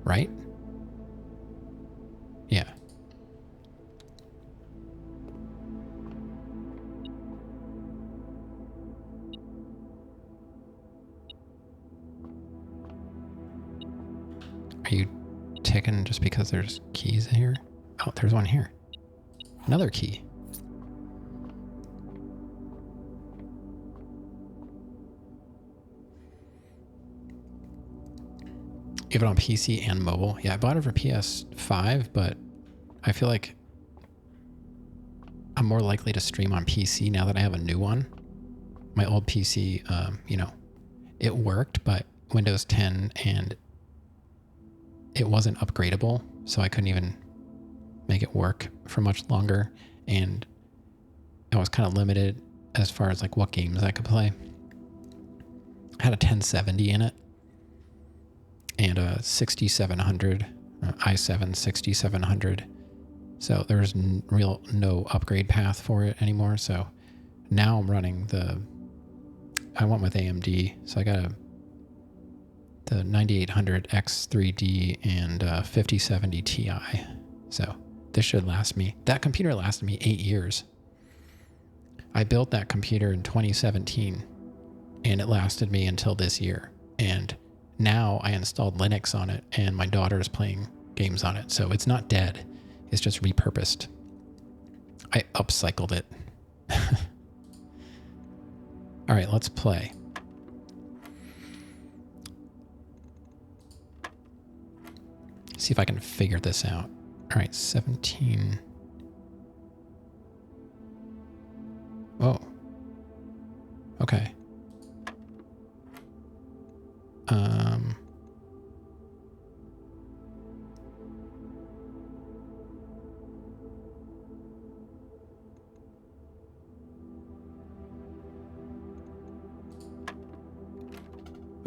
Right? Yeah. Are you ticking just because there's keys here? Oh, there's one here. Another key. You have it on PC and mobile. Yeah, I bought it for PS5, but I feel like I'm more likely to stream on PC now that I have a new one. My old PC, you know, it worked, but Windows 10 and it wasn't upgradable, so I couldn't even make it work for much longer. And I was kind of limited as far as like what games I could play. I had a 1070 in it and a 6700 i7 6700. So there's no upgrade path for it anymore. So now I'm running I went with AMD. So I got the 9800 X3D and 5070 Ti. So this should last me. That computer lasted me 8 years. I built that computer in 2017 and it lasted me until this year. And now I installed Linux on it and my daughter is playing games on it. So it's not dead. It's just repurposed. I upcycled it. All right, let's play. See if I can figure this out. All right, 17. Whoa. Okay.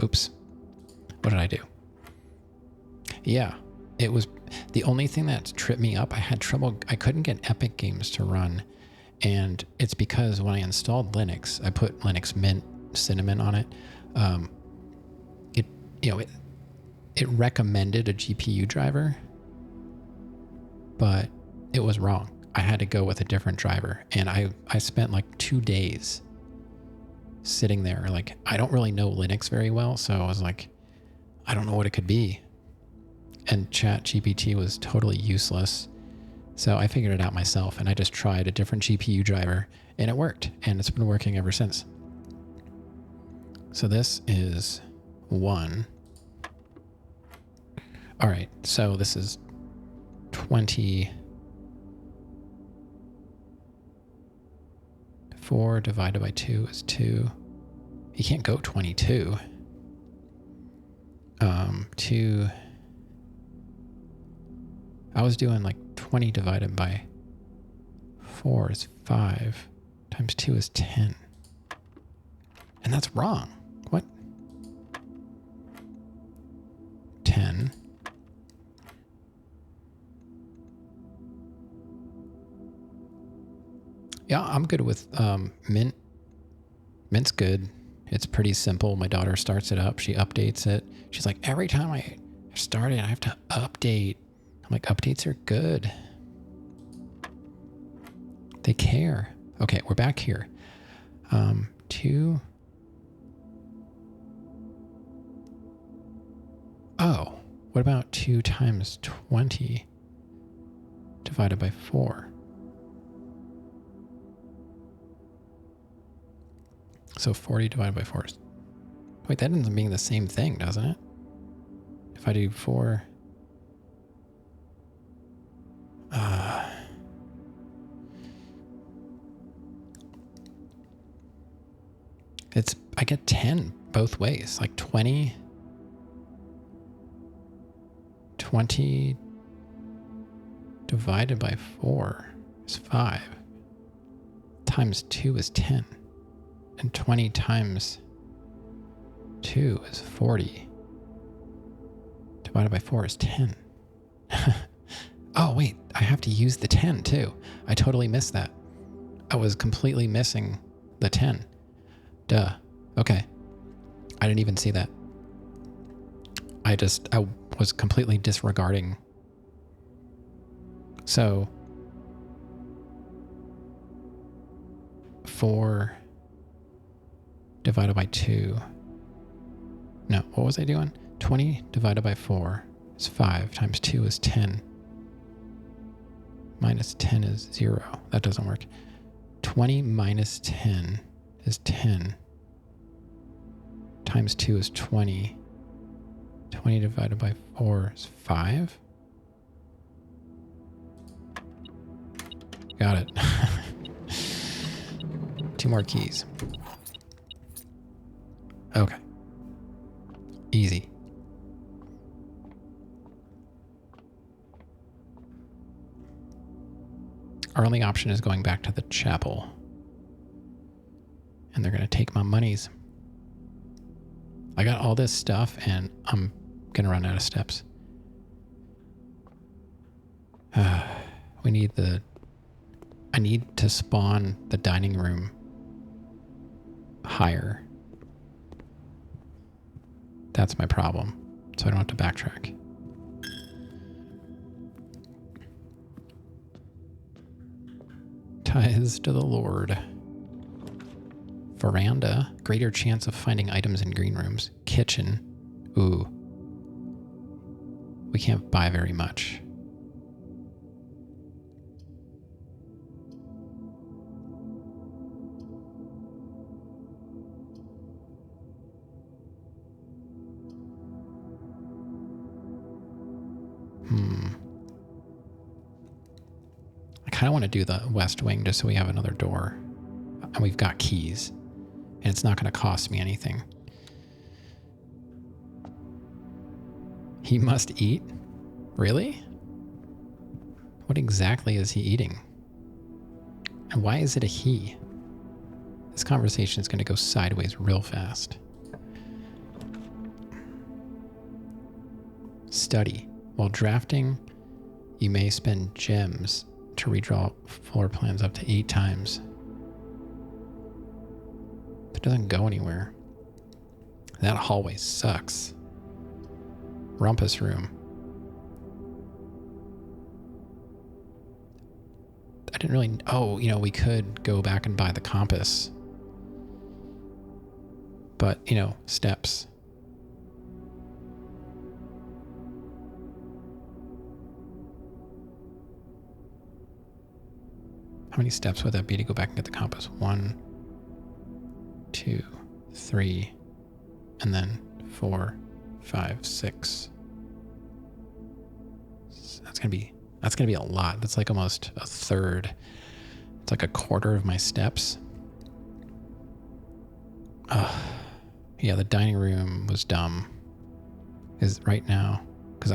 Oops. What did I do? Yeah, it was the only thing that tripped me up. I had trouble. I couldn't get Epic Games to run. And it's because when I installed Linux, I put Linux Mint Cinnamon on it. It recommended a GPU driver, but it was wrong. I had to go with a different driver. And I spent like 2 days sitting there. Like, I don't really know Linux very well. So I was like, I don't know what it could be. And ChatGPT was totally useless. So I figured it out myself and I just tried a different GPU driver and it worked. And it's been working ever since. So this is 1. All right, so this is 24 divided by 2 is 2. You can't go 22. 2. I was doing like 20 divided by 4 is 5 times 2 is 10. And that's wrong. What? 10. Yeah, I'm good with Mint. Mint's good. It's pretty simple. My daughter starts it up. She updates it. She's like, every time I start it, I have to update. I'm like, updates are good. They care. Okay, we're back here. 2. Oh, what about 2 times 20 divided by 4? So 40 divided by 4 is... Wait, that ends up being the same thing, doesn't it? If I do 4... I get 10 both ways. Like 20 divided by 4 is 5. Times 2 is 10. And 20 times 2 is 40. Divided by 4 is 10. Oh, wait, I have to use the 10 too. I totally missed that. I was completely missing the 10. Duh. Okay. I didn't even see that. I was completely disregarding. So 4 divided by 2. No, what was I doing? 20 divided by 4 is 5 times 2 is 10. Minus 10 is 0. That doesn't work. 20 minus 10 is 10. Times 2 is 20. 20 divided by 4 is 5. Got it. 2 more keys. Okay. Easy. Our only option is going back to the chapel. And they're going to take my monies. I got all this stuff and I'm going to run out of steps. We need I need to spawn the dining room higher. That's my problem. So I don't have to backtrack. Tithes to the Lord. Veranda. Greater chance of finding items in green rooms. Kitchen. Ooh. We can't buy very much. I kind of want to do the west wing just so we have another door. And we've got keys. And it's not going to cost me anything. He must eat? Really? What exactly is he eating? And why is it a he? This conversation is going to go sideways real fast. Study. While drafting, you may spend gems to redraw floor plans up to 8 times. That doesn't go anywhere. That hallway sucks. Rumpus room. I didn't really... Oh, we could go back and buy the compass. But, steps. How many steps would that be to go back and get the compass? 1, 2, 3, and then 4, 5, 6. That's gonna be a lot. That's like almost a third. It's like a quarter of my steps. Yeah, the dining room was dumb. Is right now, because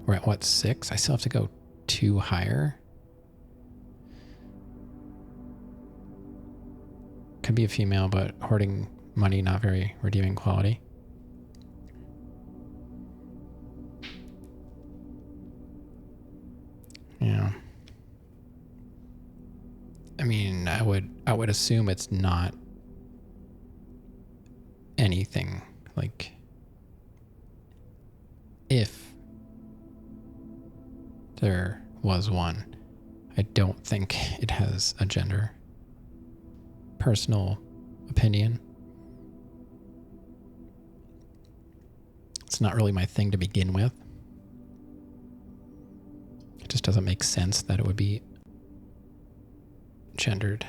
we're at what, 6? I still have to go 2 higher. Could be a female, but hoarding money, not very redeeming quality. Yeah. I mean, I would assume it's not anything. Like, if there was one, I don't think it has a gender. Personal opinion. It's not really my thing to begin with. It just doesn't make sense that it would be gendered.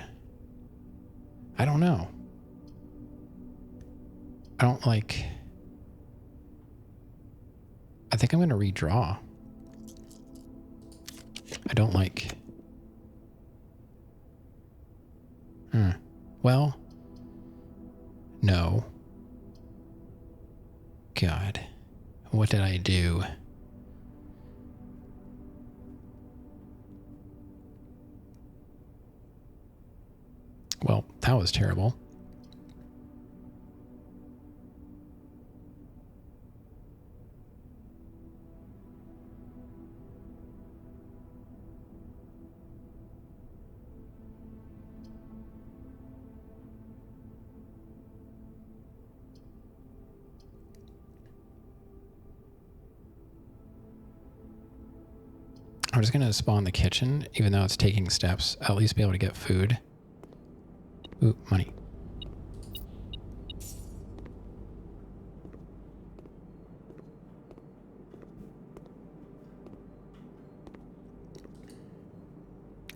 I don't know. I think I'm going to redraw. I don't like... Well, no. God, what did I do? Well, that was terrible. I'm just going to spawn the kitchen, even though it's taking steps. I'll at least be able to get food. Ooh, money.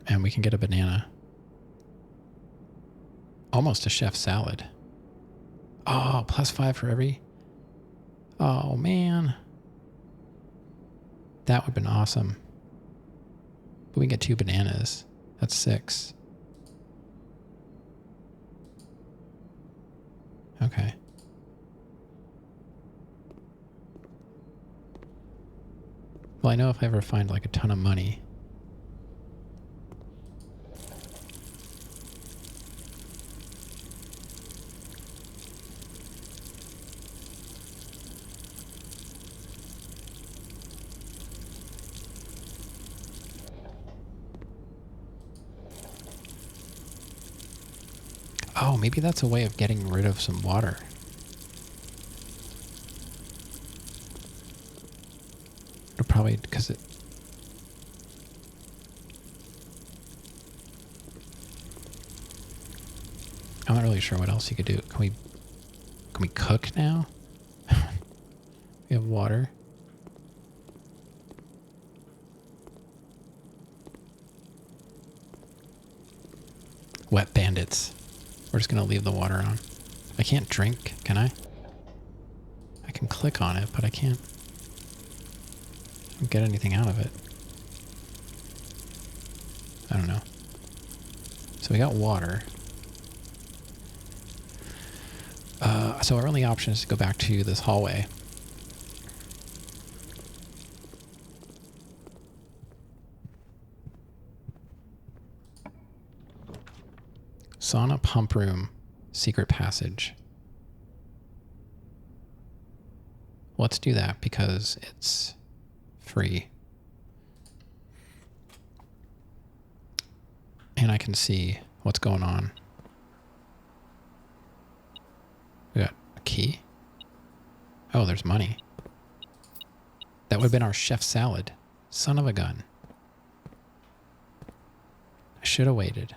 And we can get a banana. Almost a chef salad. Oh, +5 for every... Oh, man. That would have been awesome. But we can get 2 bananas. That's 6. Okay. Well, I know if I ever find like a ton of money... Oh, maybe that's a way of getting rid of some water. It'll probably, because it... I'm not really sure what else you could do. Can we cook now? We have water. Wet bandits. We're just going to leave the water on. I can't drink, can I? I can click on it, but I can't get anything out of it. I don't know. So we got water. So our only option is to go back to this hallway. Sauna pump room, secret passage. Let's do that because it's free. And I can see what's going on. We got a key. Oh, there's money. That would have been our chef salad. Son of a gun. I should have waited.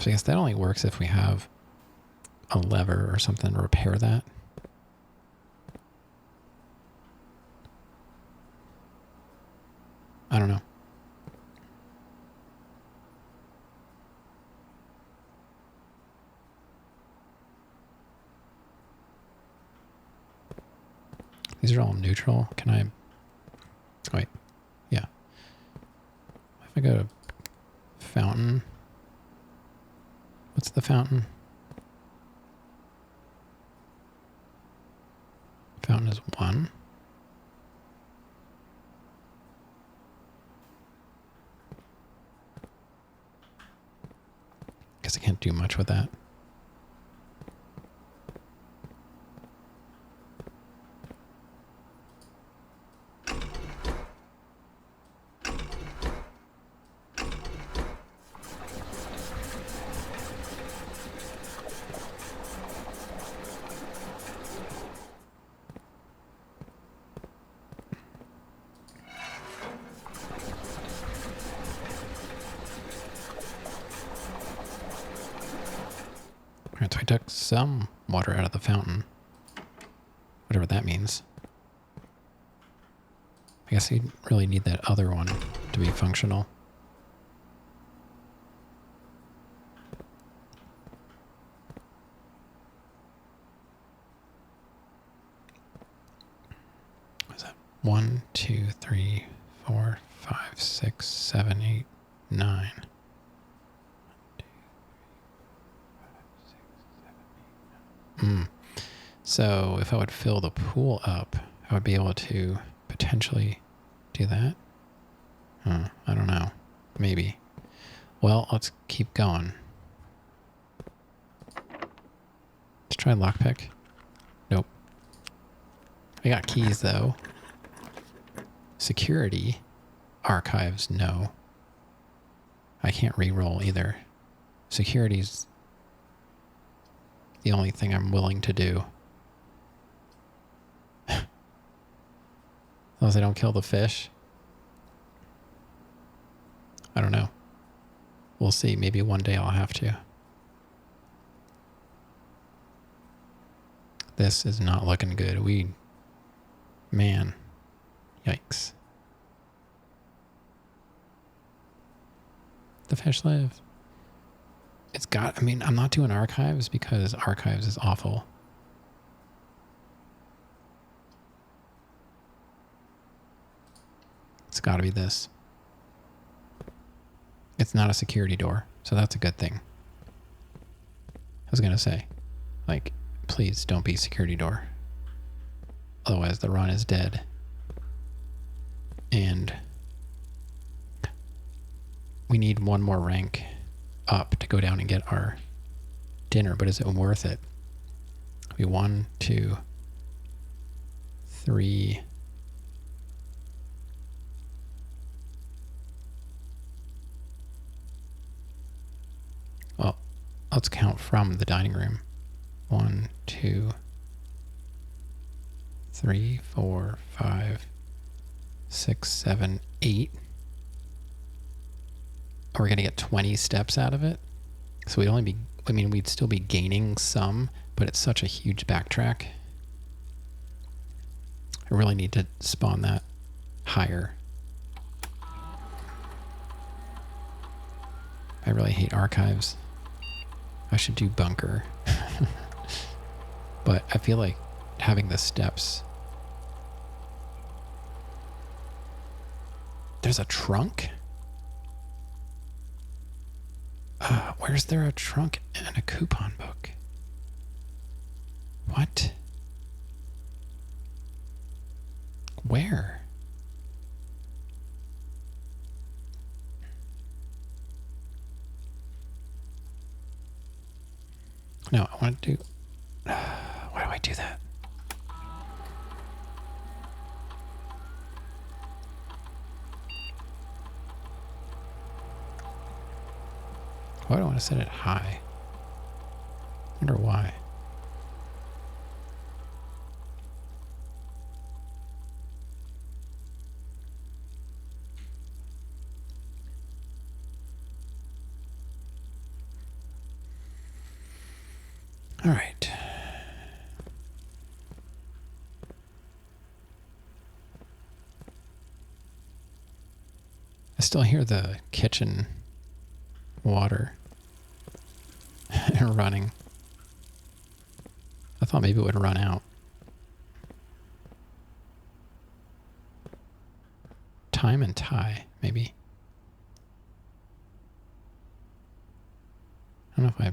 So I guess that only works if we have a lever or something to repair that. I don't know. These are all neutral. Can I... Wait. Yeah. If I go to fountain... What's the fountain? Fountain is 1. Guess I can't do much with that. Alright, so I took some water out of the fountain. Whatever that means. I guess you really need that other one to be functional. What is that? 1, 2, 3, 4, 5, 6, 7, 8, 9. So if I would fill the pool up, I would be able to potentially do that. I don't know. Maybe. Well, let's keep going. Let's try lockpick. Nope. I got keys though. Security. Archives, no. I can't re-roll either. Security's the only thing I'm willing to do. As long as I don't kill the fish. I don't know. We'll see. Maybe one day I'll have to. This is not looking good. Man. Yikes. The fish live. I'm not doing archives because archives is awful. It's got to be this. It's not a security door, so that's a good thing. I was going to say, like, please don't be security door. Otherwise the run is dead. And we need one more rank up to go down and get our dinner, but is it worth it? We 1, 2, 3. Well, let's count from the dining room. 1, 2, 3, 4, 5, 6, 7, 8. We're going to get 20 steps out of it. So we'd still be gaining some, but it's such a huge backtrack. I really need to spawn that higher. I really hate archives. I should do bunker. But I feel like having the steps. There's a trunk? Where's there a trunk and a coupon book? What? Where? No, I want to do... why do I do that? Why do I want to set it high? I wonder why. All right. I still hear the kitchen water running. I thought maybe it would run out. Time and tie, maybe. I don't know if I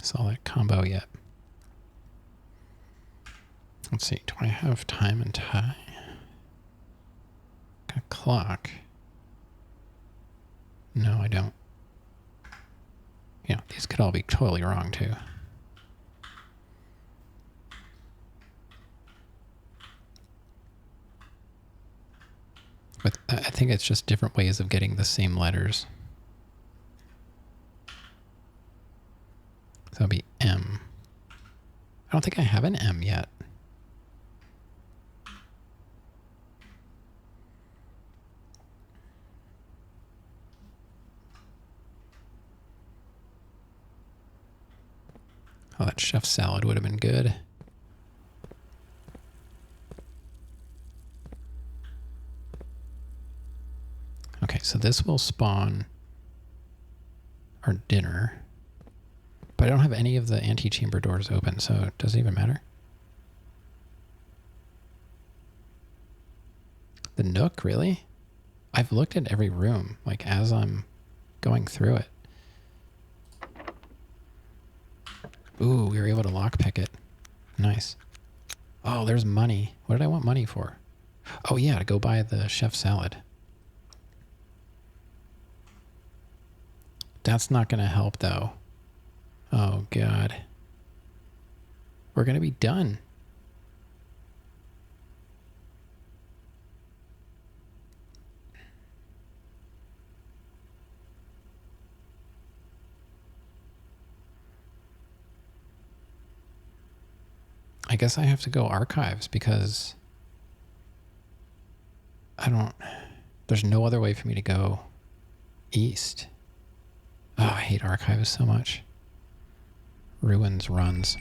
saw that combo yet. Let's see, do I have time and tie? Got a clock. No, I don't. You know, these could all be totally wrong too. But I think it's just different ways of getting the same letters. So that'll be M. I don't think I have an M yet. Oh, that chef salad would have been good. Okay, so this will spawn our dinner. But I don't have any of the antechamber doors open, so it doesn't even matter. The Nook, really? I've looked at every room, like, as I'm going through it. Ooh, we were able to lockpick it. Nice. Oh, there's money. What did I want money for? Oh, yeah, to go buy the chef salad. That's not going to help, though. Oh, God. We're going to be done. I guess I have to go archives because there's no other way for me to go east. Oh, I hate archives so much. Ruins runs.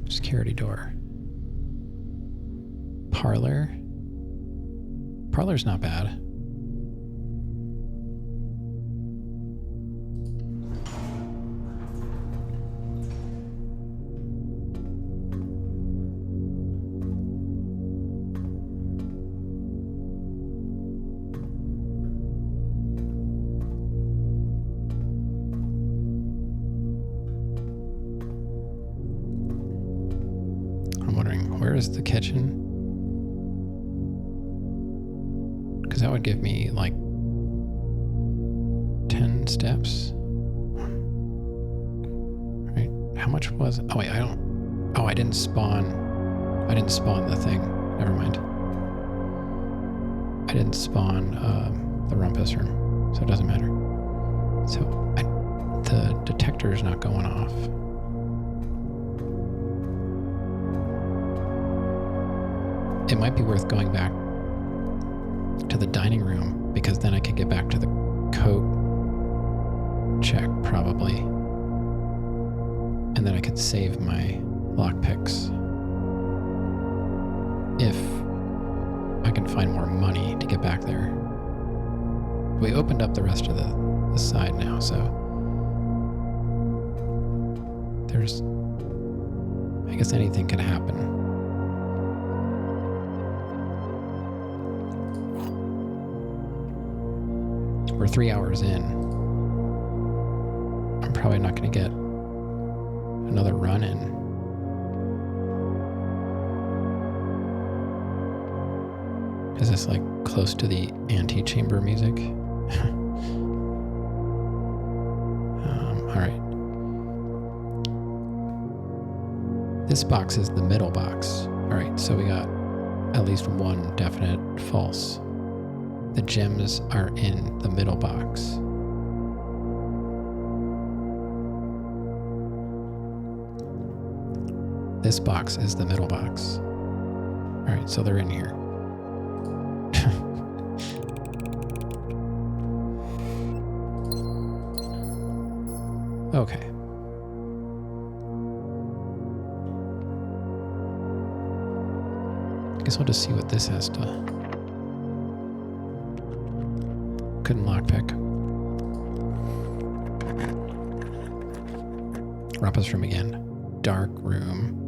Security door. Parlor. Parlor's not bad. I'm wondering, where is the kitchen? Because that would give me like 10 steps. Right? How much was it? Oh wait, I didn't spawn the thing. Never mind. I didn't spawn the rumpus room, so it doesn't matter. So the detector is not going off. It might be worth going back to the dining room because then I could get back to the coat check probably. And then I could save my lockpicks if I can find more money to get back there. We opened up the rest of the side now, so there's, I guess anything can happen. We're 3 hours in. I'm probably not going to get another run in. Is this like close to the antechamber music? All right. This box is the middle box. All right, so we got at least one definite false. The gems are in the middle box. This box is the middle box. All right, so they're in here. Okay. Guess I'll just see what this has to. Couldn't lockpick. Rumpus room again. Dark room.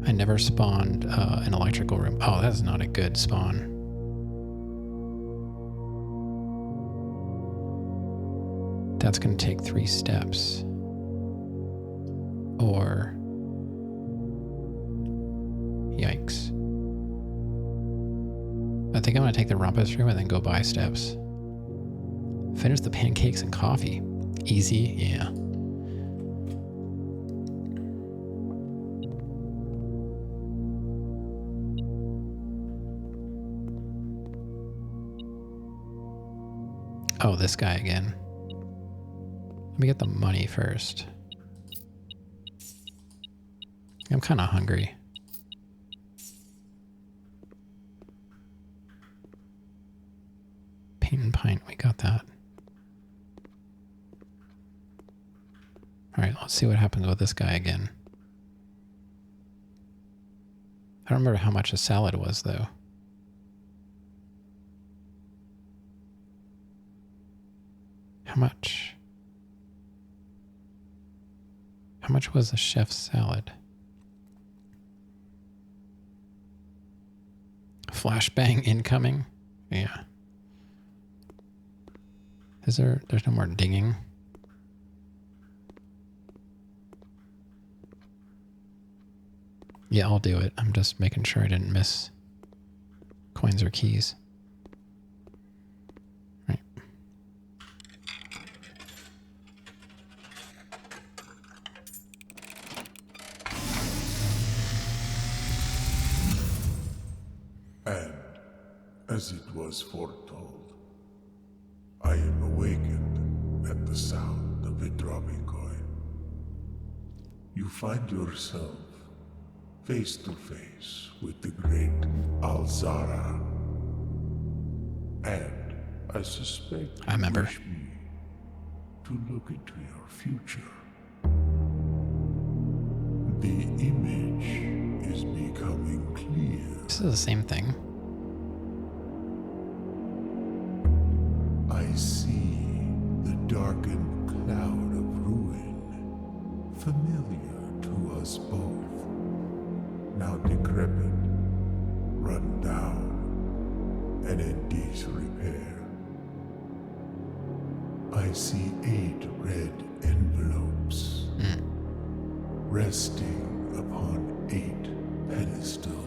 I never spawned an electrical room. Oh, that's not a good spawn. That's going to take 3 steps. Or... Yikes. I think I'm going to take the rumpus room and then go buy steps. Finish the pancakes and coffee. Easy, yeah. Oh, this guy again. Let me get the money first. I'm kind of hungry. Paint and pint, we got that. All right, let's see what happens with this guy again. I don't remember how much a salad was, though. How much? How much was the chef's salad? Flashbang incoming? Yeah. There's no more dinging. Yeah, I'll do it. I'm just making sure I didn't miss coins or keys. Right. And, as it was foretold, I am awakened at the sound of a dropping coin. You find yourself face to face with the great Alzara. And I suspect I remember. you wish me to look into your future. The image is becoming clear. This is the same thing. I see the darkened cloud of ruin, familiar to us both, now decrepit, run down, and in disrepair. I see 8 red envelopes resting upon 8 pedestals.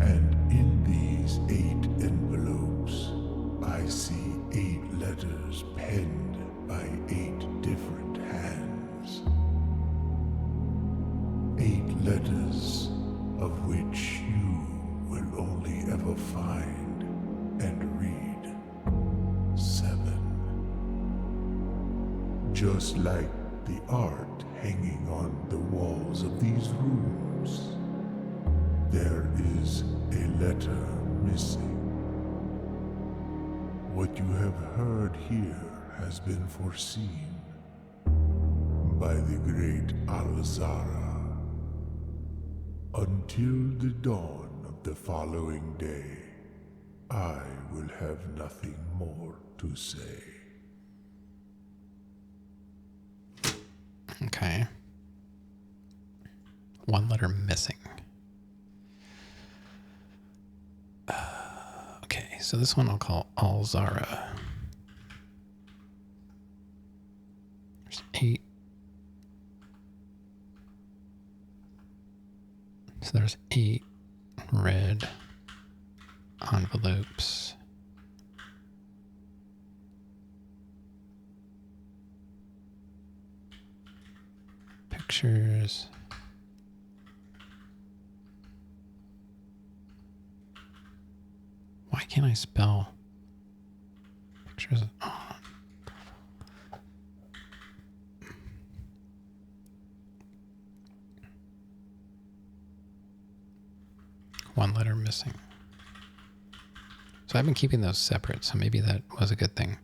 And in these 8 envelopes, I see 8 letters penned by 8 different hands. 8 letters of which you will only ever find and read 7. Just like the art hanging on the walls of these rooms, there is a letter missing. What you have heard here has been foreseen by the great Alzara. Until the dawn of the following day, I will have nothing more to say. Okay. 1 letter missing. Okay, so this one I'll call Alzara. There's 8. So there's 8 red envelopes. Pictures. Why can't I spell pictures? Oh. One letter missing. So I've been keeping those separate, so maybe that was a good thing.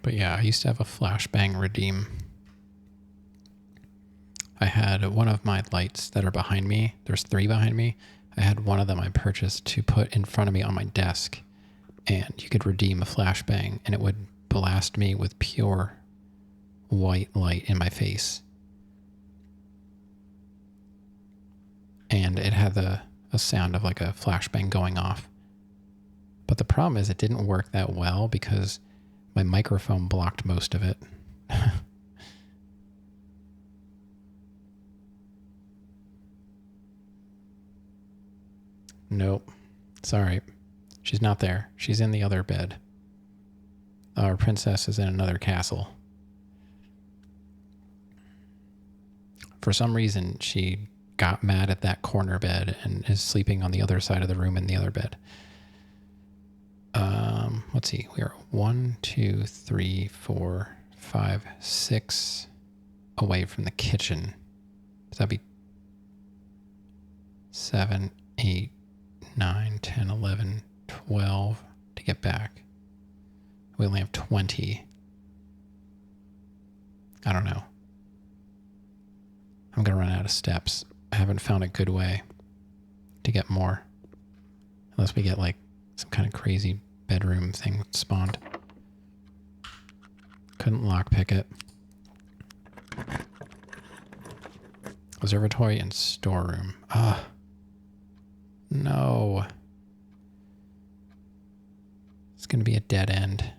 But yeah, I used to have a flashbang redeem. I had one of my lights that are behind me. There's 3 behind me. I had one of them I purchased to put in front of me on my desk. And you could redeem a flashbang and it would blast me with pure white light in my face. And it had a sound of like a flashbang going off. But the problem is it didn't work that well because my microphone blocked most of it. Nope. Sorry. She's not there. She's in the other bed. Our princess is in another castle. For some reason, she got mad at that corner bed and is sleeping on the other side of the room in the other bed. Let's see. We are 1, 2, 3, 4, 5, 6 away from the kitchen. So that'd be 7, 8, 9, 10, 11, 12 to get back. We only have 20. I don't know. I'm going to run out of steps. I haven't found a good way to get more. Unless we get like some kind of crazy bedroom thing spawned. Couldn't lockpick it. Observatory and storeroom. Ah. No. It's going to be a dead end.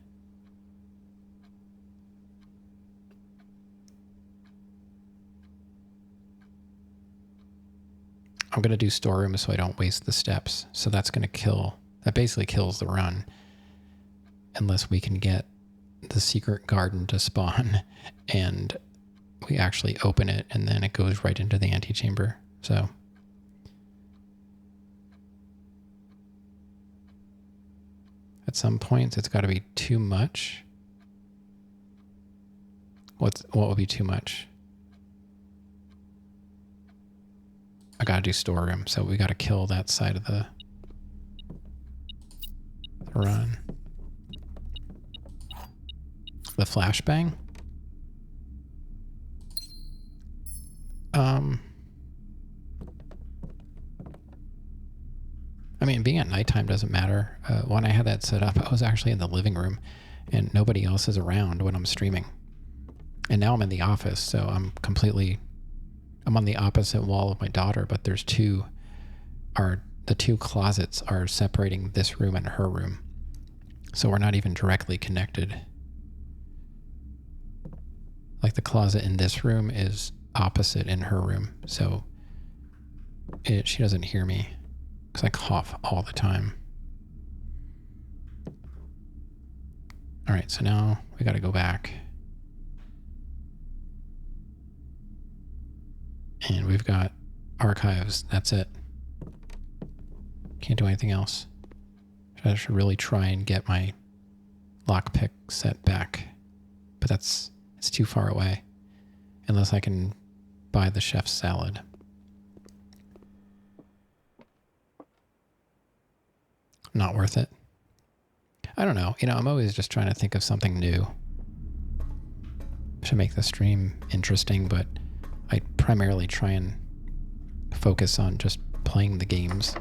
I'm going to do storeroom so I don't waste the steps. So that's going to kill, that basically kills the run. Unless we can get the secret garden to spawn and we actually open it and then it goes right into the antechamber. So at some points it's got to be too much. What will be too much? I got to do storeroom, so we got to kill that side of the run. The flashbang? I mean, being at nighttime doesn't matter. When I had that set up, I was actually in the living room and nobody else is around when I'm streaming. And now I'm in the office, so I'm on the opposite wall of my daughter, but there's the two closets are separating this room and her room. So we're not even directly connected. Like the closet in this room is opposite in her room. So she doesn't hear me because I cough all the time. All right, so now we got to go back. And we've got archives. That's it. Can't do anything else. I should really try and get my lockpick set back. But it's too far away. Unless I can buy the chef's salad. Not worth it. I don't know. I'm always just trying to think of something new. Should make the stream interesting, but I primarily try and focus on just playing the games.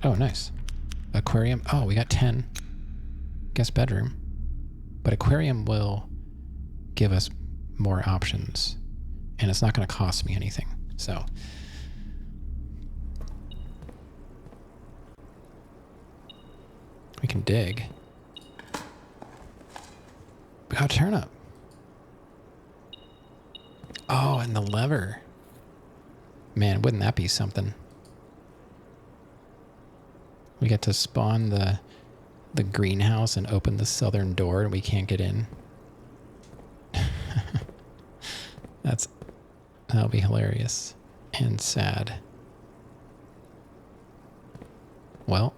Oh, nice. Aquarium. Oh, we got 10. Guest bedroom. But aquarium will give us more options. And it's not going to cost me anything. So we can dig. We got a turnip. Oh, and the lever. Man, wouldn't that be something? We get to spawn the greenhouse and open the southern door and we can't get in. That'll be hilarious and sad. Well,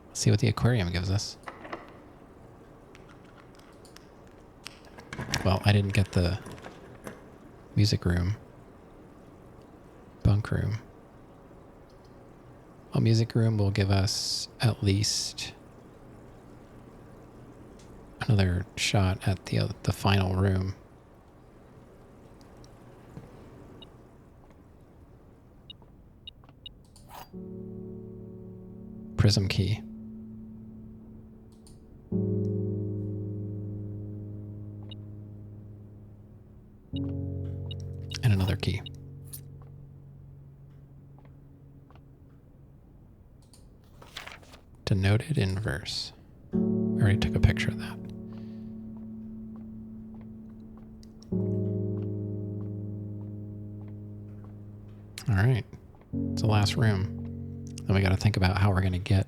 let's see what the aquarium gives us. Well, I didn't get the music room. Bunk room. Well, music room will give us at least another shot at the final room. Prism key. And another key. Denoted in verse. We already took a picture of that. All right. It's the last room. Then we got to think about how we're going to get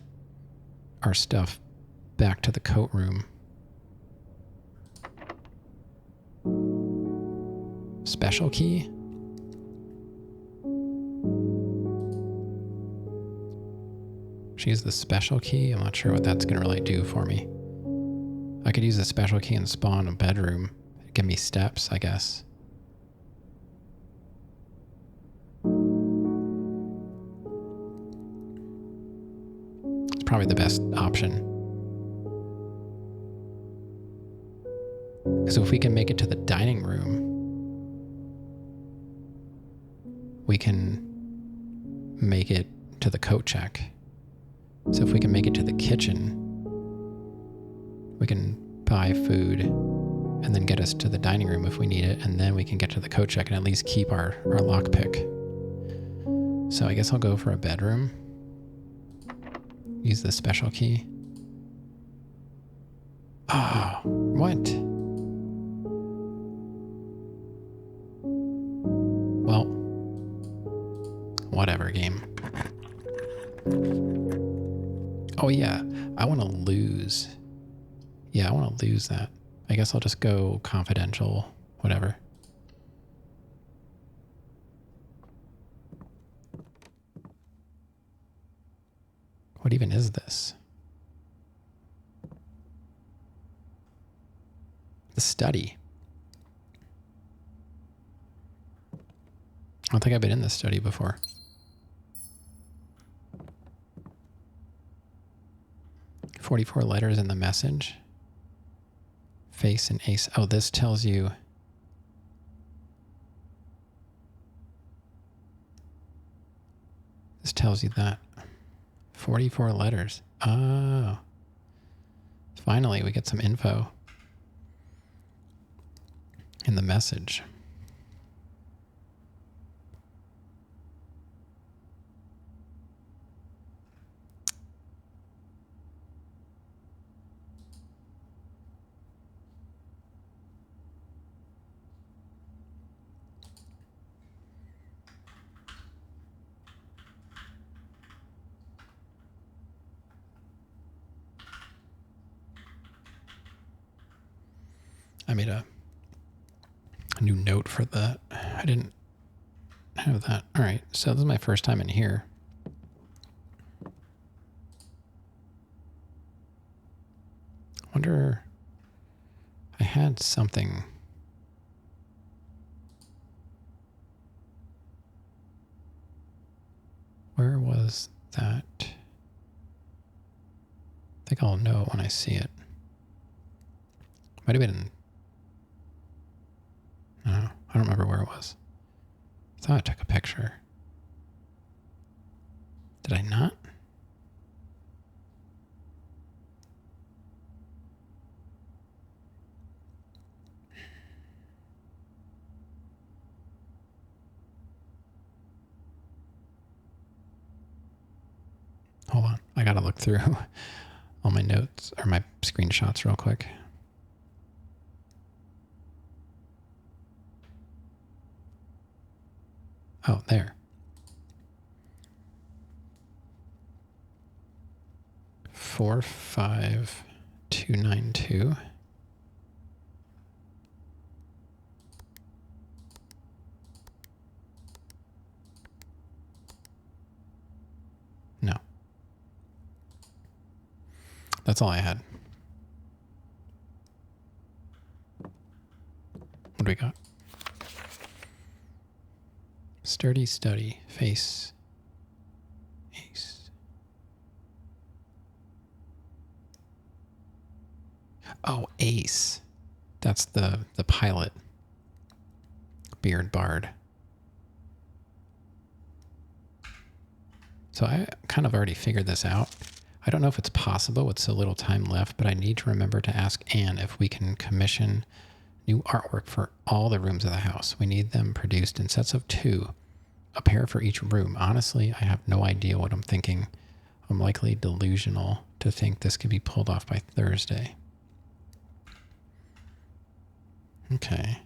our stuff back to the coat room. Special key? She's the special key. I'm not sure what that's going to really do for me. I could use the special key and spawn a bedroom. Give me steps, I guess. It's probably the best option. Because if we can make it to the dining room, we can make it to the coat check. So if we can make it to the kitchen, we can buy food and then get us to the dining room if we need it, and then we can get to the coat check and at least keep our lockpick. So I guess I'll go for a bedroom. Use the special key. Oh, what? Well, Oh yeah, I want to lose. Yeah, I want to lose that. I guess I'll just go confidential, whatever. What even is this? The study. I don't think I've been in this study before. "44 letters in the message. Face and ace." Oh, this tells you. This tells you that. 44 letters. Oh. Finally, we get some info in the message. I made a new note for that. I didn't have that. All right, so this is my first time in here. Wonder, I had something. Where was that? I think I'll know when I see it. Might have been. No, I don't remember where it was. I thought I took a picture. Did I not? Hold on. I gotta look through all my notes or my screenshots real quick. Oh, there. 45292. No. That's all I had. What do we got? Sturdy study. Face. Ace. Oh, Ace. That's the pilot. Beard Bard. So I kind of already figured this out. I don't know if it's possible with so little time left, but I need to remember to ask Anne if we can commission new artwork for all the rooms of the house. We need them produced in sets of 2, a pair for each room. Honestly, I have no idea what I'm thinking. I'm likely delusional to think this could be pulled off by Thursday. Okay.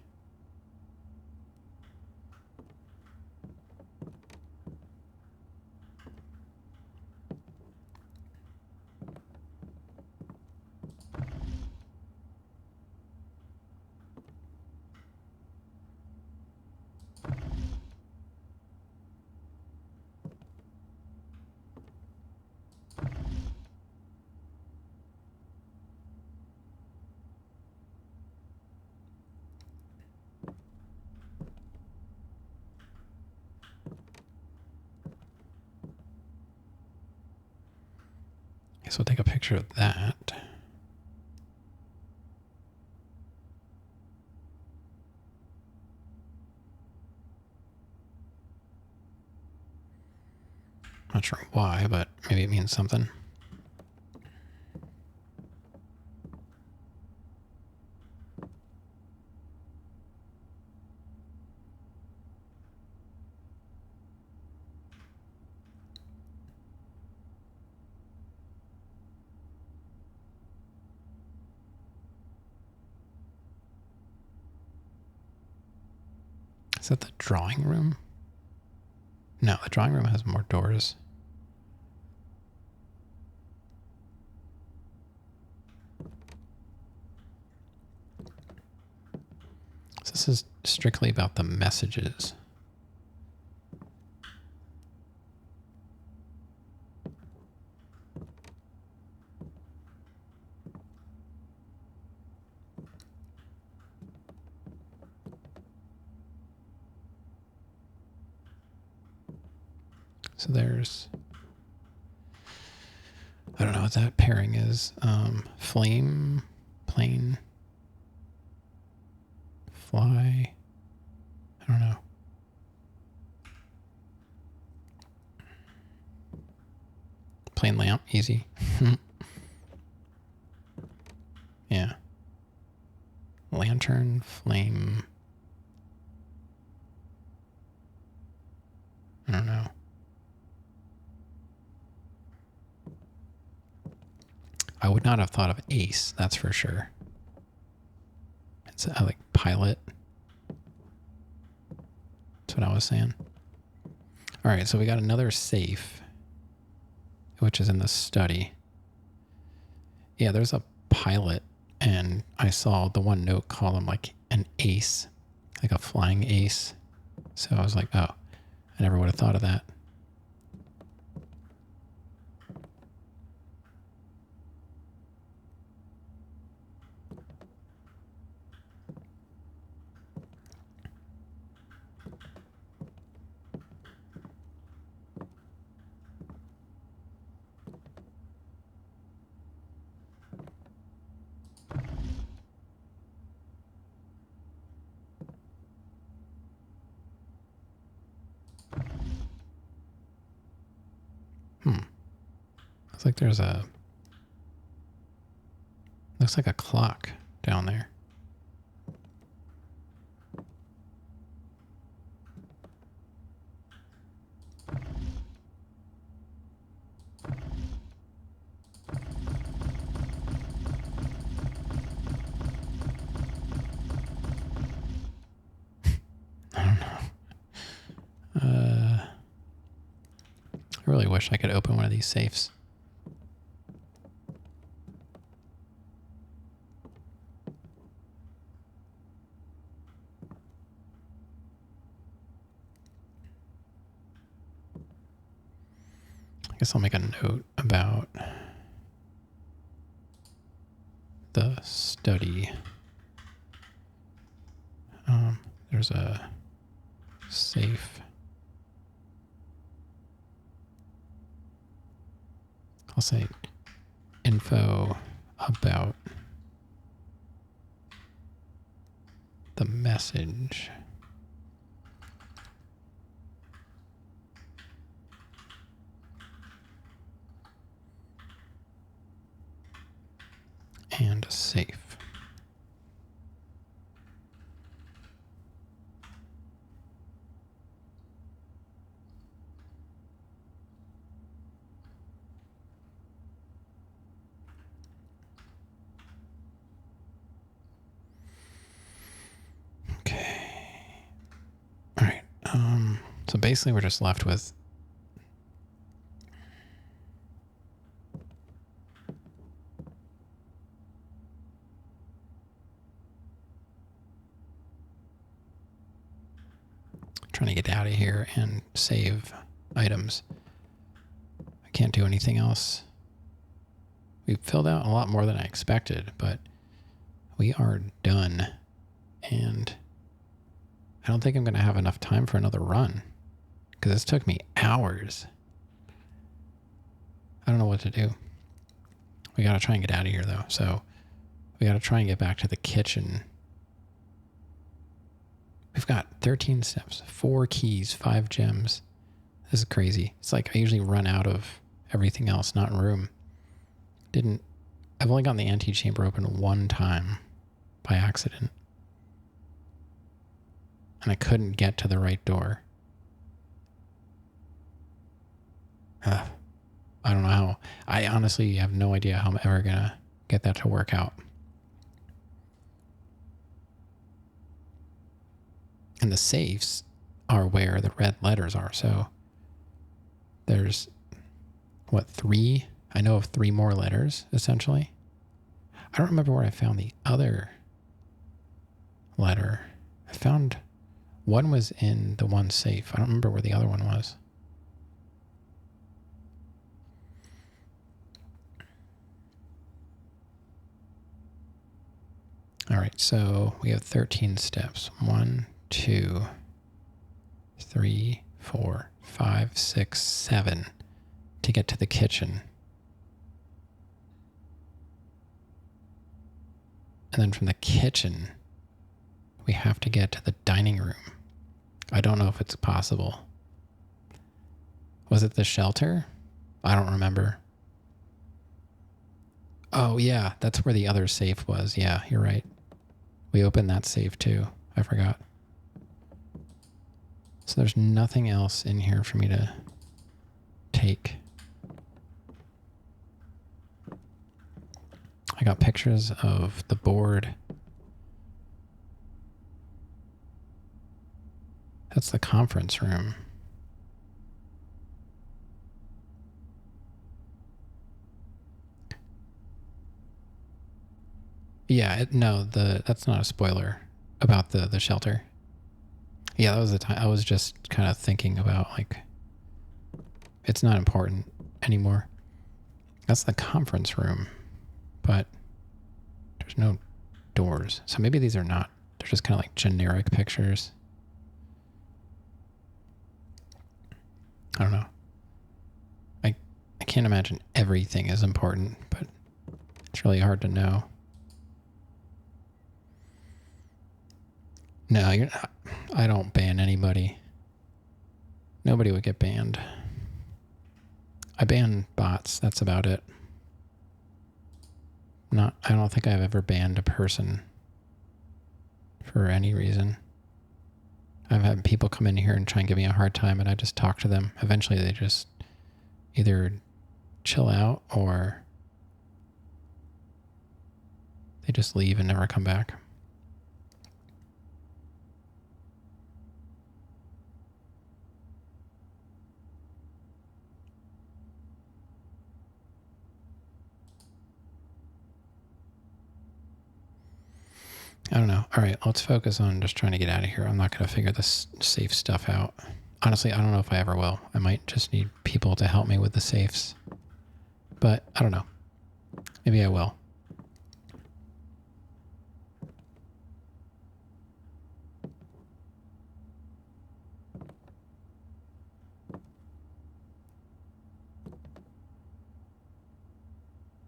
Guess we'll take a picture of that. Not sure why, but maybe it means something. Is that the drawing room? No, the drawing room has more doors. This is strictly about the messages. So there's, I don't know what that pairing is. Flame, plane, fly. I don't know. Plane lamp, easy. Yeah. Lantern, flame. I don't know. I would not have thought of ace, that's for sure. It's like pilot. That's what I was saying. All right, so we got another safe, which is in the study. Yeah, there's a pilot, and I saw the one note call him like an ace, like a flying ace. So I was like, oh, I never would have thought of that. Looks like there's a, looks like a clock down there. I don't know. I really wish I could open one of these safes. I guess I'll make a note about the study. There's a safe. I'll say info about the message. And a safe. So basically we're just left with trying to get out of here and save items. I can't do anything else. We've filled out a lot more than I expected, but we are done. And I don't think I'm going to have enough time for another run because this took me hours. I don't know what to do. We got to try and get out of here though. So we got to try and get back to the kitchen. We've got 13 steps, 4 keys, 5 gems. This is crazy. It's like I usually run out of everything else, not in room. I've only gotten the antechamber open one time by accident. And I couldn't get to the right door. I don't know how. I honestly have no idea how I'm ever going to get that to work out. And the safes are where the red letters are. So there's, what, 3? I know of 3 more letters, essentially. I don't remember where I found the other letter. I I found one was in the one safe. I don't remember where the other one was. All right, so we have 13 steps. 1, 2, 3, 4, 5, 6, 7 to get to the kitchen. And then from the kitchen, we have to get to the dining room. I don't know if it's possible. Was it the shelter? I don't remember. Oh, yeah, that's where the other safe was. Yeah, you're right. We opened that safe too. I forgot. So there's nothing else in here for me to take. I got pictures of the board. That's the conference room. Yeah, no, that's not a spoiler about the shelter. Yeah, that was the time. I was just kind of thinking about, like, it's not important anymore. That's the conference room, but there's no doors. So maybe these are not. They're just kind of like generic pictures. I don't know. I can't imagine everything is important, but it's really hard to know. No, you're not. I don't ban anybody. Nobody would get banned. I ban bots. That's about it. I don't think I've ever banned a person for any reason. I've had people come in here and try and give me a hard time, and I just talk to them. Eventually, they just either chill out or they just leave and never come back. I don't know. All right, let's focus on just trying to get out of here. I'm not going to figure this safe stuff out. Honestly, I don't know if I ever will. I might just need people to help me with the safes. But I don't know. Maybe I will.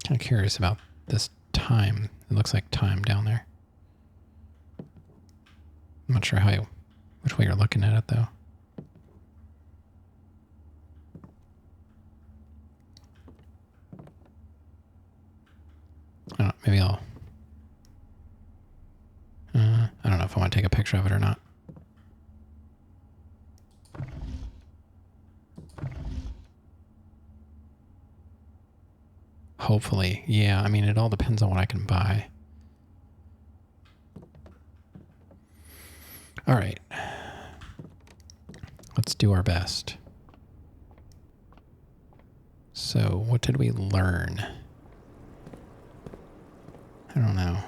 Kind of curious about this time. It looks like time down there. I'm not sure which way you're looking at it, though. I don't know, maybe I'll... I don't know if I want to take a picture of it or not. Hopefully. Yeah, I mean, it all depends on what I can buy. All right. Let's do our best. So, what did we learn? I don't know.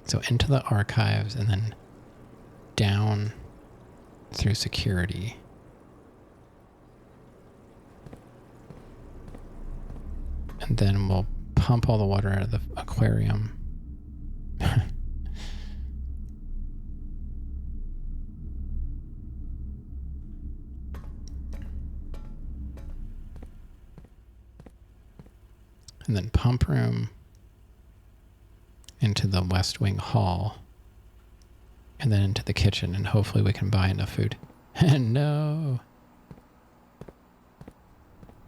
So, into the archives and then down through security. And then we'll pump all the water out of the aquarium. And then pump room into the West Wing Hall. And then into the kitchen, and hopefully we can buy enough food. No.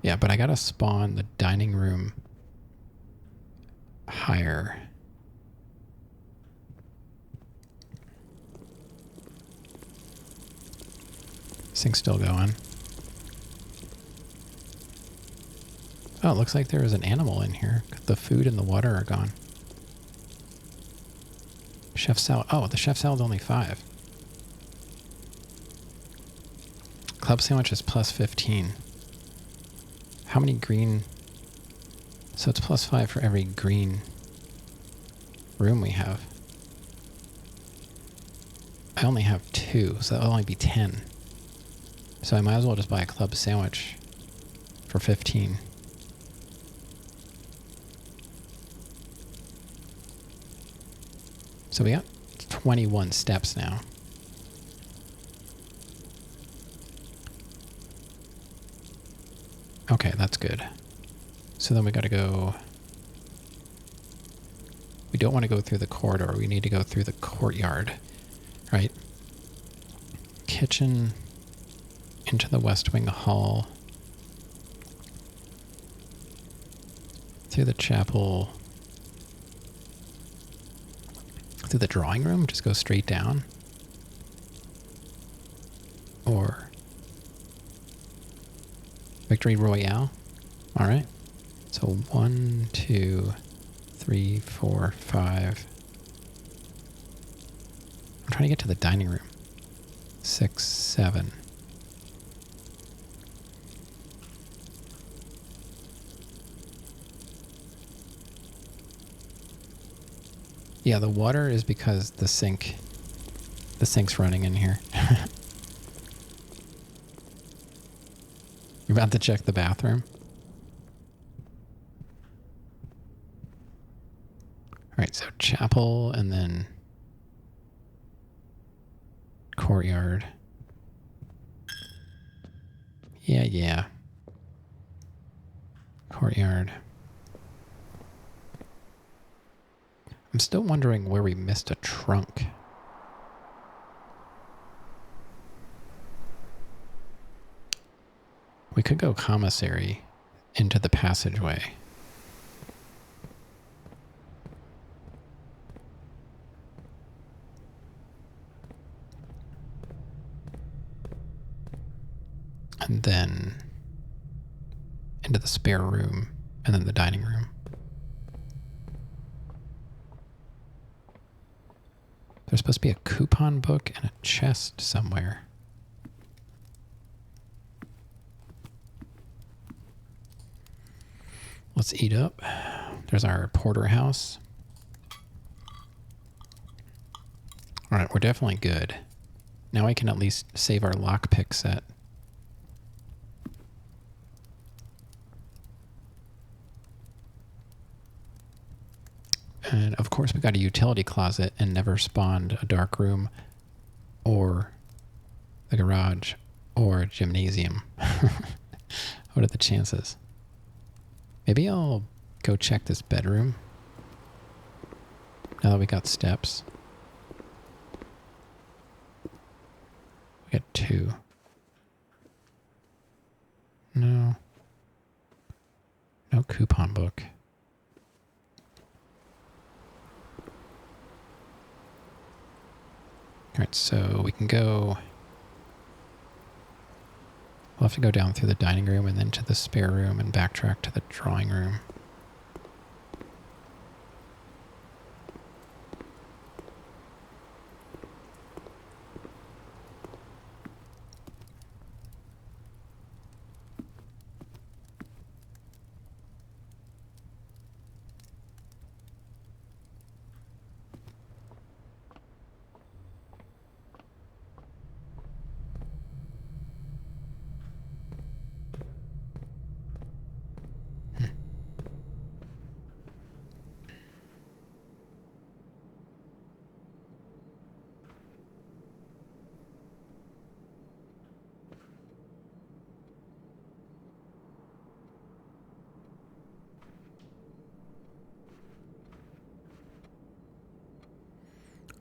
Yeah, but I gotta spawn the dining room higher. This thing's still going. Oh, it looks like there is an animal in here. The food and the water are gone. Chef salad. Oh, the chef salad's only 5. Club sandwich is plus 15. How many green? So it's plus 5 for every green room we have? I only have 2, so that'll only be 10. So I might as well just buy a club sandwich for 15. So we got 21 steps now. Okay, that's good. So then we gotta go... We don't want to go through the corridor. We need to go through the courtyard, right? Kitchen, into the West Wing Hall, through the chapel, through the drawing room, just go straight down. Or Victory Royale. All right. So 1, 2, 3, 4, 5. I'm trying to get to the dining room. 6, 7. Yeah, the water is because the sink's running in here. You're about to check the bathroom? Alright, so chapel and then courtyard. Yeah. Courtyard. I'm still wondering where we missed a trunk. We could go commissary into the passageway. And then into the spare room and then the dining room. There's supposed to be a coupon book and a chest somewhere. Let's eat up. There's our porterhouse. All right, we're definitely good. Now I can at least save our lockpick set. And of course we got a utility closet and never spawned a dark room or the garage or a gymnasium. What are the chances? Maybe I'll go check this bedroom now that we got steps. We got 2. No coupon book. Alright, so we can go... We'll have to go down through the dining room and then to the spare room and backtrack to the drawing room.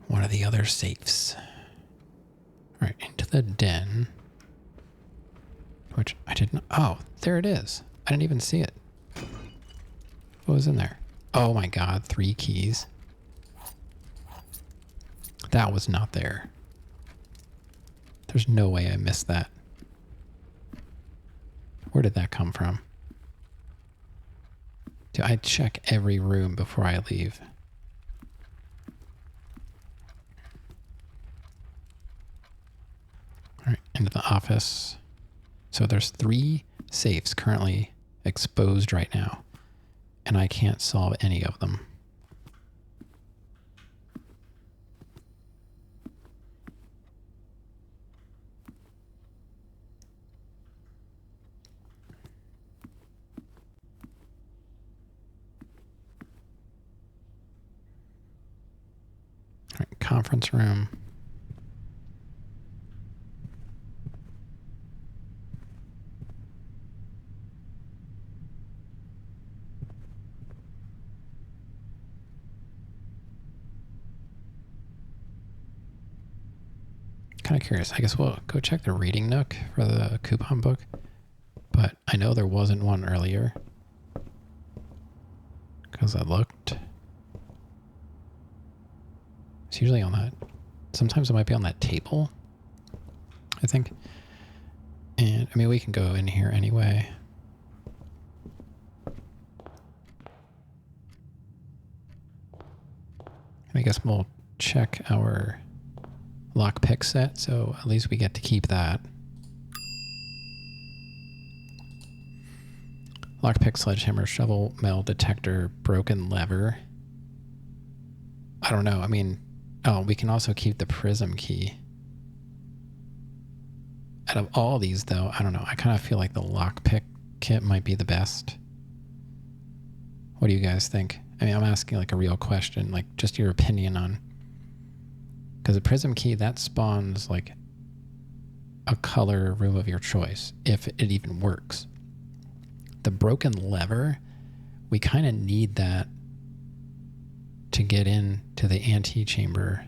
One of the other safes. All right, into the den. Which I didn't... Oh, there it is. I didn't even see it. What was in there? Oh my god, 3 keys. That was not there. There's no way I missed that. Where did that come from? Do I check every room before I leave? All right, into the office. So there's 3 safes currently exposed right now, and I can't solve any of them. conference room. Kind of curious. I guess we'll go check the reading nook for the coupon book. But I know there wasn't one earlier. Because I looked. It's usually on that. Sometimes it might be on that table, I think. And, I mean, we can go in here anyway. I guess we'll check our lockpick set, so at least we get to keep that. Lockpick, sledgehammer, shovel, metal detector, broken lever. I don't know. I mean, oh, we can also keep the prism key. Out of all these, though, I don't know. I kind of feel like the lockpick kit might be the best. What do you guys think? I mean, I'm asking like a real question, like just your opinion on. Because the prism key, that spawns like a color room of your choice, if it even works. The broken lever, we kind of need that to get into the antechamber,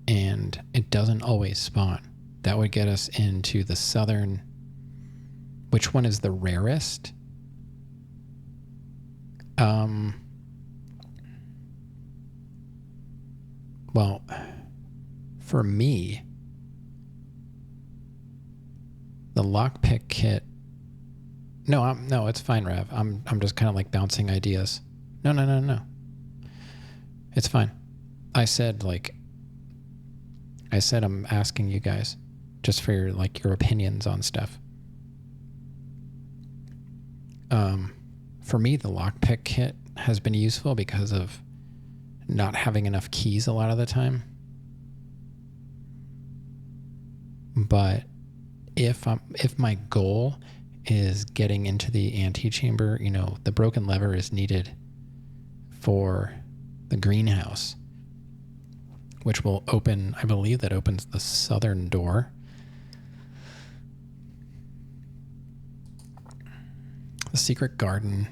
and it doesn't always spawn. That would get us into the southern. Which one is the rarest? Well, for me, the lockpick kit. No, it's fine, Rev. I'm just kind of like bouncing ideas. No. It's fine. I said I'm asking you guys just for your opinions on stuff. For me, the lockpick kit has been useful because of not having enough keys a lot of the time. But if my goal is getting into the antechamber, you know, the broken lever is needed for the greenhouse, which will open, I believe that opens the southern door. The secret garden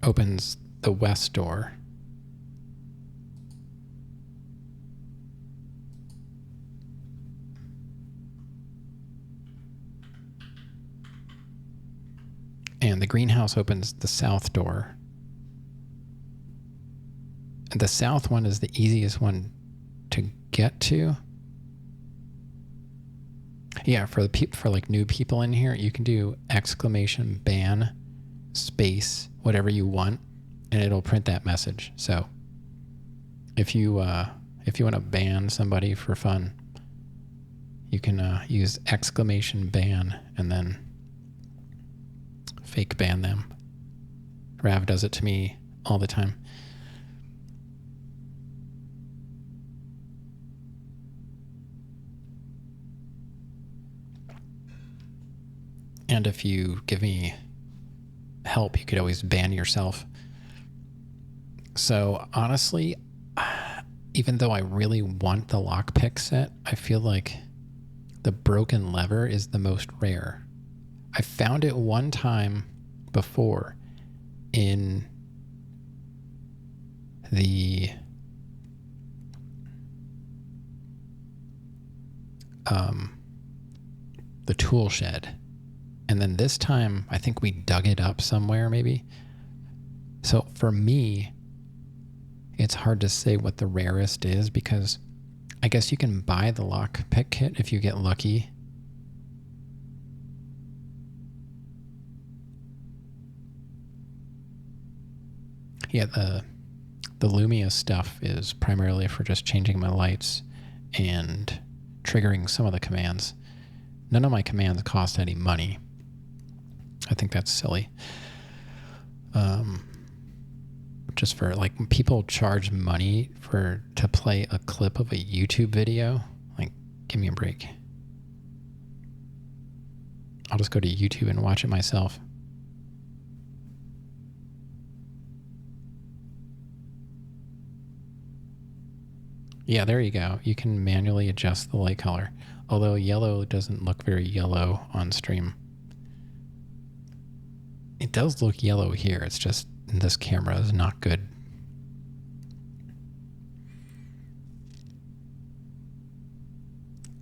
opens the west door. And the greenhouse opens the south door. And the south one is the easiest one to get to. Yeah, for like new people in here, you can do exclamation ban space whatever you want, and it'll print that message. So if you want to ban somebody for fun, you can use exclamation ban and then fake ban them. Rav does it to me all the time. And if you give me help, you could always ban yourself. So honestly, even though I really want the lockpick set, I feel like the broken lever is the most rare. I found it one time before in the tool shed. And then this time, I think we dug it up somewhere maybe. So for me, it's hard to say what the rarest is because I guess you can buy the lockpick kit if you get lucky. Yeah, the Lumia stuff is primarily for just changing my lights and triggering some of the commands. None of my commands cost any money. I think that's silly. Just for like people charge money to play a clip of a YouTube video. Like, give me a break. I'll just go to YouTube and watch it myself. Yeah, there you go. You can manually adjust the light color. Although yellow doesn't look very yellow on stream. It does look yellow here. It's just this camera is not good.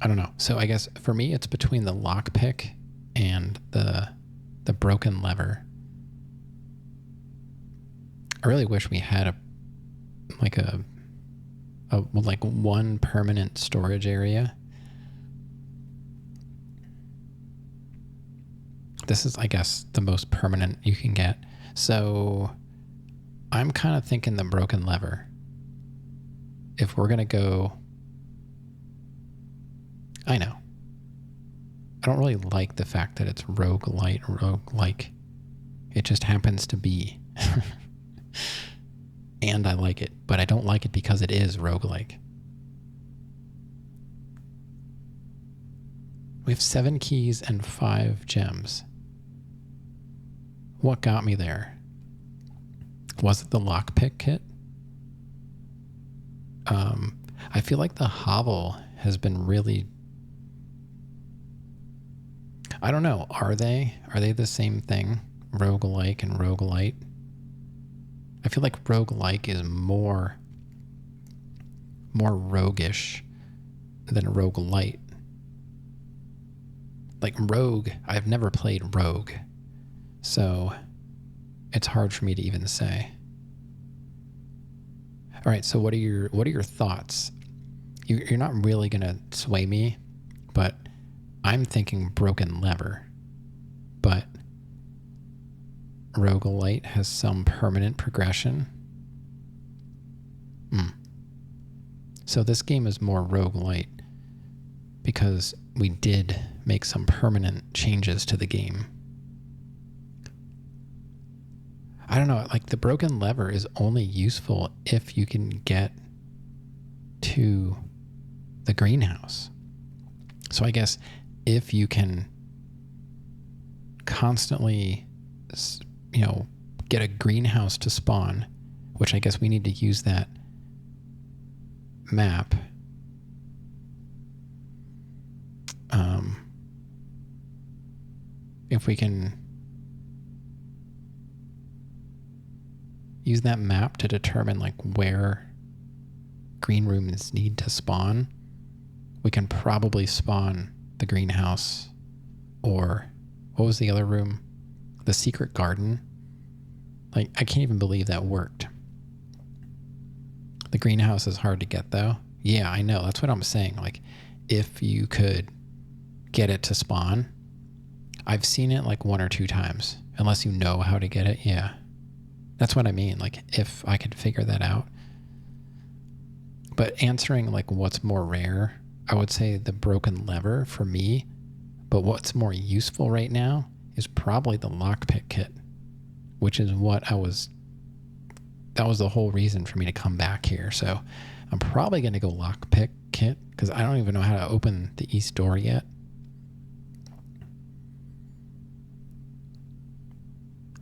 I don't know. So I guess for me, it's between the lockpick and the broken lever. I really wish we had like one permanent storage area. This is, I guess, the most permanent you can get. So I'm kind of thinking the broken lever. If we're going to go... I know. I don't really like the fact that it's roguelike. It just happens to be. And I like it, but I don't like it because it is roguelike. We have 7 keys and 5 gems. What got me there? Was it the lockpick kit? I feel like the hovel has been really... I don't know. Are they the same thing? Roguelike and roguelite? I feel like roguelike is more roguish than roguelite. Like Rogue, I've never played Rogue, so it's hard for me to even say. All right, so what are your thoughts? You're not really gonna sway me, but I'm thinking broken lever. But roguelite has some permanent progression. So this game is more roguelite because we did make some permanent changes to the game. I don't know, like the broken lever is only useful if you can get to the greenhouse. So I guess if you can constantly, get a greenhouse to spawn, which I guess we need to use that map. If we can use that map to determine like where green rooms need to spawn, we can probably spawn the greenhouse, or what was the other room? The secret garden. Like, I can't even believe that worked. The greenhouse is hard to get though. Yeah, I know. That's what I'm saying. Like, if you could get it to spawn, I've seen it like 1 or 2 times, unless you know how to get it. Yeah. That's what I mean. Like, if I could figure that out. But answering like what's more rare, I would say the broken lever for me. But what's more useful right now is probably the lockpick kit, which is what that was the whole reason for me to come back here. So I'm probably going to go lockpick kit because I don't even know how to open the east door yet.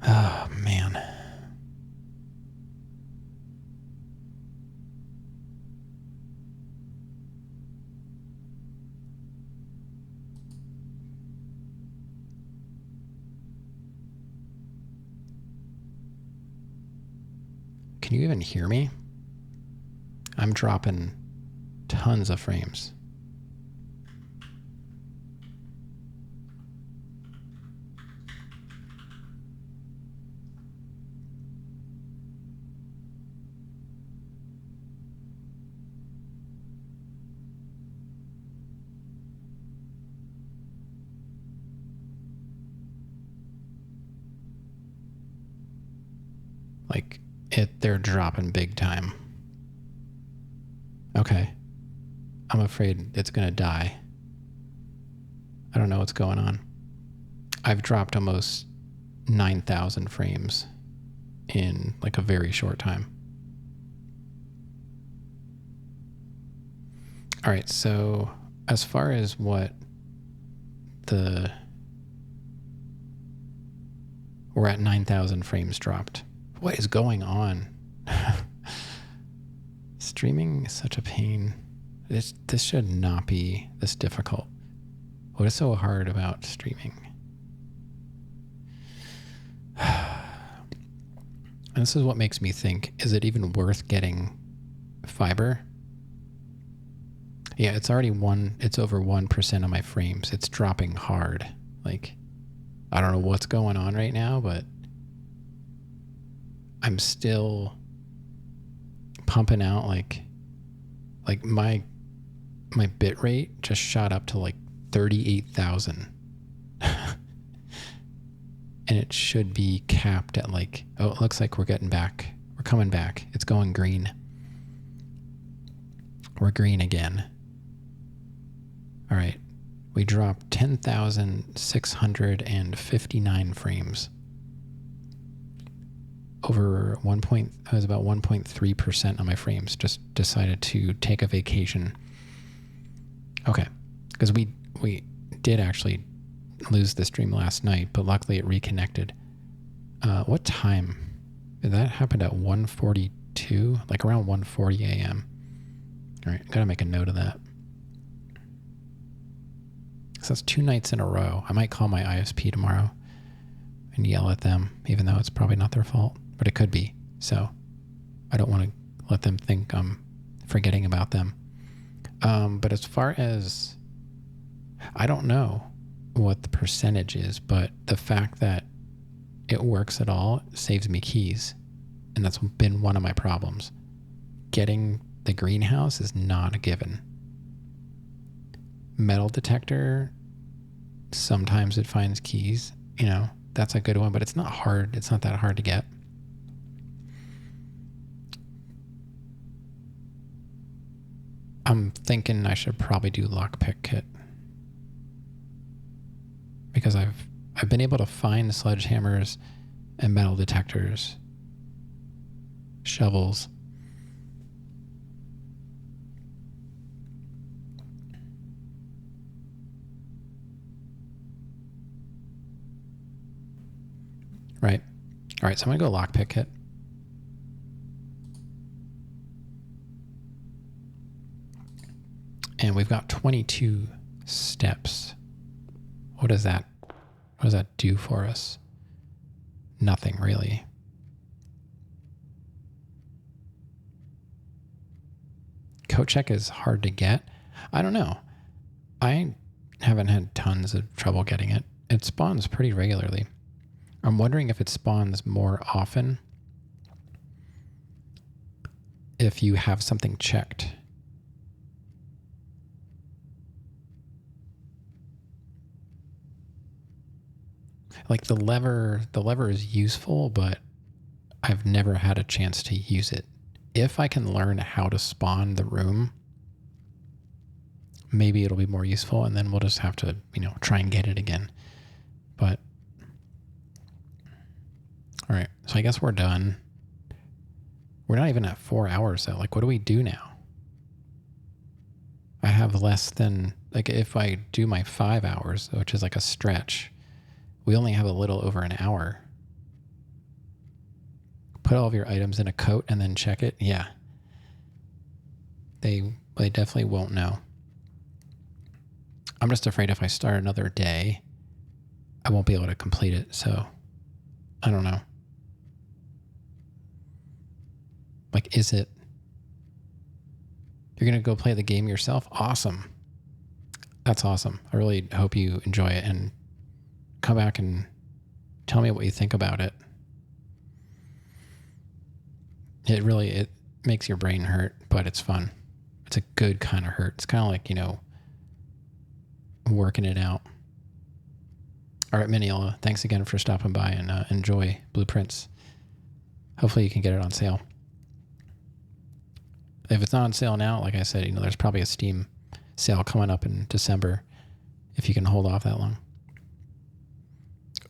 Oh, man. Can you even hear me? I'm dropping tons of frames. Like, they're dropping big time. Okay. I'm afraid it's gonna die. I don't know what's going on. I've dropped almost 9,000 frames in like a very short time. All right, so as far as what we're at 9,000 frames dropped. What is going on? It's Streaming is such a pain. This should not be this difficult. What is so hard about streaming? And this is what makes me think, is it even worth getting fiber? Yeah, it's already it's over 1% of my frames. It's dropping hard. Like, I don't know what's going on right now, but I'm still pumping out like my bit rate just shot up to like 38,000. And it should be capped at like, oh, it looks like we're getting back. We're coming back. It's going green. We're green again. All right. We dropped 10,659 frames. Over it was about 1.3% of my frames. Just decided to take a vacation. Okay. Because we did actually lose the stream last night, but luckily it reconnected. What time? That happened at 1:42, like around 1:40 a.m. All right, gotta make a note of that. So that's 2 nights in a row. I might call my ISP tomorrow and yell at them, even though it's probably not their fault, but it could be. So I don't want to let them think I'm forgetting about them. But as far as, I don't know what the percentage is, but the fact that it works at all saves me keys. And that's been one of my problems. Getting the greenhouse is not a given. Metal detector, sometimes it finds keys, you know, that's a good one, but it's not hard. It's not that hard to get. I'm thinking I should probably do lockpick kit. Because I've been able to find sledgehammers and metal detectors, shovels. Right. All right, so I'm going to go lockpick kit. And we've got 22 steps. What does that do for us? Nothing really. Code check is hard to get. I don't know. I haven't had tons of trouble getting it. It spawns pretty regularly. I'm wondering if it spawns more often if you have something checked. Like the lever is useful, but I've never had a chance to use it. If I can learn how to spawn the room, maybe it'll be more useful, and then we'll just have to, you know, try and get it again. But all right, so I guess we're done. We're not even at 4 hours though. Like, what do we do now? I have less than, like, if I do my 5 hours, which is like a stretch, we only have a little over an hour. Put all of your items in a coat and then check it. Yeah. They definitely won't know. I'm just afraid if I start another day, I won't be able to complete it. So I don't know. Like, is it, you're going to go play the game yourself? Awesome. That's awesome. I really hope you enjoy it and come back and tell me what you think about it. It makes your brain hurt, but it's fun. It's a good kind of hurt. It's kind of like, you know, working it out. All right, Miniola, thanks again for stopping by, and enjoy Blueprints. Hopefully you can get it on sale. If it's not on sale now, like I said, you know, there's probably a Steam sale coming up in December if you can hold off that long.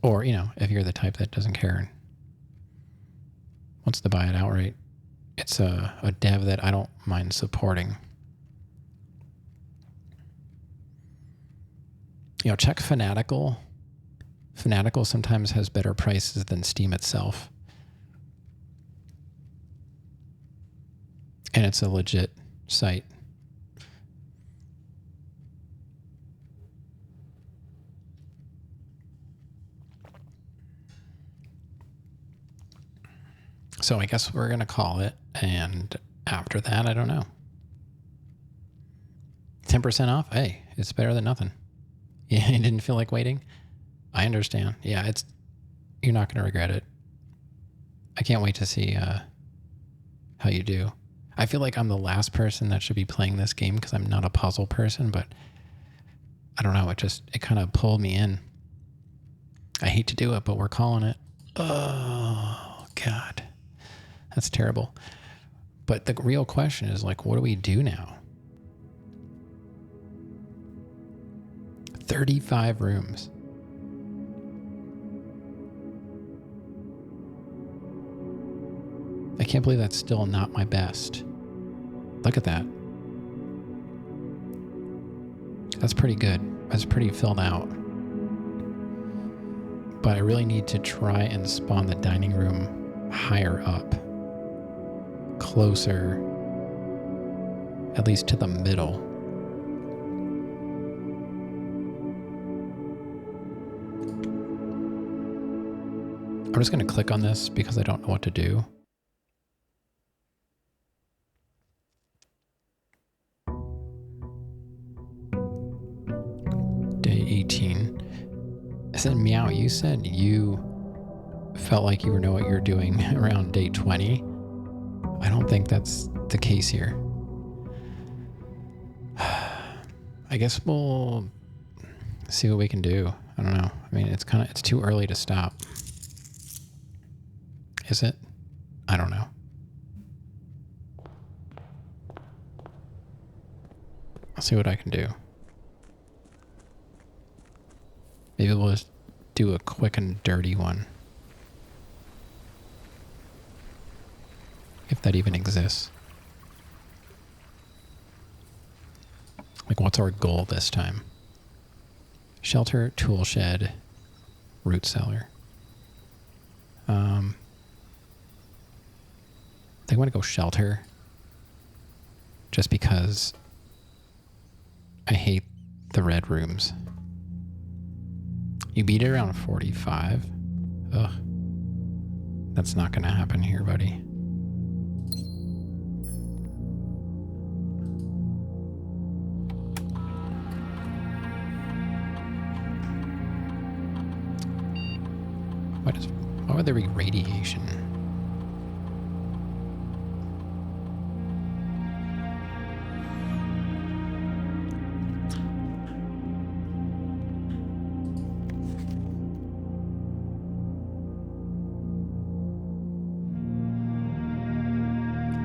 Or, you know, if you're the type that doesn't care and wants to buy it outright. It's a dev that I don't mind supporting. You know, check Fanatical. Fanatical sometimes has better prices than Steam itself. And it's a legit site. So I guess we're going to call it. And after that, I don't know. 10% off? Hey, it's better than nothing. Yeah, you didn't feel like waiting? I understand. Yeah, you're not going to regret it. I can't wait to see how you do. I feel like I'm the last person that should be playing this game because I'm not a puzzle person, but I don't know. It kind of pulled me in. I hate to do it, but we're calling it. Oh, God. That's terrible. But the real question is, like, what do we do now? 35 rooms. I can't believe that's still not my best. Look at that. That's pretty good. That's pretty filled out. But I really need to try and spawn the dining room higher up. Closer. At least to the middle. I'm just going to click on this because I don't know what to do. Day 18. I said, Meow, you said you felt like you know what you're doing around day 20. I don't think that's the case here. I guess we'll see what we can do. I don't know. I mean, it's too early to stop. Is it? I don't know. I'll see what I can do. Maybe we'll just do a quick and dirty one. If that even exists. Like, what's our goal this time? Shelter, tool shed, root cellar. I think I want to go shelter. Just because I hate the red rooms. You beat it around 45. Ugh. That's not going to happen here, buddy. Why would there be radiation?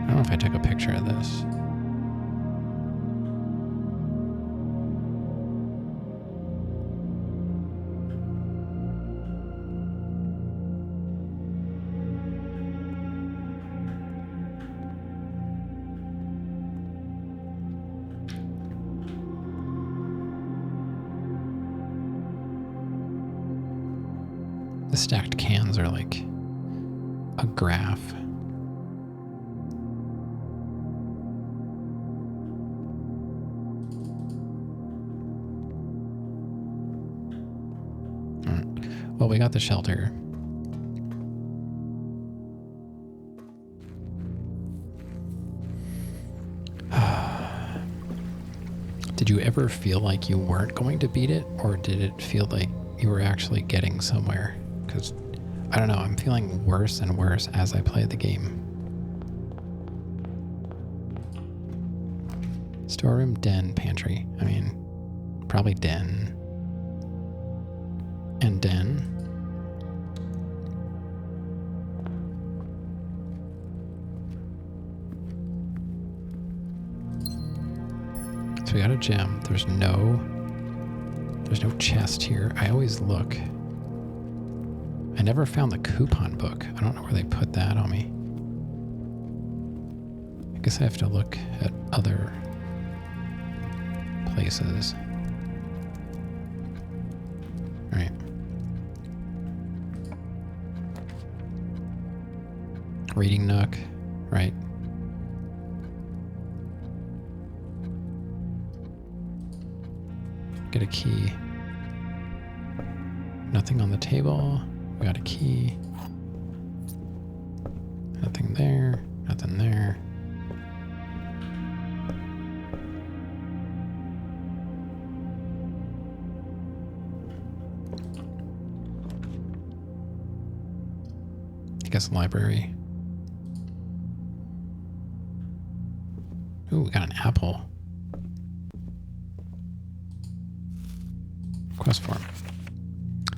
I don't know if I took a picture of this. The stacked cans are like a graph. All right. Well, we got the shelter. Did you ever feel like you weren't going to beat it, or did it feel like you were actually getting somewhere? Because, I don't know, I'm feeling worse and worse as I play the game. Storeroom, den, pantry. I mean, probably den. And den. So we got a gem. There's no chest here. I always look. I never found the coupon book. I don't know where they put that on me. I guess I have to look at other places. All right. Reading nook, right? get a key. Nothing on the table. We got a key. Nothing there. Nothing there. I guess library. Ooh, we got an apple. Quest form.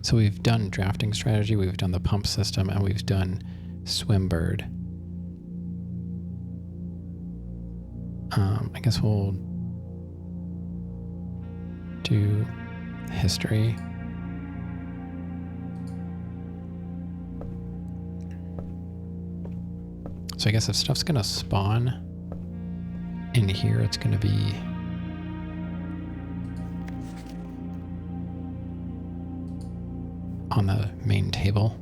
So we've done drafting strategy, we've done the pump system, and we've done Swimbird. I guess we'll do history. So I guess if stuff's gonna spawn in here, it's gonna be on the main table.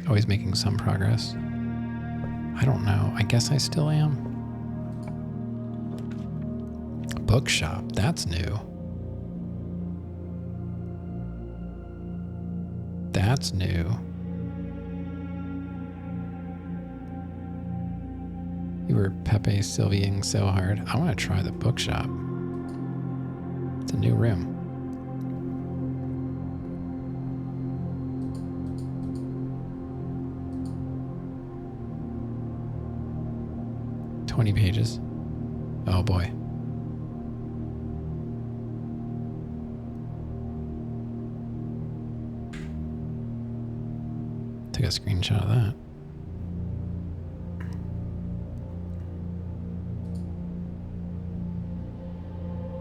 Always making some progress. I don't know. I guess I still am. Bookshop. That's new. That's new. You were Pepe Sylviaing so hard. I want to try the bookshop. It's a new room. Pages. Oh boy. Took a screenshot of that.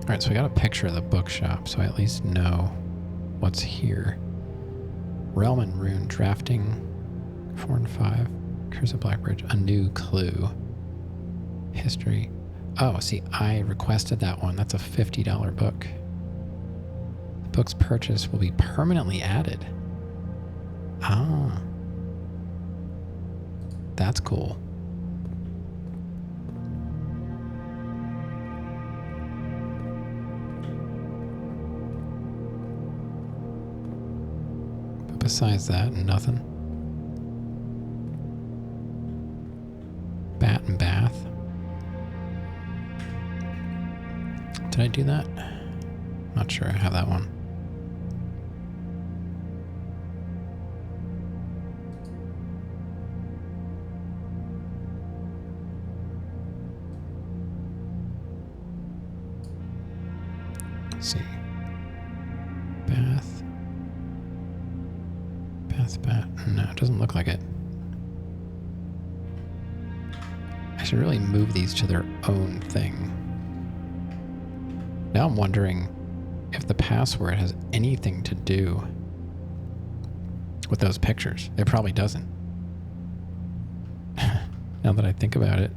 Alright, so I got a picture of the bookshop, so I at least know what's here. Realm and Rune drafting 4 and 5. Curse of Blackbridge. A new clue. History. Oh, see, I requested that one. That's a $50 book. The book's purchase will be permanently added. Ah. That's cool. But besides that, nothing. Bat and Bath. Did I do that? Not sure I have that one. Let's see. Bath. Bat. No, it doesn't look like it. I should really move these to their own thing. Now I'm wondering if the password has anything to do with those pictures. It probably doesn't. Now that I think about it.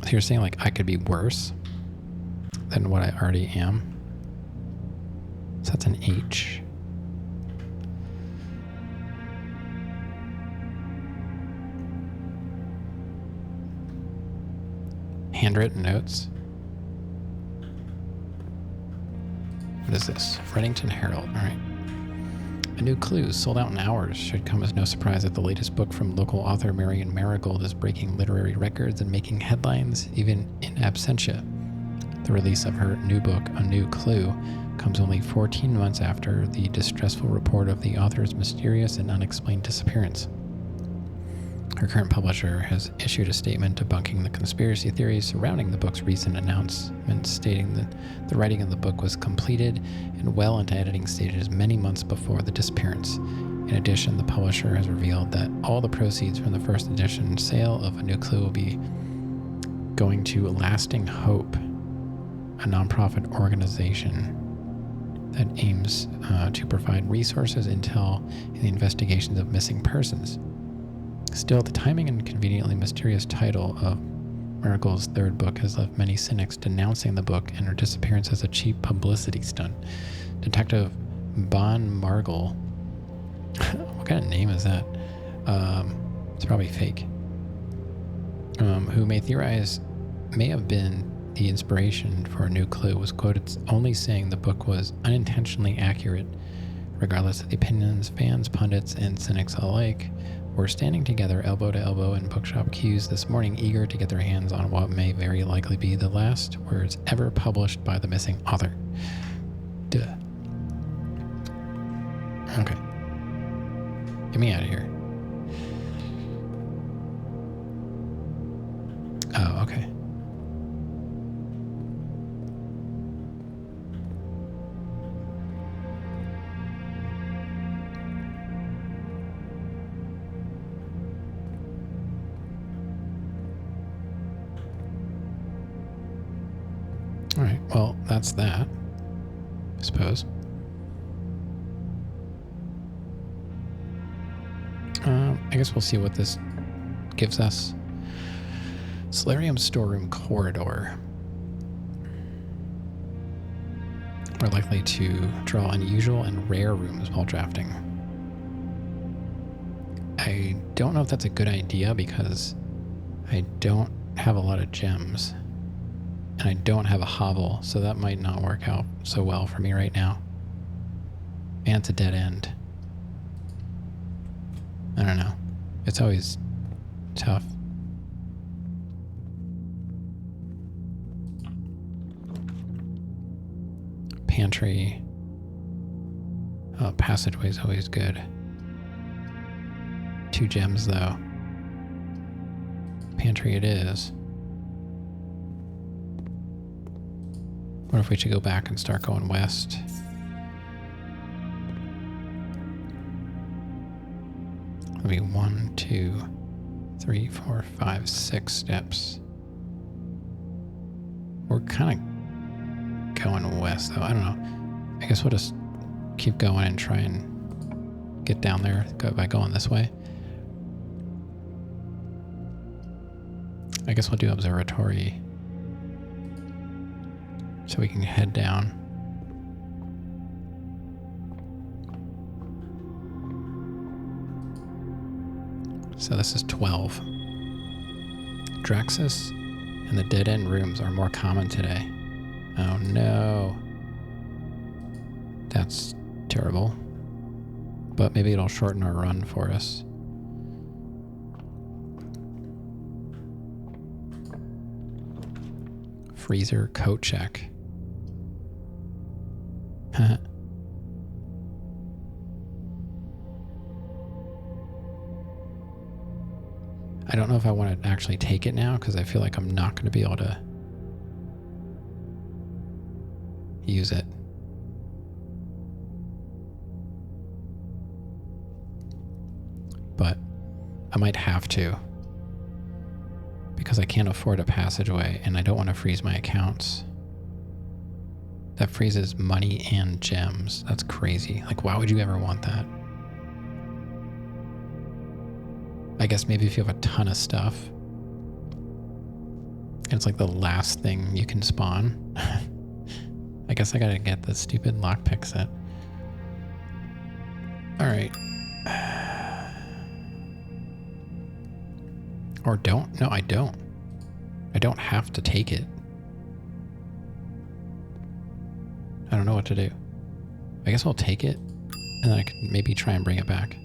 So you're saying like I could be worse than what I already am? So that's an H. Handwritten notes. What is this? Reddington Herald. All right. A new clue sold out in hours. Should come as no surprise that the latest book from local author Marion Marigold is breaking literary records and making headlines even in absentia. The release of her new book, A New Clue, comes only 14 months after the distressful report of the author's mysterious and unexplained disappearance. Her current publisher has issued a statement debunking the conspiracy theories surrounding the book's recent announcement, stating that the writing of the book was completed and well into editing stages many months before the disappearance. In addition, the publisher has revealed that all the proceeds from the first edition sale of A New Clue will be going to Lasting Hope, a nonprofit organization that aims to provide resources, intel, in the investigations of missing persons. Still, the timing and conveniently mysterious title of Marigold's third book has left many cynics denouncing the book and her disappearance as a cheap publicity stunt. Detective Bon Margul What kind of name is that? It's probably fake. Who may theorize may have been the inspiration for a new clue, was quoted only saying the book was unintentionally accurate. Regardless of the opinions, fans, pundits, and cynics alike were standing together elbow to elbow in bookshop queues this morning, eager to get their hands on what may very likely be the last words ever published by the missing author. Duh. Okay. Get me out of here. Oh, okay. All right, well, that's that, I suppose. I guess we'll see what this gives us. Solarium storeroom corridor. We're likely to draw unusual and rare rooms while drafting. I don't know if that's a good idea because I don't have a lot of gems. And I don't have a hovel, so that might not work out so well for me right now. And it's a dead end. I don't know. It's always tough. Pantry. Oh, passageway is always good. 2 gems, though. Pantry it is. What if we should go back and start going west? It'll be 1, 2, 3, 4, 5, 6 steps. We're kind of going west, though. I don't know. I guess we'll just keep going and try and get down there by going this way. I guess we'll do observatory so we can head down. So this is 12. Draxus and the dead end rooms are more common today. Oh no. That's terrible. But maybe it'll shorten our run for us. Freezer coat check. I don't know if I want to actually take it now because I feel like I'm not going to be able to use it. But I might have to because I can't afford a passageway and I don't want to freeze my accounts. That freezes money and gems. That's crazy. Like, why would you ever want that? I guess maybe if you have a ton of stuff and it's like the last thing you can spawn. I guess I gotta get the stupid lockpick set. Alright. Or don't. No, I don't. I don't have to take it. I don't know what to do. I guess I'll take it and then I can maybe try and bring it back.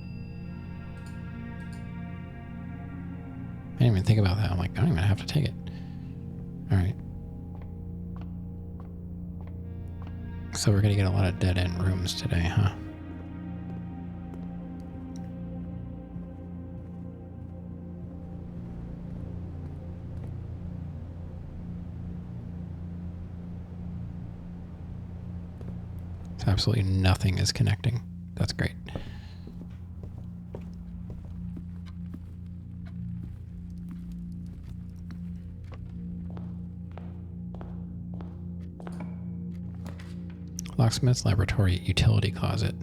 I didn't even think about that. I'm like, I don't even have to take it. All right. So we're going to get a lot of dead end rooms today, huh? So absolutely nothing is connecting. That's great. Locksmith's laboratory utility closet.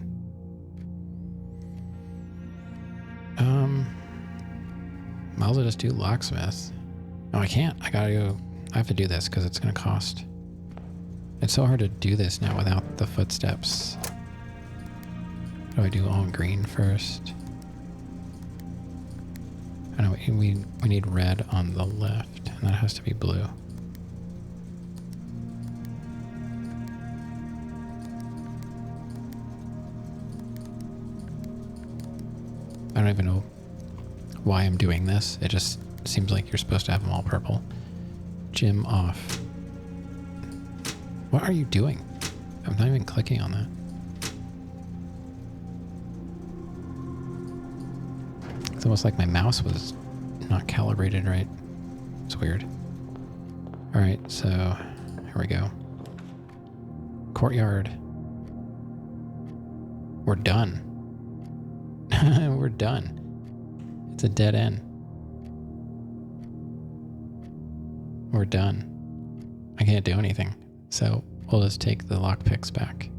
Might as well just do locksmith. No, I can't. I have to do this because it's going to cost. It's so hard to do this now without the footsteps. How do I do all green first? I know we need red on the left, and that has to be blue. I don't even know why I'm doing this. It just seems like you're supposed to have them all purple. Gym off. What are you doing? I'm not even clicking on that. It's almost like my mouse was not calibrated right. It's weird. All right, so here we go. Courtyard. We're done. We're done. It's a dead end. We're done. I can't do anything. So we'll just take the lockpicks back.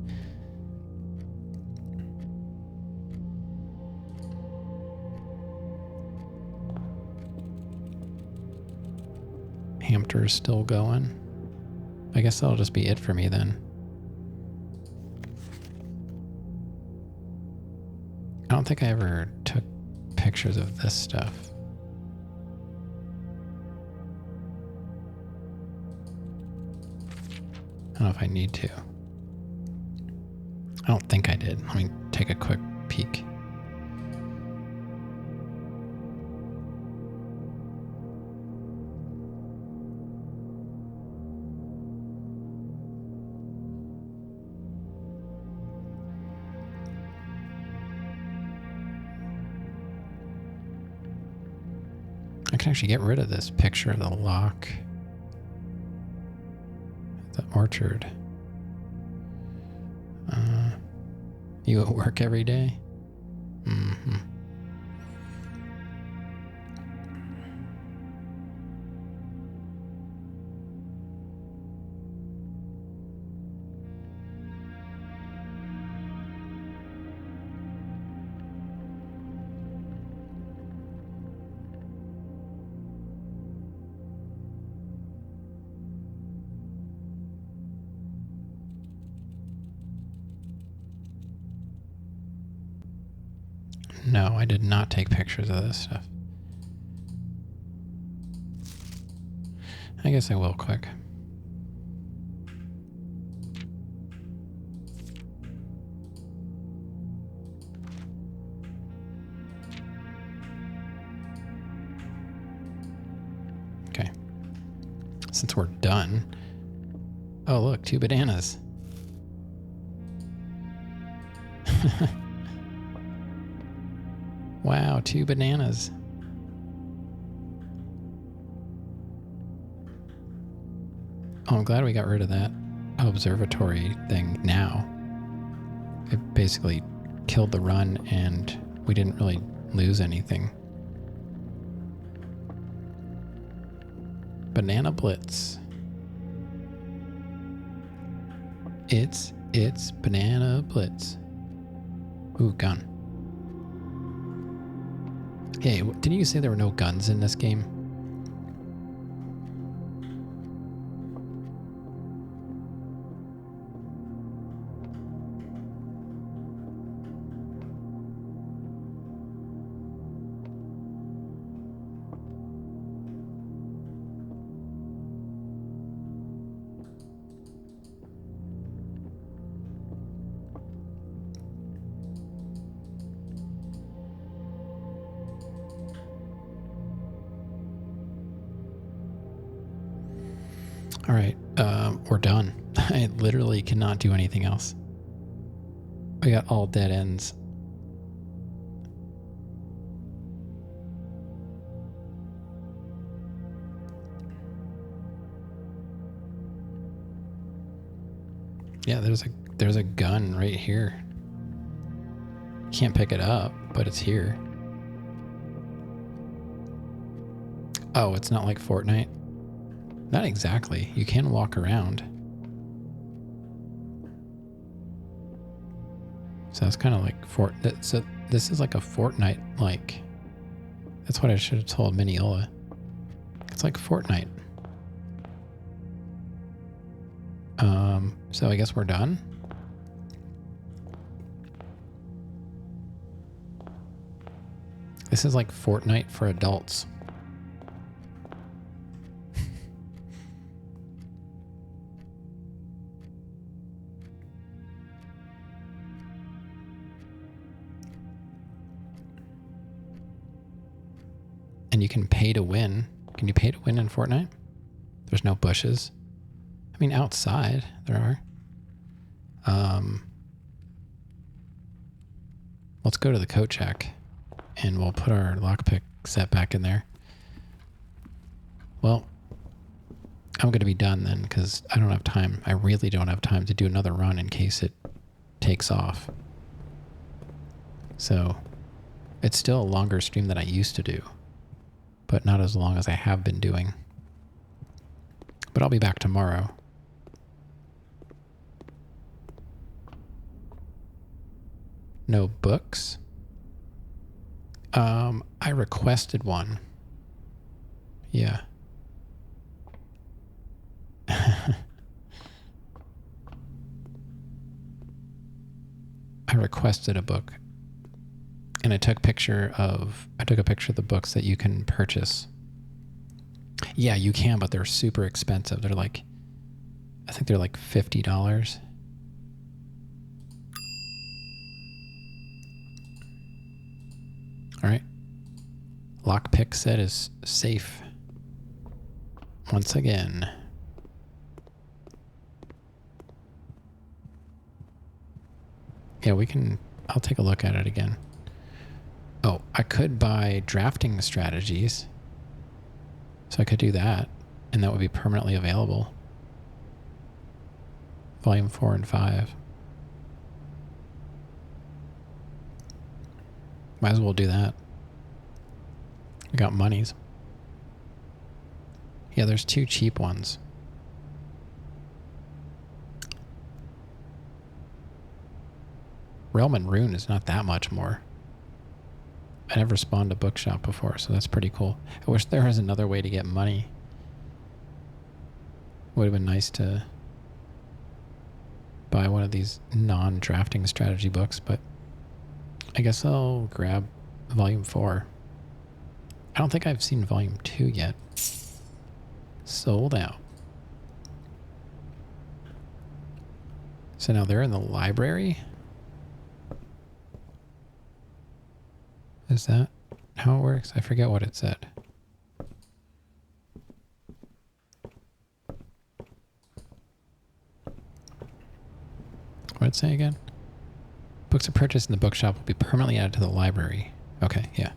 Hamster's still going. I guess that'll just be it for me then. I don't think I ever took pictures of this stuff. I don't know if I need to. I don't think I did. Let me take a quick peek. I can actually get rid of this picture of the lock. The orchard. You at work every day? Mm-hmm. No, I did not take pictures of this stuff. I guess I will quick. Okay. Since we're done. Oh, look, 2 bananas. Wow, 2 bananas. Oh, I'm glad we got rid of that observatory thing now. It basically killed the run and we didn't really lose anything. Banana Blitz. It's Banana Blitz. Ooh, gun. Hey, didn't you say there were no guns in this game? All right, we're done. I literally cannot do anything else. We got all dead ends. Yeah, there's a gun right here. Can't pick it up, but it's here. Oh, it's not like Fortnite? Not exactly. You can walk around. So it's kind of like so this is like a Fortnite like. That's what I should have told Mineola. It's like Fortnite. So I guess we're done. This is like Fortnite for adults. And you can pay to win. Can you pay to win in Fortnite? There's no bushes. I mean, outside there are. Let's go to the coat check and we'll put our lockpick set back in there. Well, I'm going to be done then because I don't have time. I really don't have time to do another run in case it takes off. So it's still a longer stream than I used to do, but not as long as I have been doing. But I'll be back tomorrow. No books. I requested one. Yeah. I requested a book. And I took a picture of the books that you can purchase. Yeah, you can, but they're super expensive. They're like, I think they're like $50. All right. Lockpick set is safe. Once again. Yeah, I'll take a look at it again. Oh, I could buy drafting strategies. So I could do that, and that would be permanently available. Volume 4 and 5. Might as well do that. I got monies. Yeah, there's 2 cheap ones. Realm and Rune is not that much more. I never spawned a bookshop before, so that's pretty cool. I wish there was another way to get money. Would have been nice to buy one of these non-drafting strategy books, but I guess I'll grab Volume 4. I don't think I've seen Volume 2 yet. Sold out. So now they're in the library? Is that how it works? I forget what it said. What did it say again? Books are purchased in the bookshop will be permanently added to the library. Okay, yeah.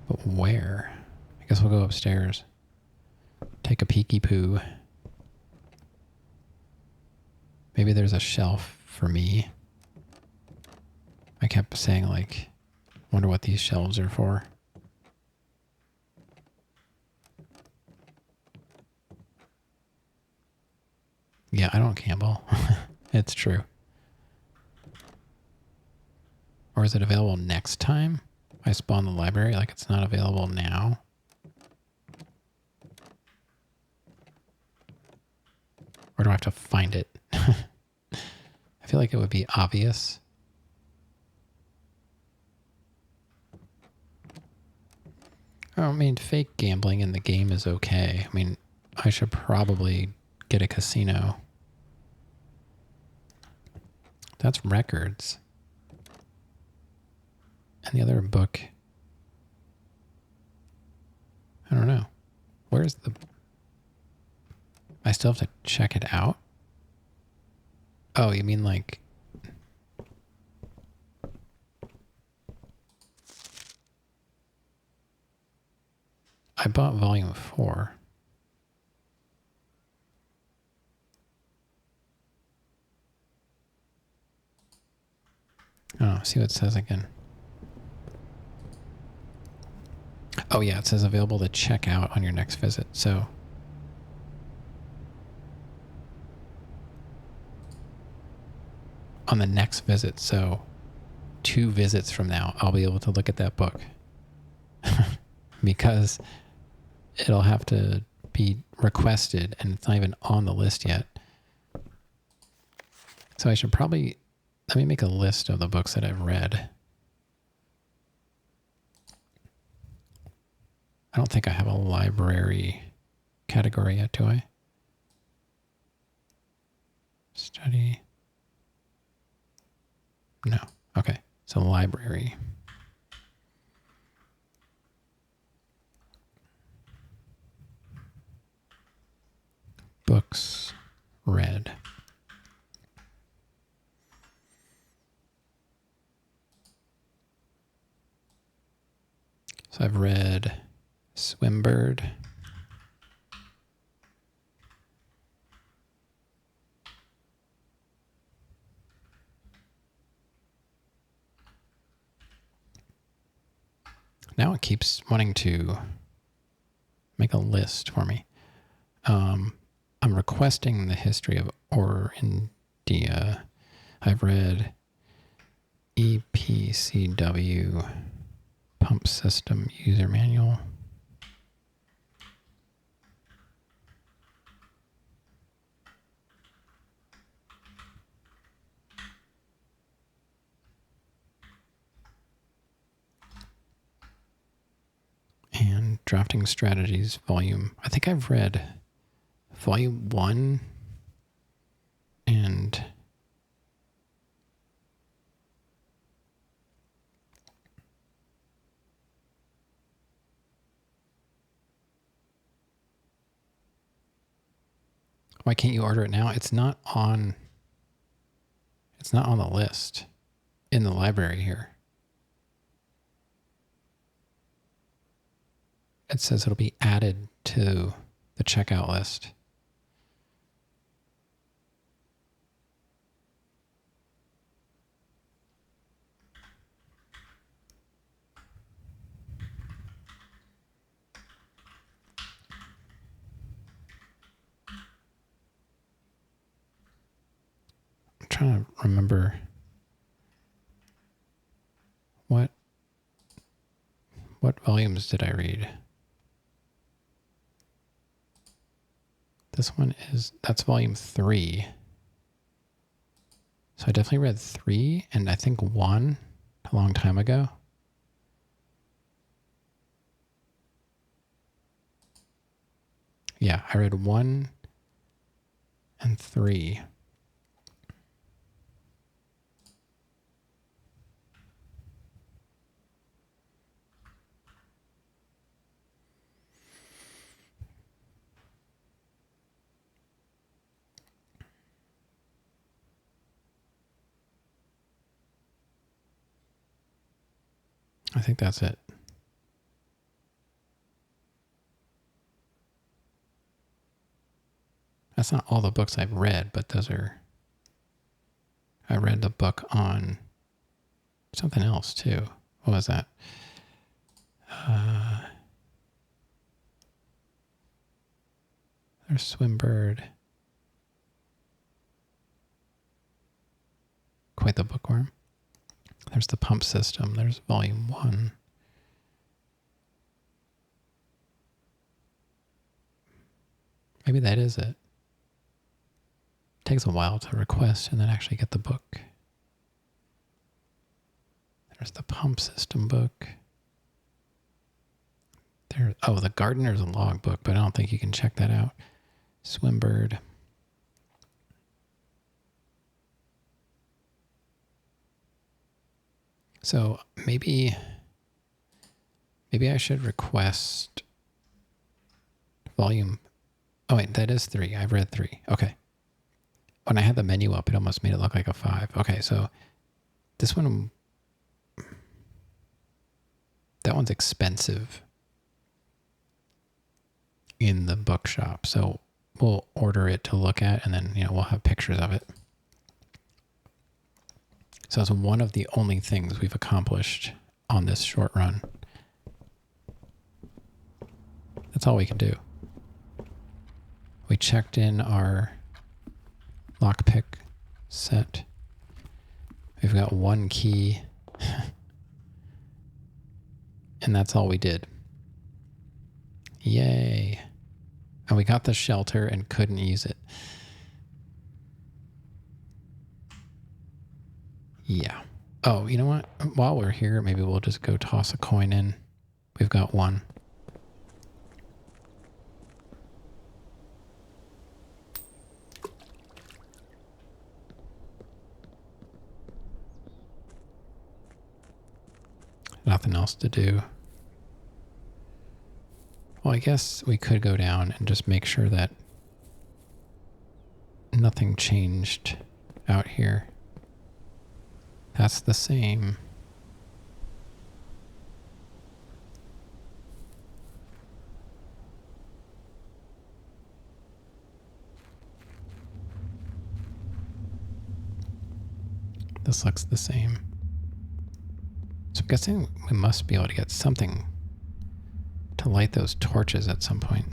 But where? I guess we'll go upstairs. Take a peeky poo. Maybe there's a shelf for me. I kept saying, like, wonder what these shelves are for. Yeah, I don't gamble. It's true. Or is it available next time I spawn the library? Like, it's not available now? Or do I have to find it? I feel like it would be obvious. I mean, fake gambling in the game is okay. I mean, I should probably get a casino. That's records. And the other book, I don't know. Where's the... I still have to check it out? Oh, you mean like... I bought volume 4. Oh, see what it says again. Oh yeah, it says available to check out on your next visit. So on the next visit, so 2 visits from now, I'll be able to look at that book. Because it'll have to be requested and it's not even on the list yet. So I should probably, let me make a list of the books that I've read. don't think I have a library category yet, do I? Study. No. Okay. So library. Books read. So I've read Swimbird. Now it keeps wanting to make a list for me. I'm requesting the history of Orindia. I've read EPCW Pump System User Manual. And Drafting Strategies Volume. I think I've read Volume 1 and why can't you order it now? It's not on the list in the library here. It says it'll be added to the checkout list. I'm trying to remember what volumes did I read? This one that's volume 3. So I definitely read 3 and I think 1 a long time ago. Yeah, I read 1 and 3. I think that's it. That's not all the books I've read, but I read the book on something else too. What was that? There's Swimbird. Quite the bookworm. There's the pump system. There's volume 1. Maybe that is it. Takes a while to request and then actually get the book. There's the pump system book. The Gardener's Log book, but I don't think you can check that out. Swimbird. So maybe I should request volume. Oh wait, that is 3. I've read 3. Okay. When I had the menu up, it almost made it look like a 5. Okay, so this one, that one's expensive in the bookshop. So we'll order it to look at and then, we'll have pictures of it. So it's one of the only things we've accomplished on this short run. That's all we can do. We checked in our lockpick set. We've got 1 key. And that's all we did. Yay. And we got the shelter and couldn't use it. Yeah. Oh, you know what? While we're here, maybe we'll just go toss a coin in. We've got 1. nothing else to do. Well, I guess we could go down and just make sure that nothing changed out here. That's the same. This looks the same. So I'm guessing we must be able to get something to light those torches at some point.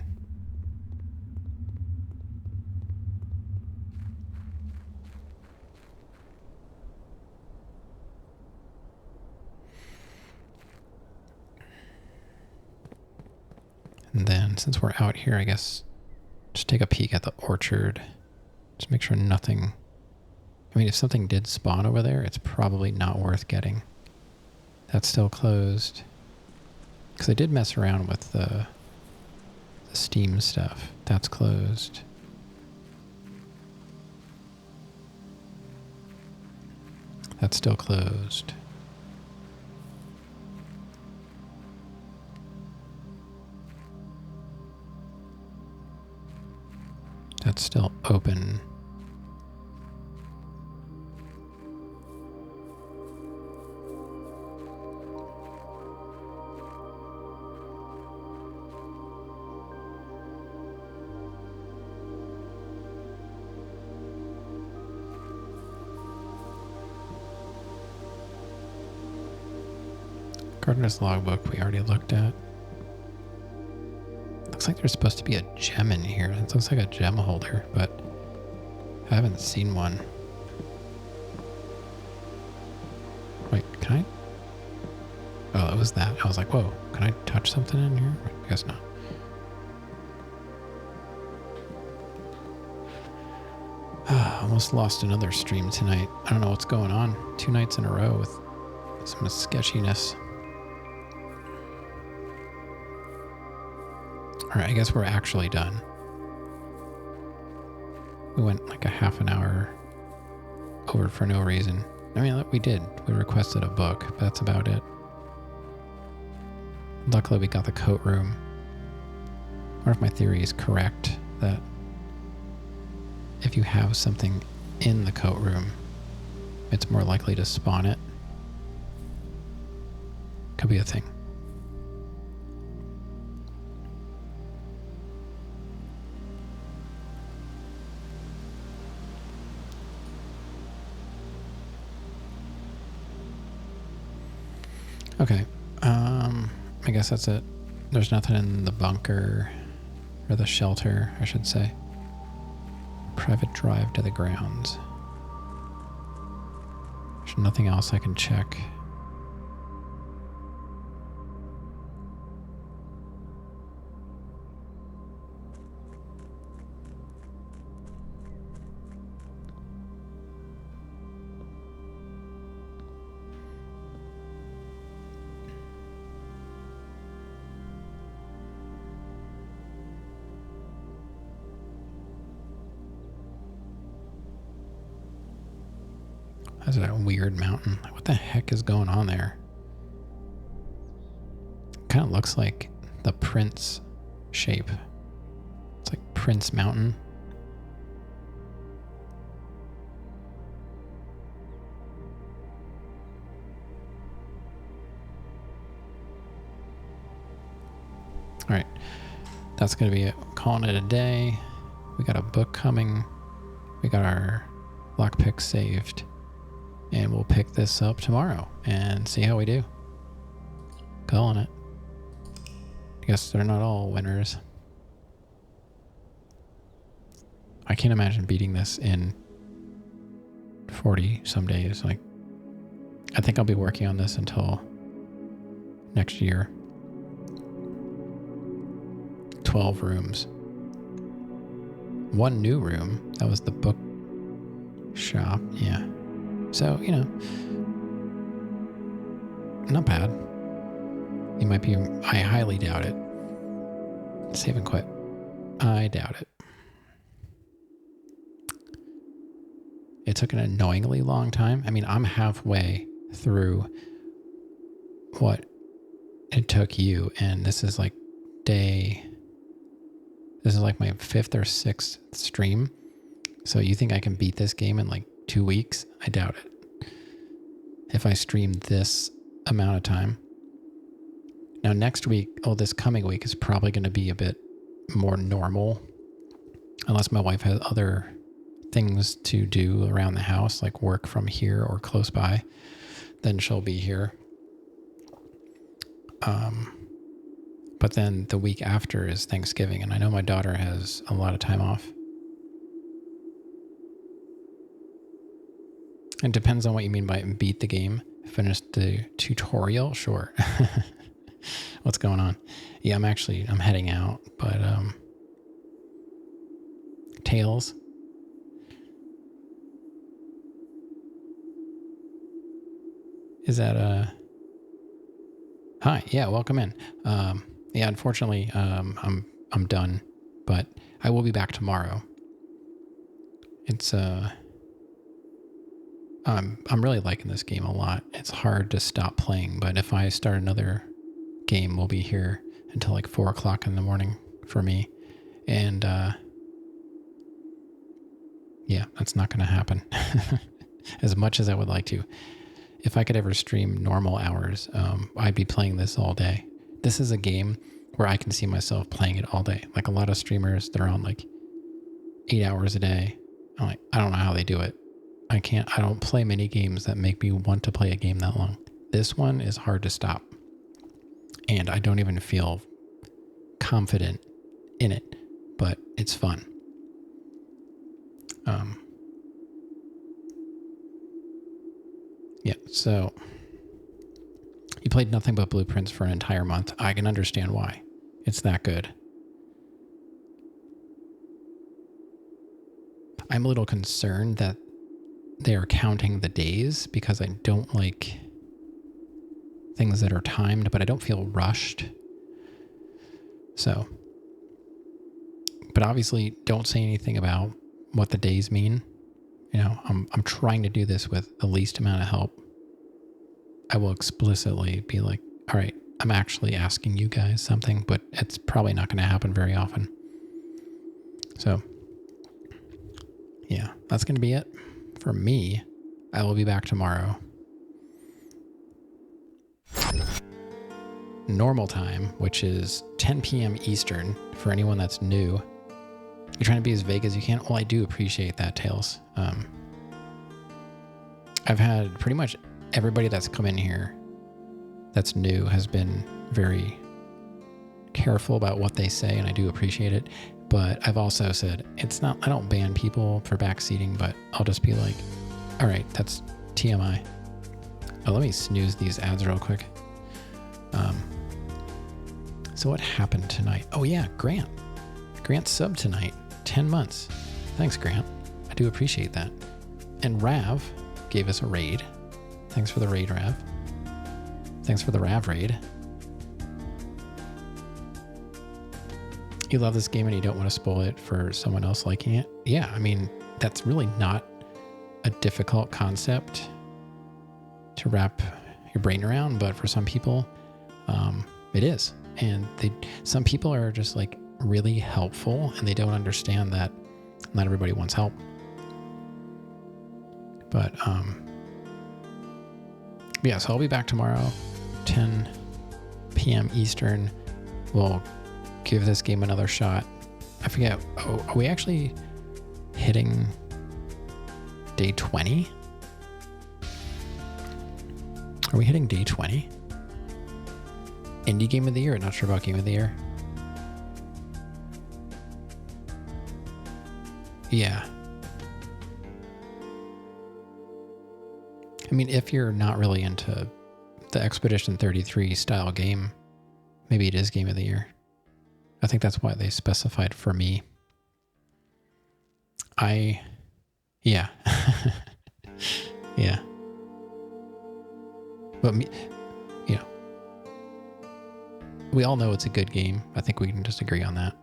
And then since we're out here, I guess just take a peek at the orchard. Just make sure nothing... I mean, if something did spawn over there, it's probably not worth getting. That's still closed. Because I did mess around with the Steam stuff. That's closed. That's still closed. That's still open. Gardener's logbook we already looked at. Looks like there's supposed to be a gem in here. It looks like a gem holder, but I haven't seen one. Wait, can I? Oh, it was that. I was like, whoa, can I touch something in here? I guess not. Almost lost another stream tonight. I don't know what's going on. 2 nights in a row with some sketchiness. Alright, I guess we're actually done. We went like a half an hour over for no reason. I mean, we did. We requested a book, but that's about it. Luckily, we got the coat room. I wonder if my theory is correct, that if you have something in the coat room, it's more likely to spawn it. Could be a thing. Okay, I guess that's it. There's nothing in the bunker, or the shelter, I should say. Private drive to the grounds. There's nothing else I can check. That's a weird mountain. What the heck is going on there? Kind of looks like the Prince shape. It's like Prince Mountain. All right, that's gonna be it. Calling it a day. We got a book coming. We got our lockpick saved. And we'll pick this up tomorrow and see how we do. Calling it. I guess they're not all winners. I can't imagine beating this in 40 some days. Like, I think I'll be working on this until next year. 12 rooms. 1 new room. That was the book shop. Yeah. So, you know, not bad. You might be, I highly doubt it. Save and quit. I doubt it. It took an annoyingly long time. I mean, I'm halfway through what it took you, and this is like my 5th or 6th stream. So you think I can beat this game in like 2 weeks? I doubt it. If I stream this amount of time. Now next week, this coming week is probably going to be a bit more normal. Unless my wife has other things to do around the house, like work from here or close by, then she'll be here. But then the week after is Thanksgiving, and I know my daughter has a lot of time off. It depends on what you mean by beat the game. Finish the tutorial? Sure. What's going on? Yeah, I'm heading out, but Tails. Is that hi, yeah, welcome in. Yeah, unfortunately, I'm done, but I will be back tomorrow. It's I'm really liking this game a lot. It's hard to stop playing, but if I start another game, we'll be here until like 4 o'clock in the morning for me. And yeah, that's not going to happen as much as I would like to. If I could ever stream normal hours, I'd be playing this all day. This is a game where I can see myself playing it all day. Like a lot of streamers that are on like 8 hours a day. I'm like, I don't know how they do it. I don't play many games that make me want to play a game that long. This one is hard to stop. And I don't even feel confident in it, but it's fun. Yeah, so you played nothing but Blueprints for an entire month. I can understand why. It's that good. I'm a little concerned that they are counting the days because I don't like things that are timed, but I don't feel rushed. So, but obviously don't say anything about what the days mean. You know, I'm trying to do this with the least amount of help. I will explicitly be like, all right, I'm actually asking you guys something, but it's probably not going to happen very often. So, yeah, that's going to be it for me. I will be back tomorrow. Normal time, which is 10 p.m. Eastern for anyone that's new. You're trying to be as vague as you can. Well, I do appreciate that, Tails. I've had pretty much everybody that's come in here that's new has been very careful about what they say, and I do appreciate it. But I've also said, I don't ban people for backseating, but I'll just be like, all right, that's TMI. Oh, let me snooze these ads real quick. So what happened tonight? Oh yeah, Grant. Grant subbed tonight. 10 months. Thanks, Grant. I do appreciate that. And Rav gave us a raid. Thanks for the raid, Rav. Thanks for the Rav raid. You love this game and you don't want to spoil it for someone else liking it? Yeah, I mean, that's really not a difficult concept to wrap your brain around, but for some people, it is. And some people are just like really helpful and they don't understand that not everybody wants help. But yeah, so I'll be back tomorrow, 10 p.m. Eastern. We'll give this game another shot. I forget, are we actually hitting day 20? Are we hitting day 20? Indie Game of the Year? Not sure about Game of the Year. Yeah. I mean, if you're not really into the Expedition 33 style game, maybe it is Game of the Year. I think that's why they specified for me. Yeah. Yeah. But we all know it's a good game. I think we can just agree on that.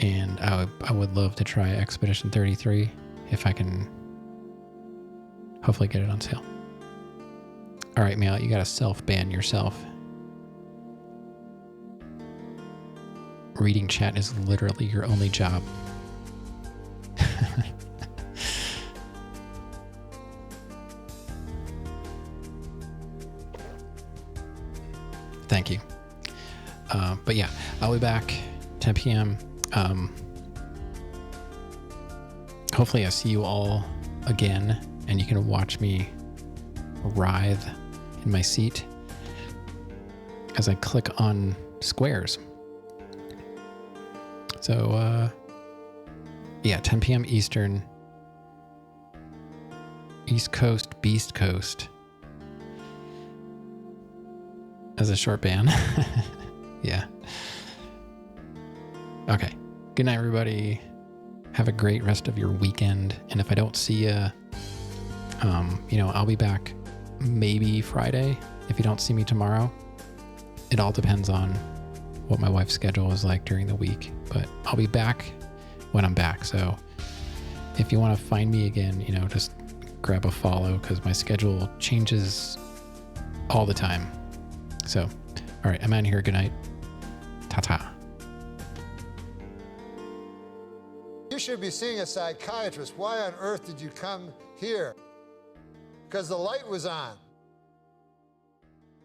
And I would love to try Expedition 33 if I can hopefully get it on sale. All right, Meow, you got to self-ban yourself. reading chat is literally your only job. Thank you. But yeah, I'll be back 10 p.m. Hopefully I see you all again and you can watch me writhe in my seat as I click on squares. So, yeah, 10 p.m. Eastern, East Coast, Beast Coast. As a short ban. Yeah. Okay. Good night, everybody. Have a great rest of your weekend. And if I don't see you, I'll be back maybe Friday if you don't see me tomorrow. It all depends on what my wife's schedule is like during the week, but I'll be back when I'm back. So if you want to find me again, just grab a follow because my schedule changes all the time. So, all right, I'm out of here. Good night. Ta-ta. You should be seeing a psychiatrist. Why on earth did you come here? Because the light was on.